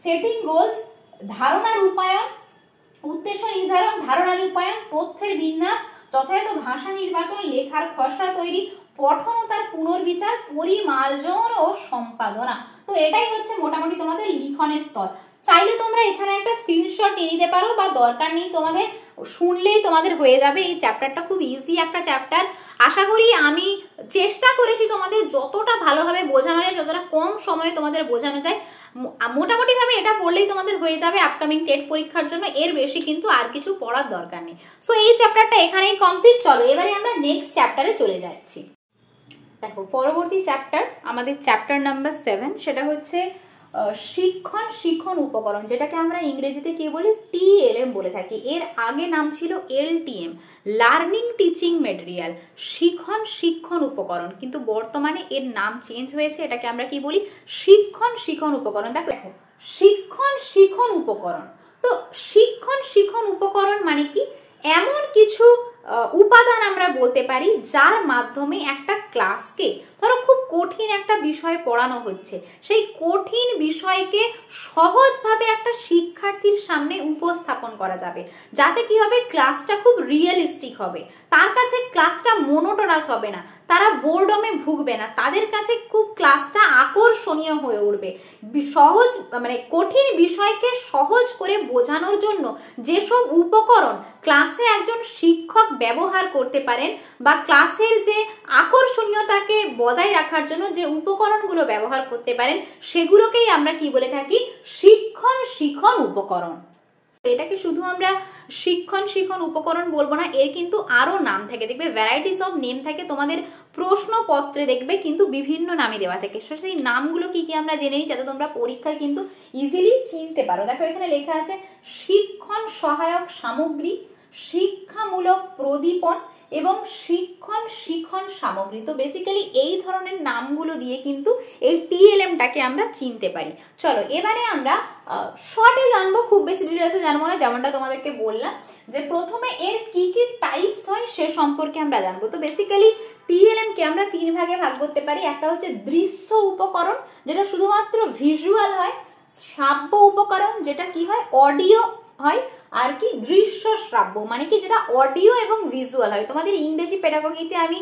সেটিং গোলস, ধারণা রূপায়ণ, উদ্দেশ্য নির্ধারণ, ধারণা রূপায়ণ, তথ্যের বিন্যাস, যথাযথ ভাষা নির্বাচন, লেখার খসড়া তৈরি, পঠন ও তার পুনর্বিচার, পরিমার্জন ও সম্পাদনা। তো এটাই হচ্ছে মোটামুটি তোমাদের লিখনের স্তর। চাইলে তোমরা এখানে একটা স্ক্রিনশট নিয়ে নিতে পারো, বা দরকার নেই, তোমাদের শুনলেই তোমাদের হয়ে যাবে। এই চ্যাপ্টারটা খুব ইজি একটা চ্যাপ্টার। আশা করি আমি চেষ্টা করেছি তোমাদের যতটা ভালোভাবে বোঝানো যায়, যতটা কম সময়ে তোমাদের বোঝানো যায়, মোটামুটি ভাবে এটা পড়লেই তোমাদের হয়ে যাবে আপকামিং টেট পরীক্ষার জন্য। এর বেশি কিন্তু আর কিছু পড়ার দরকার নেই। সো এই চ্যাপ্টারটা এখানেই কমপ্লিট। চলো এবারে আমরা নেক্সট চ্যাপ্টারে চলে যাচ্ছি। দেখো পরবর্তী চ্যাপ্টার আমাদের চ্যাপ্টার নাম্বার 7, সেটা হচ্ছে শিক্ষণ উপকরণ, যেটাকে আমরা ইংরেজিতে কি বলি, TLM বলে থাকি। এর আগে নাম ছিল LTM, লার্নিং টিচিং মেটেরিয়াল, শিক্ষণ উপকরণ, কিন্তু বর্তমানে এর নাম চেঞ্জ হয়েছে, এটাকে আমরা কি বলি, শিক্ষণ উপকরণ। দেখো শিক্ষণ উপকরণ, তো শিক্ষণ উপকরণ মানে কি, এমন কিছু উপাদান আমরা বলতে পারি যার মাধ্যমে একটা ক্লাসকে, ধরো খুব কঠিন একটা বিষয় পড়ানো হচ্ছে, সেই কঠিন বিষয়কে সহজভাবে একটা শিক্ষার্থীর সামনে উপস্থাপন করা যাবে, যাতে কি হবে, ক্লাসটা খুব রিয়েলিস্টিক হবে, তার কাছে ক্লাসটা মোনোটোনাস হবে না, তারা বোরডমে ভুগবে না, তাদের কাছে খুব ক্লাসটা আকর্ষণীয় হয়ে উঠবে। সহজ মানে কঠিন বিষয়কে সহজ করে বোঝানোর জন্য যেসব উপকরণ ক্লাসে একজন শিক্ষক ব্যবহার করতে পারেন, বা ক্লাসের যে আকর্ষণীয়তাকে বজায় রাখার জন্য যে উপকরণগুলো ব্যবহার করতে পারেন, সেগুলোকেই আমরা কি বলে থাকি, শিক্ষণ উপকরণ। এটাকে শুধু আমরা শিক্ষণ উপকরণ বলবো না, এর কিন্তু আরো নাম থাকে, দেখবে ভ্যারাইটিস অফ নেম থাকে, তোমাদের প্রশ্নপত্রে দেখবে কিন্তু বিভিন্ন নামে দেওয়া থাকে। সেই নামগুলো কি কি আমরা জেনে নিই, যাতে তোমরা পরীক্ষায় কিন্তু ইজিলি চিনতে পারো। দেখো এখানে লেখা আছে শিক্ষণ সহায়ক সামগ্রী, শিক্ষামূলক প্রদীপন এবং শিক্ষণ সামগ্রী। তো বেসিক্যালি এই ধরনের নামগুলো দিয়ে কিন্তু এই TLMটাকে আমরা চিনতে পারি। চলো এবারে আমরা শর্টে জানবো, খুব বেশি ডিটেলসে জানবো না, যেমনটা তোমাদেরকে বললাম যে প্রথমে এর কি কি টাইপস হয় সে সম্পর্কে আমরা জানবো। তো বেসিক্যালি TLM কে আমরা 3 ভাগে ভাগ করতে পারি। একটা হচ্ছে দৃশ্য উপকরণ, যেটা শুধুমাত্র ভিজুয়াল হয়, শ্রাব্য উপকরণ, যেটা কি হয়, অডিও হয়, আর কি দৃশ্য শ্রাব্য মানে কি, যেটা অডিও এবং ভিজুয়াল হয়। তোমাদের ইংরেজি পেডাগজিতে আমি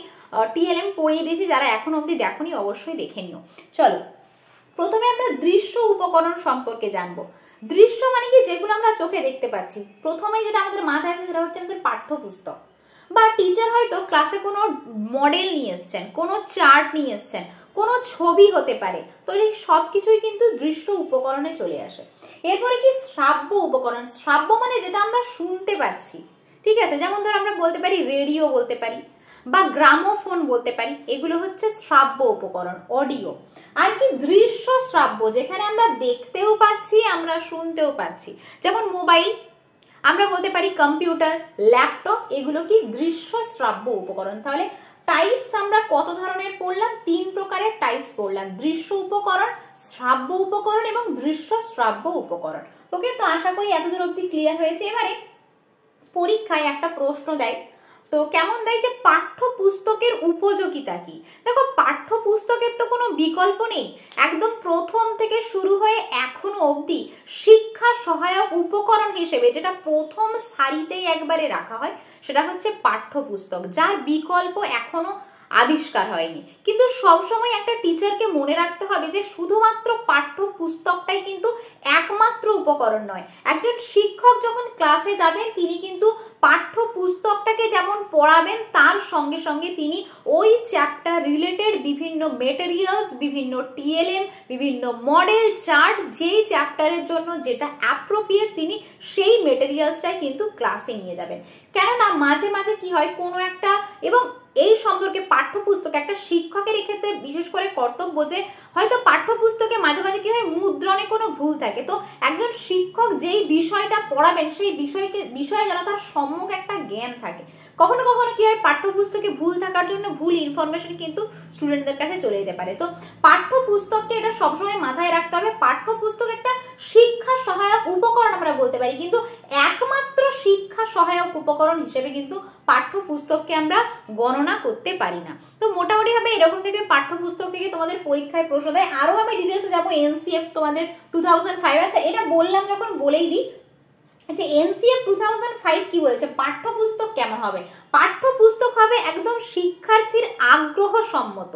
TLM পড়িয়ে দিয়েছি, যারা এখন অবধি দেখোনি অবশ্যই দেখে নিও। চলো প্রথমে আমরা দৃশ্য উপকরণ সম্পর্কে জানবো। দৃশ্য মানে কি, যেগুলো আমরা চোখে দেখতে পাচ্ছি। প্রথমে যেটা আমাদের মাথায় আসে সেটা হচ্ছে আমাদের পাঠ্যপুস্তক, বা টিচার হয়তো ক্লাসে কোনো মডেল নিয়ে এসছেন, কোনো চার্ট নিয়ে এসছেন, কোনো ছবি হতে পারে। তো এই সব কিছুই কিন্তু দৃশ্য উপকরণে চলে আসে। এরপরে কি শ্রাব্য উপকরণ, শ্রাব্য মানে যেটা আমরা শুনতে পাচ্ছি, ঠিক আছে, যেমন ধর আমরা বলতে পারি রেডিও বলতে পারি, বা গ্রামোফোন বলতে পারি, এগুলো হচ্ছে শ্রাব্য উপকরণ, অডিও। আর কি দৃশ্য শ্রাব্য, যেখানে আমরা দেখতেও পাচ্ছি, আমরা শুনতেও পাচ্ছি, যেমন মোবাইল, আমরা বলতে পারি কম্পিউটার, ল্যাপটপ, এগুলো কি দৃশ্য শ্রাব্য উপকরণ। তাহলে টাইপস আমরা কত ধরনের পড়লাম, 3 প্রকারের টাইপস পড়লাম, দৃশ্য উপকরণ, শ্রাব্য উপকরণ এবং দৃশ্য শ্রাব্য উপকরণ। ওকে, তো আশা করি এতদূর অবধি ক্লিয়ার হয়েছে। এবারে পরীক্ষায় একটা প্রশ্ন দেয়, তো কেমন দেয় যে পাঠ্যপুস্তকের উপযোগিতা কি। দেখো পাঠ্যপুস্তকের তো কোনো বিকল্প নেই, একদম প্রথম থেকে শুরু হয়ে এখনো অবধি শিক্ষা সহায়ক উপকরণ হিসেবে যেটা প্রথম সারিতেই একবারে রাখা হয় সেটা হচ্ছে পাঠ্যপুস্তক, যার বিকল্প এখনো আবিষ্কার হয়নি। কিন্তু সবসময় একটা টিচারকে মনে রাখতে হবে যে শুধুমাত্র পাঠ্যপুস্তকটাই কিন্তু একমাত্র উপকরণ নয়। একজন শিক্ষক যখন ক্লাসে যাবেন তিনি কিন্তু পাঠ্যপুস্তকটাকে যেমন পড়াবেন তার সঙ্গে সঙ্গে তিনি ওই চ্যাপ্টার রিলেটেড বিভিন্ন মেটেরিয়ালস, বিভিন্ন টিএলএম, বিভিন্ন মডেল চার্ট, যেই চ্যাপ্টারের জন্য যেটা অ্যাপ্রোপ্রিয়েট তিনি সেই মেটেরিয়ালসটাই কিন্তু ক্লাসে নিয়ে যাবেন। কেননা মাঝে মাঝে কি হয় কোনো একটা, এবং এই সম্পর্কে পাঠ্যপুস্তক একটা শিক্ষকের এক্ষেত্রে বিশেষ করে কর্তব্য যে হয়তো পাঠ্যপুস্তকে মাঝে মাঝে কি হয় মুদ্রণে কোনো ভুল থাকে, তো একজন শিক্ষক যেই বিষয়টা পড়াবেন সেই বিষয়ে যেন তার সম্যক একটা জ্ঞান থাকে। কখনো কখনো কি হয় পাঠ্যপুস্তকে ভুল থাকার জন্য ভুল ইনফরমেশন কিন্তু স্টুডেন্টদের কাছে চলে যেতে পারে। তো পাঠ্যপুস্তককে এটা সবসময় মাথায় রাখতে হবে, পাঠ্যপুস্তক একটা শিক্ষা সহায়ক উপকরণ আমরা বলতে পারি, কিন্তু একমাত্র শিক্ষা সহায়ক উপকরণ হিসেবে কিন্তু পাঠ্যপুস্তককে আমরা গণনা করতে পারি না। তো মোটামুটি ভাবে এরকম থেকে পাঠ্যপুস্তক থেকে তোমাদের পরীক্ষায় প্রশ্ন দেয়। আরো আমি ডিটেলসে যাবো, এনসিএফ তোমাদের 2005, আচ্ছা এটা বললাম যখন বলেই দিই, আচ্ছা এনসিএফ 2005 কি বলেছে, পাঠ্যপুস্তক কেমন হবে। পাঠ্যপুস্তক হবে একদম শিক্ষার্থীর আগ্রহ সম্মত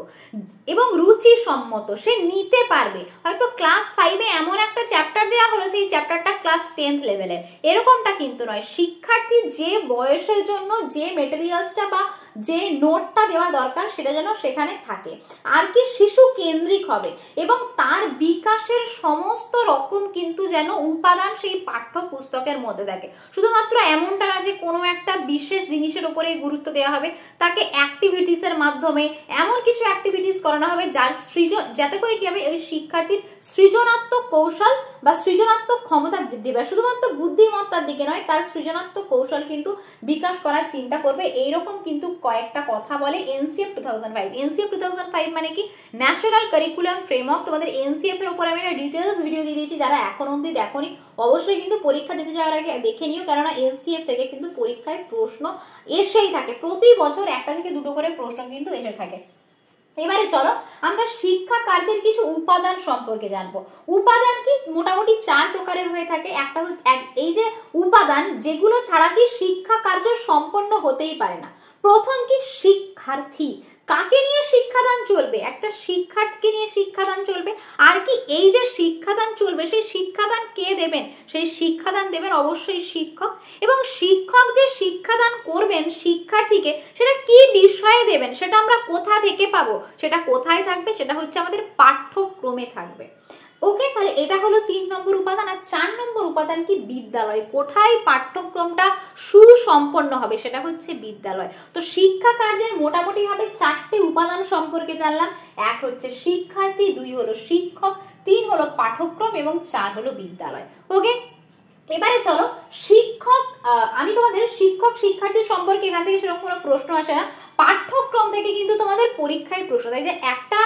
এবং রুচি সম্মত, সে নিতে পারবে। হয়তো ক্লাস 5-এ এমন একটা চ্যাপ্টার দেওয়া হলো সেই চ্যাপ্টারটা ক্লাস 10th লেভেলের, এরকমটা কিন্তু নয়। শিক্ষার্থী যে বয়সের জন্য যে মেটেরিয়ালসটা বা যে নোটটা দেওয়া দরকার সেটা যেন সেখানে থাকে, আর কি শিশু কেন্দ্রিক হবে এবং তার বিকাশের সমস্ত রকম কিন্তু যেন উপাদান সেই পাঠ্যপুস্তকের মধ্যে থাকে। শুধুমাত্র এমনটা না যে কোনো একটা বিশেষ জিনিসের উপরে গুরুত্ব দেওয়া হবে, তাকে অ্যাক্টিভিটিসের মাধ্যমে এমন কিছু অ্যাক্টিভিটিস করানো হবে যার যাতে করে কি হবে ওই শিক্ষার্থীর সৃজনাত্মক কৌশল বা সৃজনাত্মক ক্ষমতা বৃদ্ধি পায়। শুধুমাত্র বুদ্ধিমত্তার দিকে নয়, তার সৃজনাত্মক কৌশল কিন্তু বিকাশ করার চিন্তা করবে। এইরকম কিন্তু কয়েকটা কথা বলে এনসিএফ 2005। এনসিএফ 2005 মানে কি, ন্যাশনাল কারিকুলাম ফ্রেমওয়ার্ক। তোমাদের এনসিএফ এর উপর আমি একটা ডিটেলস ভিডিও দিয়ে দিয়েছি, যারা এখন অবধি দেখোনি অবশ্যই কিন্তু পরীক্ষা দিতে যাওয়ার আগে দেখে নিও, কেননা এনসিএফ থেকে কিন্তু পরীক্ষায় প্রশ্ন এসেই থাকে, প্রতি বছর একটা থেকে দুটো করে প্রশ্ন কিন্তু এসে থাকে। এবারে চলো আমরা শিক্ষা কার্যের কিছু উপাদান সম্পর্কে জানবো। উপাদান কি মোটামুটি 4 প্রকারের হয়ে থাকে। একটা হচ্ছে এই যে উপাদান যেগুলো ছাড়া কি শিক্ষা কার্য সম্পন্ন হতেই পারে না। প্রথম কি, শিক্ষার্থী, কাকে নিয়ে শিক্ষাদান চলবে, একটা শিক্ষার্থীকে নিয়ে শিক্ষাদান চলবে। আর কি এই যে শিক্ষাদান চলবে সেই শিক্ষাদান কে দেবেন, সেই শিক্ষাদান দেবেন অবশ্যই শিক্ষক। এবং শিক্ষক যে শিক্ষাদান করবেন শিক্ষার্থীকে সেটা কি বিষয়ে দেবেন, সেটা আমরা কোথা থেকে পাবো, সেটা কোথায় থাকবে, সেটা হচ্ছে আমাদের পাঠ্যক্রমে থাকবে। ওকে, তাহলে এটা হলো 3 নম্বর উপাদান। আর 4 নম্বর উপাদান কি, বিদ্যালয়। কোথায় পাঠ্যক্রমটা সুসম্পন্ন হবে, সেটা হচ্ছে বিদ্যালয়। তো শিক্ষা কার্যের মোটামুটি ভাবে 4টে উপাদান সম্পর্কে জানলাম। 1 হচ্ছে শিক্ষার্থী, 2 হলো শিক্ষক, 3 হলো পাঠ্যক্রম এবং 4 হলো বিদ্যালয়। ওকে, এবারে চলো শিক্ষক, আমি তোমাদের শিক্ষক শিক্ষার্থী সম্পর্কে এখান থেকে সেরকম কোনো প্রশ্ন আসে না। পাঠ্যক্রম থেকে কিন্তু তোমাদের পরীক্ষায় প্রশ্ন দেয় যে একটা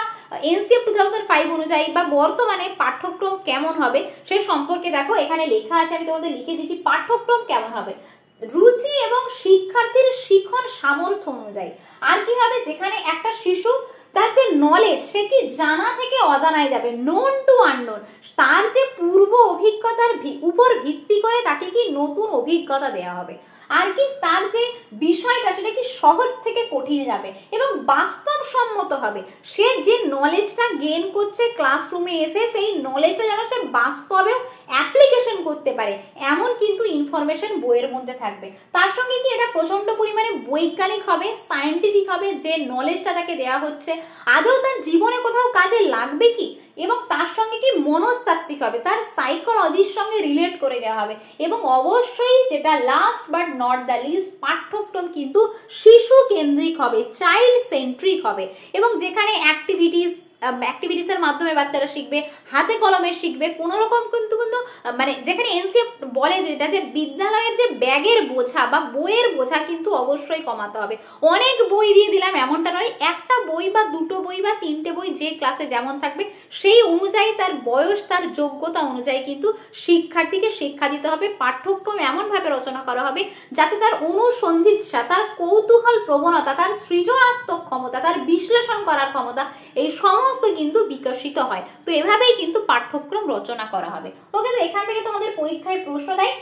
এনসিএফ 2005 অনুযায়ী বা বর্তমানে পাঠ্যক্রম কেমন হবে সে সম্পর্কে দেখো এখানে লেখা আছে, আমি তোমাদের লিখে দিচ্ছি। পাঠ্যক্রম কেমন হবে, রুচি এবং শিক্ষার্থীর শিখন সামর্থ্য অনুযায়ী। আর কি হবে, যেখানে একটা শিশু তার যে নলেজ সে কি জানা থেকে অজানায় যাবে, নোন টু আননোন, তার যে পূর্ব অভিজ্ঞতার উপর ভিত্তি করে তাকে কি নতুন অভিজ্ঞতা দেওয়া হবে। আর কি তার যে বিষয়টা সেটা কি সহজ থেকে কঠিন যাবে এবং বাস্তবসম্মত হবে। সে যে নলেজটা গেইন করছে ক্লাসরুমে এসে সেই নলেজটা যেন সে বাস্তবেও অ্যাপ্লিকেশন করতে পারে, এমন কিন্তু ইনফরমেশন বইয়ের মধ্যে থাকবে। তার সঙ্গে কি এটা প্রচন্ড পরিমাণে বৈজ্ঞানিক হবে, সায়েন্টিফিক হবে, যে নলেজটা তাকে দেওয়া হচ্ছে আদৌ তার জীবনে কোথাও কাজে লাগবে কি, এবং তার সঙ্গে কি মনস্তাত্ত্বিক হবে, তার সাইকোলজির সঙ্গে রিলেট করে দেওয়া হবে। এবং অবশ্যই যেটা last but not the least, পাঠ্যক্রম কিন্তু শিশু কেন্দ্রিক হবে, চাইল্ড সেন্ট্রিক হবে এবং যেখানে অ্যাক্টিভিটিস অ্যাক্টিভিটিসের মাধ্যমে বাচ্চারা শিখবে, হাতে কলমে শিখবে, কোনো রকম কিন্তু কিন্তু মানে যেখানে এনসিএফ বলে যেটা যে বিদ্যালয়ের যে ব্যাগের বোঝা বা বইয়ের বোঝা কিন্তু অবশ্যই কমাতে হবে। অনেক বই দিয়ে দিলাম এমনটা নয়, একটা বই বা দুটো বই বা তিনটে বই যে ক্লাসে যেমন থাকবে সেই অনুযায়ী তার বয়স তার যোগ্যতা অনুযায়ী কিন্তু শিক্ষার্থীকে শিক্ষা দিতে হবে। পাঠ্যক্রম এমনভাবে রচনা করা হবে যাতে তার অনুসন্ধিৎসা, তার কৌতূহল প্রবণতা, তার সৃজনাত্মক ক্ষমতা, তার বিশ্লেষণ করার ক্ষমতা এই সমস্ত কিন্তু বিকশিত হয়। তো এভাবেই কিন্তু পাঠ্যক্রম রচনা করা হবে। ওকে, তো এখান থেকে তোমাদের পরীক্ষায় প্রশ্ন দেয়।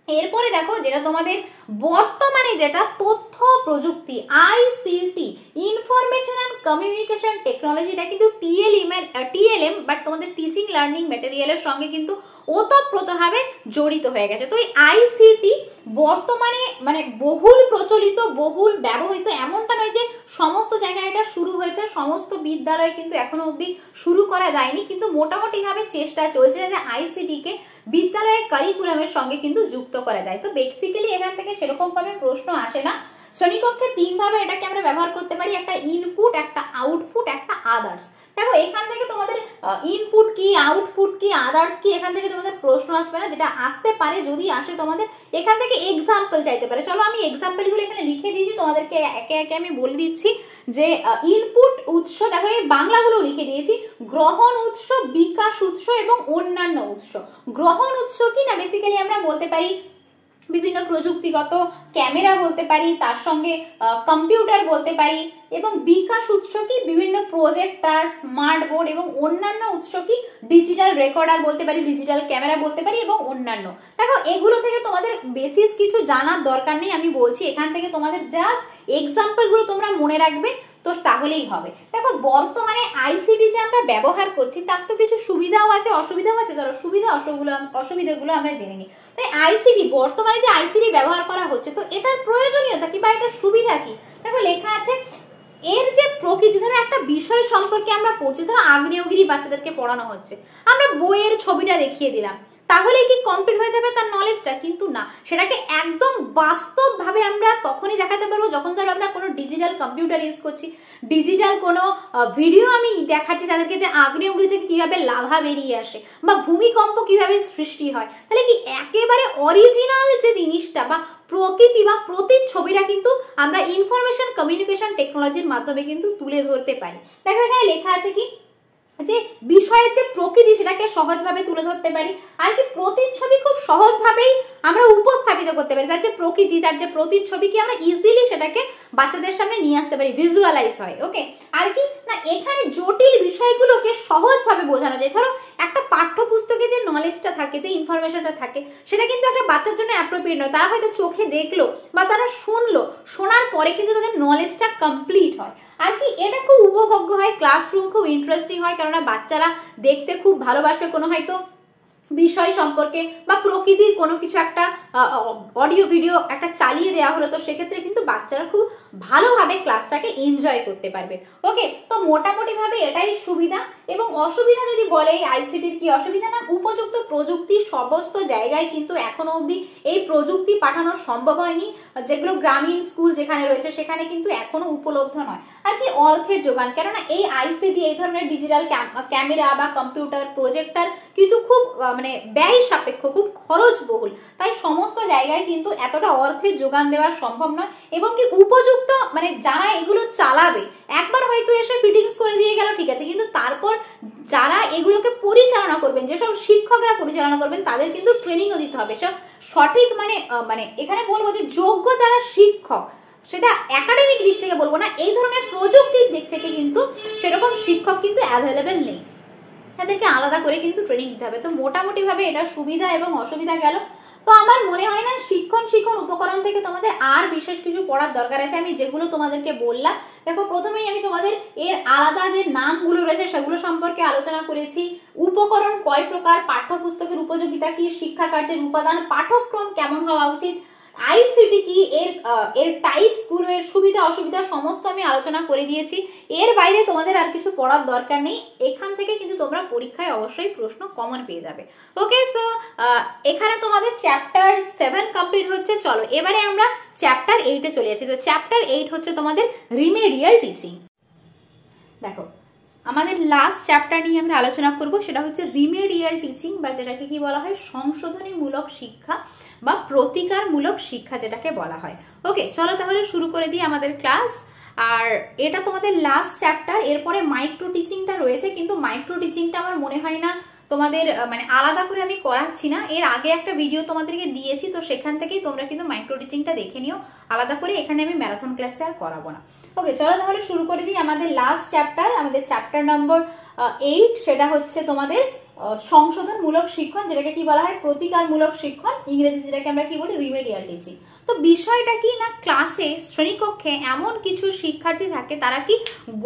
এরপরে দেখো যেটা তোমাদের বর্তমানে যেটা তথ্য প্রযুক্তি, ICT, information and communication technology, এটা কিন্তু টিএলএম বাট তোমাদের টিচিং লার্নিং ম্যাটেরিয়ালের সঙ্গে কিন্তু ওতপ্রোতভাবে জড়িত হয়ে গেছে। তো এই আইসিটি বর্তমানে মানে বহুল প্রচলিত, বহুল ব্যবহৃত, এমনটা নয় যে সমস্ত জায়গায় এটা শুরু হয়েছে, সমস্ত বিদ্যালয়ে কিন্তু এখনো অবধি শুরু করা যায়নি, কিন্তু মোটামুটি ভাবে চেষ্টা চলছে যে আইসিটি কে বিদ্যালয়ের কারিকুলামের সঙ্গে কিন্তু যুক্ত করা যায়। তো বেসিক্যালি এখান থেকে সেরকম ভাবে প্রশ্ন আসে না। শ্রেণীকক্ষে তিন ভাবে এটাকে আমরা ব্যবহার করতে পারি, একটা ইনপুট, একটা আউটপুট, একটা আদার্স। দেখো এখান থেকে তোমাদের ইনপুট কি, আউটপুট কি, আদার্স কি, এখান থেকে তোমাদের প্রশ্ন আসবে না। যেটা আসতে পারে, যদি আসে তোমাদের এখান থেকে এক্সাম্পল চাইতে পারে। চলো আমি এক্সাম্পলগুলো এখানে লিখে দিয়েছি, তোমাদেরকে একে একে আমি বলে দিচ্ছি যে ইনপুট উৎস, দেখো এই বাংলাগুলো লিখে দিয়েছি, গ্রহণ উৎস, বিকাশ উৎস এবং অন্যান্য উৎস। গ্রহণ উৎস কি না, বেসিক্যালি আমরা বলতে পারি বিভিন্ন প্রযুক্তিগত ক্যামেরা বলতে পারি, তার সঙ্গে কম্পিউটার বলতে পারি, এবং বিকাশ উৎস কি বিভিন্ন প্রজেক্টর, স্মার্ট বোর্ড, এবং অন্যান্য উৎস কি ডিজিটাল রেকর্ডার বলতে পারি, ডিজিটাল ক্যামেরা বলতে পারি এবং অন্যান্য। দেখো এগুলো থেকে তোমাদের বেসিস কিছু জানার দরকার নেই, আমি বলছি এখান থেকে তোমাদের জাস্ট এক্সাম্পল গুলো তোমরা মনে রাখবে, তো তাহলেই হবে। দেখো বর্তমানে আইসিটি যে আমরা ব্যবহার করছি তার তো কিছু সুবিধাও আছে অসুবিধাও আছে, ধরো অসুবিধাগুলো আমরা জেনে নিই। তাই আইসিটি বর্তমানে যে আইসিটি ব্যবহার করা হচ্ছে, তো এটার প্রয়োজনীয়তা কি বা এটার সুবিধা কি? দেখো লেখা আছে এর যে প্রকৃতি, ধরো একটা বিষয় সম্পর্কে আমরা পড়ছি, ধরো আগ্নেয়গিরি বাচ্চাদেরকে পড়ানো হচ্ছে, আমরা বইয়ের ছবিটা দেখিয়ে দিলাম, তাহলে কি কমপ্লিট হয়ে যাবে তার নলেজটা? কিন্তু না, সেটাকে একদম বাস্তব ভাবে আমরা তখনই দেখাতে পারবো যখন ধরো আমরা কোনো ডিজিটাল কম্পিউটার ইউজ করছি, ডিজিটাল কোনো ভিডিও আমি দেখাচ্ছি তাদেরকে যে আগ্নেয়গিরি থেকে কিভাবে লাভা বেরিয়ে আসে বা ভূমিকম্প কিভাবে সৃষ্টি হয়, তাহলে কি একেবারে অরিজিনাল যে জিনিসটা বা প্রকৃতি বা প্রতিচ্ছবিটা কিন্তু আমরা ইনফরমেশন কমিউনিকেশন টেকনোলজির মাধ্যমে কিন্তু তুলে ধরতে পারি। দেখো এখানে লেখা আছে কি যে বিষয়ের যে প্রকৃতি সেটাকে সহজভাবে তুলে ধরতে পারি, আর কি প্রতিচ্ছবি খুব সহজভাবেই আমরা উপস্থাপিত করতে পারি, তার যে প্রকৃতি, তার যে প্রতিচ্ছবি কি আমরা ইজিলি সেটাকে বাচ্চাদের সামনে নিয়ে আসতে পারি, ভিজুয়ালাইজ হয়। ওকে, আর কি না এখানে জটিল বিষয়গুলোকে সহজভাবে বোঝানো যায়। ধরো একটা পাঠ্যপুস্তকে যে নলেজটা থাকে, যে ইনফরমেশনটা থাকে, সেটা কিন্তু একটা বাচ্চার জন্য অ্যাপ্রোপ্রিয়েট নয়। তারা হয়তো চোখে দেখলো বা তারা শুনলো, শোনার পরে কিন্তু তাদের নলেজটা কমপ্লিট হয়, আর কি এটা খুব উপভোগ্য হয়, ক্লাসরুম খুব ইন্টারেস্টিং হয়, কেননা বাচ্চারা দেখতে খুব ভালোবাসবে কোনো হয়তো বিষয় সম্পর্কে বা প্রকৃতির কোনো কিছু একটা অডিও ভিডিও একটা চালিয়ে দেওয়া হলো, তো সেক্ষেত্রে কিন্তু বাচ্চারা খুব ভালোভাবে ক্লাসটাকে এনজয় করতে পারবে। ওকে, তো মোটামুটি ভাবে এটাই সুবিধা। এবং অসুবিধা যদি বলে এই আইসিটির কি অসুবিধা, না উপযুক্ত প্রযুক্তি সমস্ত জায়গায় কিন্তু এখনো অবধি এই প্রযুক্তি পাঠানো সম্ভব হয়নি, যেগুলো গ্রামীণ স্কুল যেখানে রয়েছে সেখানে কিন্তু এখনো উপলব্ধ নয়। আর কি অর্থের যোগান, কেননা এই আইসিটি এই ধরনের ডিজিটাল ক্যামেরা বা কম্পিউটার প্রজেক্টর কিন্তু খুব মানে ব্যয় সাপেক্ষ, খুব খরচবহুল, তাই সমস্ত জায়গায় কিন্তু এতটা অর্থের যোগান দেওয়া সম্ভব নয়। এবং কি উপযুক্ত মানে যারা এগুলো চালাবে, একবার হয়তো এসে ফিটিংস করে দিয়ে গেল ঠিক আছে, কিন্তু তারপর যারা এগুলোকে পরিচালনা করবেন, যেসব শিক্ষকরা পরিচালনা করবেন, তাদের কিন্তু ট্রেনিংও দিতে হবে। সব সঠিক মানে এখানে বলবো যে যোগ্য যারা শিক্ষক, সেটা একাডেমিক দিক থেকে বলবো না, এই ধরনের প্রযুক্তির দিক থেকে কিন্তু সেরকম শিক্ষক কিন্তু অ্যাভেলেবেল নেই, তাদেরকে আলাদা করে কিন্তু ট্রেনিং দিতে হবে। তো মোটামুটি ভাবে এটা সুবিধা এবং অসুবিধা গেল। তো আমার মনে হয় না শিক্ষণ উপকরণ থেকে তোমাদের আর বিশেষ কিছু পড়ার দরকার আছে। আমি যেগুলো তোমাদেরকে বললাম, দেখো প্রথমেই আমি তোমাদের এর আলাদা যে নামগুলো রয়েছে সেগুলো সম্পর্কে আলোচনা করেছি, উপকরণ কয় প্রকার, পাঠ্যপুস্তকের উপযোগিতা কি, শিক্ষা কার্যের উপাদান, পাঠ্যক্রম কেমন হওয়া উচিত, আইসিটি কি, এর টাইপস গুলো, এর সুবিধা অসুবিধা সমস্ত আমি আলোচনা করে দিয়েছি। এর বাইরে তোমাদের আর কিছু পড়ার দরকার নেই, এখান থেকে কিন্তু তোমরা পরীক্ষায় অবশ্যই প্রশ্ন কমন পেয়ে যাবে। ওকে, সো এখানে তোমাদের চ্যাপ্টার 7 কমপ্লিট হচ্ছে। চলো এবারে আমরা চ্যাপ্টার 8 এ চলে যাচ্ছি। তো চ্যাপ্টার 8 হচ্ছে তোমাদের রিমেডিয়াল টিচিং। দেখো আমাদের লাস্ট চ্যাপ্টার নিয়ে আমরা আলোচনা করব, সেটা হচ্ছে রিমেডিয়াল টিচিং বা যেটাকে কি বলা হয় সংশোধনীমূলক শিক্ষা বা প্রতিকারমূলক শিক্ষা যেটাকে বলা হয়। ওকে, চলো তাহলে শুরু করে দিই আমাদের ক্লাস। আর এটা তোমাদের লাস্ট চ্যাপ্টার, এরপরে মাইক্রো টিচিংটা রয়েছে, কিন্তু মাইক্রো টিচিংটা আমার মনে হয় না তোমাদের মানে আলাদা করে আমি করাচ্ছি না, এর আগে একটা ভিডিও তোমাদেরকে দিয়েছি, তো সেখান থেকেই তোমরা কিন্তু মাইক্রো টিচিংটা দেখে নিও, আলাদা করে এখানে আমি ম্যারাথন ক্লাসে আর করাবো না। ওকে, চলো তাহলে শুরু করে দিই আমাদের লাস্ট চ্যাপ্টার, আমাদের চ্যাপ্টার নম্বর 8, সেটা হচ্ছে তোমাদের সংশোধনমূলক শিক্ষণ, যেটাকে কি বলা হয় প্রতিকারমূলক শিক্ষণ, ইংরেজি যেটাকে আমরা কি বলি রিমেডিয়াল টিচিং। তো বিষয়টা কি না, ক্লাসে শ্রেণীকক্ষে এমন কিছু শিক্ষার্থী থাকে তারা কি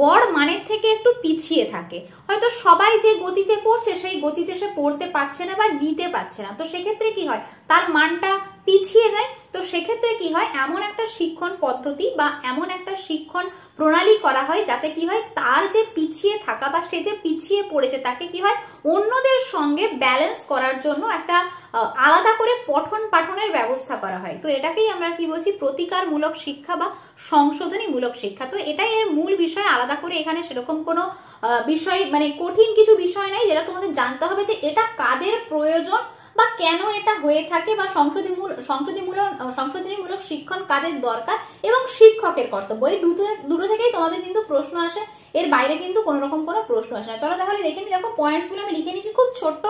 গড় মানের থেকে একটু পিছিয়ে থাকে, হয়তো সবাই যে গতিতে পড়ছে সেই গতিতে সে পড়তে পারছে না বা নিতে পারছে না, তো সেক্ষেত্রে কি হয় তার মানটা পিছিয়ে যায়। তো সেক্ষেত্রে কি হয় এমন একটা শিক্ষণ পদ্ধতি বা এমন একটা শিক্ষণ প্রণালী করা হয় যাতে কি হয় তার যে পিছিয়ে থাকা বা সে যে পিছিয়ে পড়েছে তাকে কি হয় অন্যদের সঙ্গে ব্যালেন্স করার জন্য একটা আলাদা করে পঠন পাঠনের ব্যবস্থা করা হয়। তো এটাকেই আমরা কি বলছি প্রতিকারমূলক শিক্ষা বা সংশোধনীমূলক শিক্ষা। তো এটাই এর মূল বিষয়, আলাদা করে এখানে সেরকম কোনো বিষয় মানে কঠিন কিছু বিষয় নাই যেটা তোমাদের জানতে হবে যে এটা কাদের প্রয়োজন বা কেন এটা হয়ে থাকে বা সংশোধনীমূলক শিক্ষণ কাদের দরকার এবং শিক্ষকের কর্তব্য, এই দুটো থেকেই তোমাদের কিন্তু প্রশ্ন আসে, এর বাইরে কিন্তু কোনো রকম কোনো প্রশ্ন আসে না। চলো তাহলে দেখে নি, দেখো পয়েন্টস গুলো আমি লিখে নিচ্ছি, খুব ছোট্ট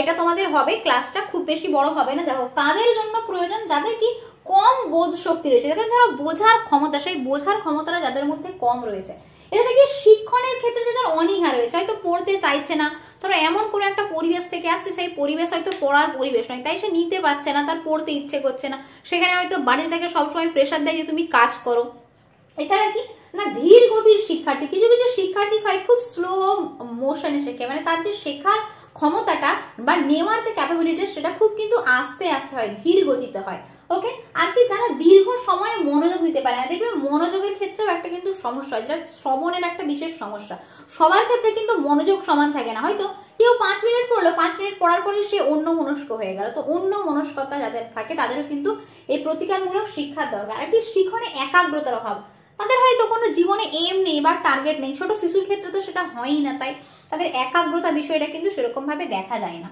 এটা তোমাদের হবে, ক্লাসটা খুব বেশি বড় হবে না। দেখো কাদের জন্য প্রয়োজন, যাদের কি কম বোধ শক্তি রয়েছে, যাদের ধরো বোঝার ক্ষমতা, সেই বোঝার ক্ষমতাটা যাদের মধ্যে কম রয়েছে, এটা থেকে শিক্ষণের ক্ষেত্রে যাদের অনীহা রয়েছে, হয়তো পড়তে চাইছে না, ধরো এমন কোনো একটা পরিবেশ থেকে আসছে সেই পরিবেশ হয়তো পড়ার পরিবেশ নয়, তাই সে নিতে পারছে না, তার পড়তে ইচ্ছে করছে না, সেখানে হয়তো বাড়িতে থেকে সবসময় প্রেশার দেয় যে তুমি কাজ করো। এছাড়া কি না ধীর গতির শিক্ষার্থী, কিছু কিছু শিক্ষার্থী হয় খুব স্লো মোশনে শেখে, মানে তার যে শেখার ক্ষমতাটা বা নেওয়ার যে ক্যাপাবিলিটি সেটা খুব কিন্তু আস্তে আস্তে হয়, ধীর গতিতে হয়। ওকে, আর কি যারা দীর্ঘ সময় মনোযোগ দিতে পারে না, দেখবে মনোযোগের ক্ষেত্রেও একটা কিন্তু সমস্যা হয়, যেটা শ্রবণের একটা বিশেষ সমস্যা, সবার ক্ষেত্রে কিন্তু মনোযোগ সমান থাকে না, হয়তো কেউ 5 মিনিট পড়লো, 5 মিনিট পড়ার পরে সে অন্য মনস্ক হয়ে গেল, তো অন্য মনস্কতা যাদের থাকে তাদেরও কিন্তু এই প্রতিকারমূলক শিক্ষার দরকার। আর কি শিক্ষণে একাগ্রতার অভাব, তাদের হয়তো কোনো জীবনে এম নেই বা টার্গেট নেই, ছোট শিশুর ক্ষেত্রে তো সেটা হয়ই না, তাই তাদের একাগ্রতা বিষয়টা কিন্তু সেরকম ভাবে দেখা যায় না।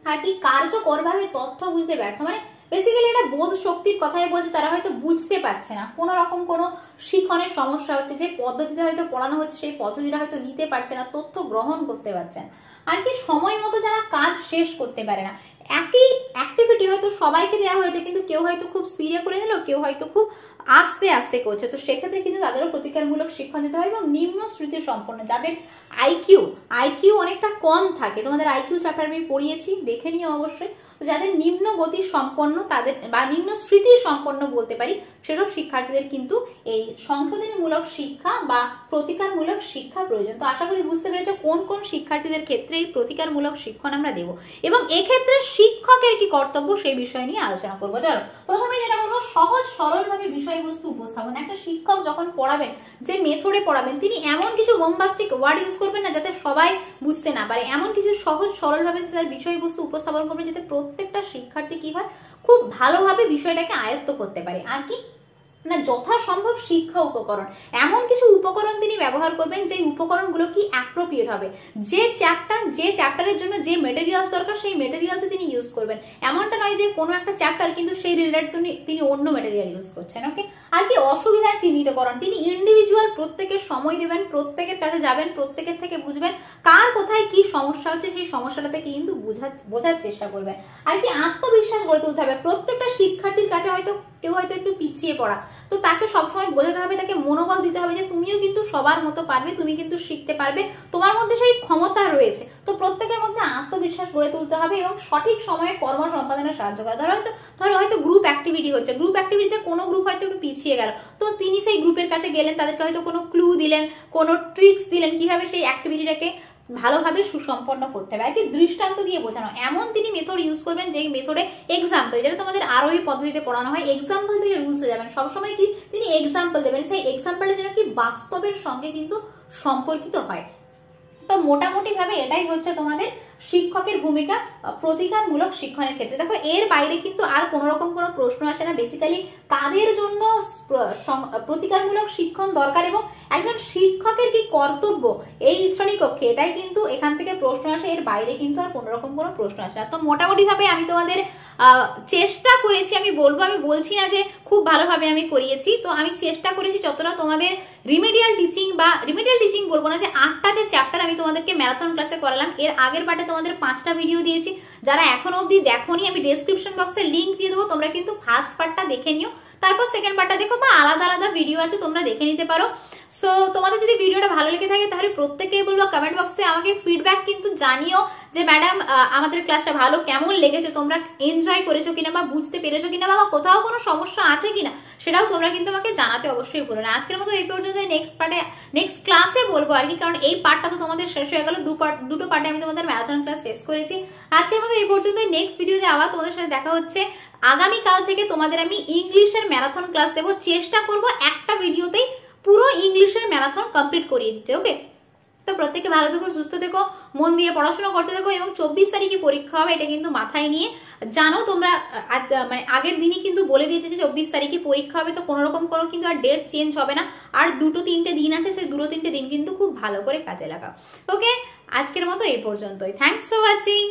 আর কি কার্যকরভাবে তথ্য বুঝতে ব্যর্থ, মানে বেসিক্যালি এটা বোধ শক্তির কথাই বলছে, তারা হয়তো বুঝতে পারছে না, কোনো রকম কোনো শিক্ষণের সমস্যা হচ্ছে, যে পদ্ধতিতে হয়তো পড়ানো হচ্ছে সেই পদ্ধতিটা হয়তো নিতে পারছে না, তথ্য গ্রহণ করতে পারছে না। আর কি সময় মতো যারা কাজ শেষ করতে পারে না, একই অ্যাক্টিভিটি হয়তো সবাইকে দেওয়া হয়েছে কিন্তু কেউ হয়তো খুব স্পিডে করে নিল, কেউ হয়তো খুব আস্তে আস্তে করছে, তো সেক্ষেত্রে কিন্তু তাদেরও প্রতিকারমূলক শিক্ষণ দিতে হয়। এবং নিম্ন স্মৃতি সম্পন্ন, যাদের আইকিউ অনেকটা কম থাকে, তোমাদের আইকিউ চ্যাপ্টার আমি পড়িয়েছি, দেখে নিও অবশ্যই, তো যাদের নিম্ন গতি সম্পন্ন তাদের বা নিম্ন স্মৃতি সম্পন্ন বলতে পারি সেসব শিক্ষার্থীদের কিন্তু এই সংশোধনীমূলক শিক্ষা বা প্রতিকারমূলক শিক্ষা প্রয়োজন। তো আশা করি বুঝতে পেরেছো কোন কোন শিক্ষার্থীদের ক্ষেত্রে এই প্রতিকারমূলক শিক্ষণ আমরা দেব এবং এক্ষেত্রে শিক্ষকের কি কর্তব্য সেই বিষয় নিয়ে আলোচনা করবো। চলো প্রথমে যেটা বলবো, সহজ সরলভাবে বিষয়বস্তু উপস্থাপন। একটা শিক্ষক যখন পড়াবেন, যে মেথডে পড়াবেন, তিনি এমন কিছু বোম্বাস্টিক ওয়ার্ড ইউজ করবেন না যাতে সবাই বুঝতে না পারে, এমন কিছু সহজ সরলভাবে তার বিষয়বস্তু উপস্থাপন করবেন যাতে প্রত্যেকটা শিক্ষার্থী কি হয় খুব ভালোভাবে বিষয়টাকে আয়ত্ত করতে পারে। আর কি না যথাসম্ভব শিক্ষা উপকরণ, এমন কিছু উপকরণ তিনি ব্যবহার করবেন যে উপকরণগুলো কি অ্যাপ্রোপ্রিয়েট হবে, যে চ্যাপ্টারের জন্য যে মেটেরিয়ালস দরকার সেই মেটেরিয়ালস তিনি ইউজ করবেন, এমনটা নয় যে কোনো একটা চ্যাপ্টার কিন্তু সেই রিলেটেড তিনি অন্য মেটেরিয়াল ইউজ করছেন। ওকে, আর কি অসুবিধার চিহ্নিতকরণ, তিনি ইন্ডিভিজুয়াল প্রত্যেকের সময় দেবেন, প্রত্যেকের কাছে যাবেন, প্রত্যেকের থেকে বুঝবেন কার কোথায় কি সমস্যা হচ্ছে, সেই সমস্যাটাতে কিন্তু বোঝার চেষ্টা করবেন। আর কি আত্মবিশ্বাস গড়ে তুলতে হবে, প্রত্যেকটা শিক্ষার্থীর কাছে হয়তো কেউ হয়তো একটু পিছিয়ে পড়া, তো তাকে সবসময় বোঝাতে হবে, তাকে মনোবল দিতে হবে যে তুমিও কিন্তু সবার মতো পারবে, তুমি কিন্তু শিখতে পারবে, তোমার মধ্যে সেই ক্ষমতা রয়েছে। তো প্রত্যেকের মধ্যে আত্মবিশ্বাস গড়ে তুলতে হবে এবং সঠিক সময়ে কর্ম সম্পাদনে সাহায্য করা। ধরো হয়তো গ্রুপ অ্যাক্টিভিটি হচ্ছে, গ্রুপ অ্যাক্টিভিটিতে কোনো গ্রুপ হয়তো একটু পিছিয়ে গেল, তো তিনি সেই গ্রুপের কাছে গেলেন, তাদেরকে হয়তো কোনো ক্লু দিলেন, কোনো ট্রিক্স দিলেন কিভাবে সেই অ্যাক্টিভিটিটাকে ভালোভাবে সুসম্পন্ন করতে হবে। আর কি দৃষ্টান্ত দিয়ে বোঝানো, এমন তিনি মেথড ইউজ করবেন যেই মেথডে এক্সাম্পল, যেটা তোমাদের আরোহী পদ্ধতিতে পড়ানো হয়, এক্সাম্পল থেকে রুলসে যাবেন, সবসময় কি তিনি এক্সাম্পল দেবেন, সেই এক্সাম্পলটা যেন কি বাস্তবের সঙ্গে কিন্তু সম্পর্কিত হয়। তো মোটামুটি ভাবে এটাই হচ্ছে তোমাদের শিক্ষকের ভূমিকা প্রতিকারমূলক শিক্ষণের ক্ষেত্রে। দেখো এর বাইরে কিন্তু আর কোনো রকম কোনো প্রশ্ন আসে না। বেসিক্যালি কাদের জন্য প্রতিকারমূলক শিক্ষণ দরকার এবং একজন শিক্ষকের কি কর্তব্য এই শ্রেণীকক্ষে, এটাই কিন্তু এখান থেকে প্রশ্ন আসে। এর বাইরে কিন্তু আর কোনো রকম কোনো প্রশ্ন আসে না। তো মোটামুটি ভাবে আমি তোমাদের চেষ্টা করেছি, আমি বলছি না যে খুব ভালোভাবে আমি করিয়েছি, তো আমি চেষ্টা করেছি যতটা তোমাদের রিমেডিয়াল টিচিং বলবো না, যে 8টা যে চ্যাপ্টার আমি তোমাদেরকে ম্যারাথন ক্লাসে করালাম, এর আগের পার্টে তোমাদের 5টা ভিডিও দিয়েছি। যারা এখনো অবধি দেখোনি আমি ডেসক্রিপশন বক্সে লিঙ্ক দিয়ে দেবো, তোমরা কিন্তু ফার্স্ট পার্টটা দেখে নিও, তারপর সেকেন্ড পার্টটা দেখো, বা আলাদা আলাদা ভিডিও আছে তোমরা দেখে নিতে পারো। সো তোমাদের যদি ভিডিওটা ভালো লেগে থাকে তাহলে প্রত্যেকেই বলবো কমেন্ট বক্সে আমাকে ফিডব্যাক কিন্তু জানিও যে ম্যাডাম আমাদের ক্লাসটা ভালো কেমন লেগেছে, তোমরা এনজয় করেছো কিনা বা বুঝতে পেরেছো কিনা বা কোথাও কোনো সমস্যা আছে কিনা সেটাও তোমরা কিন্তু আমাকে জানাতে অবশ্যই ভুলো না। আজকের মতো এই পর্যন্ত, নেক্সট ক্লাসে বলবো আর কি, কারণ এই পার্টটা তো তোমাদের শেষ হয়ে গেল, দুটো পার্টে আমি তোমাদের ম্যারাথন ক্লাস শেষ করেছি। আজকের মতো এই পর্যন্ত, নেক্সট ভিডিওতে আবার তোমাদের সাথে দেখা হচ্ছে। আগামীকাল থেকে তোমাদের আমি ইংলিশের ম্যারাথন ক্লাস দেবো, চেষ্টা করব একটা ভিডিওতেই পুরো ইংলিশের ম্যারাথন কমপ্লিট করিয়ে দিতে। ওকে, তো প্রত্যেকে ভালো থেকো, সুস্থ থেকো, মন দিয়ে পড়াশোনা করতে থেকো এবং 24 তারিখে পরীক্ষা হবে, এটা কিন্তু মাথায় নিয়ে জানো তোমরা, মানে আগের দিনই কিন্তু বলে দিয়েছে যে 24 তারিখে পরীক্ষা হবে, তো কোনো রকম কোনো কিন্তু আর ডেট চেঞ্জ হবে না। আর 2-3টে দিন আছে, সেই 2-3টে দিন কিন্তু খুব ভালো করে কাজে লাগাও। ওকে, আজকের মতো এই পর্যন্তই। Thanks for watching.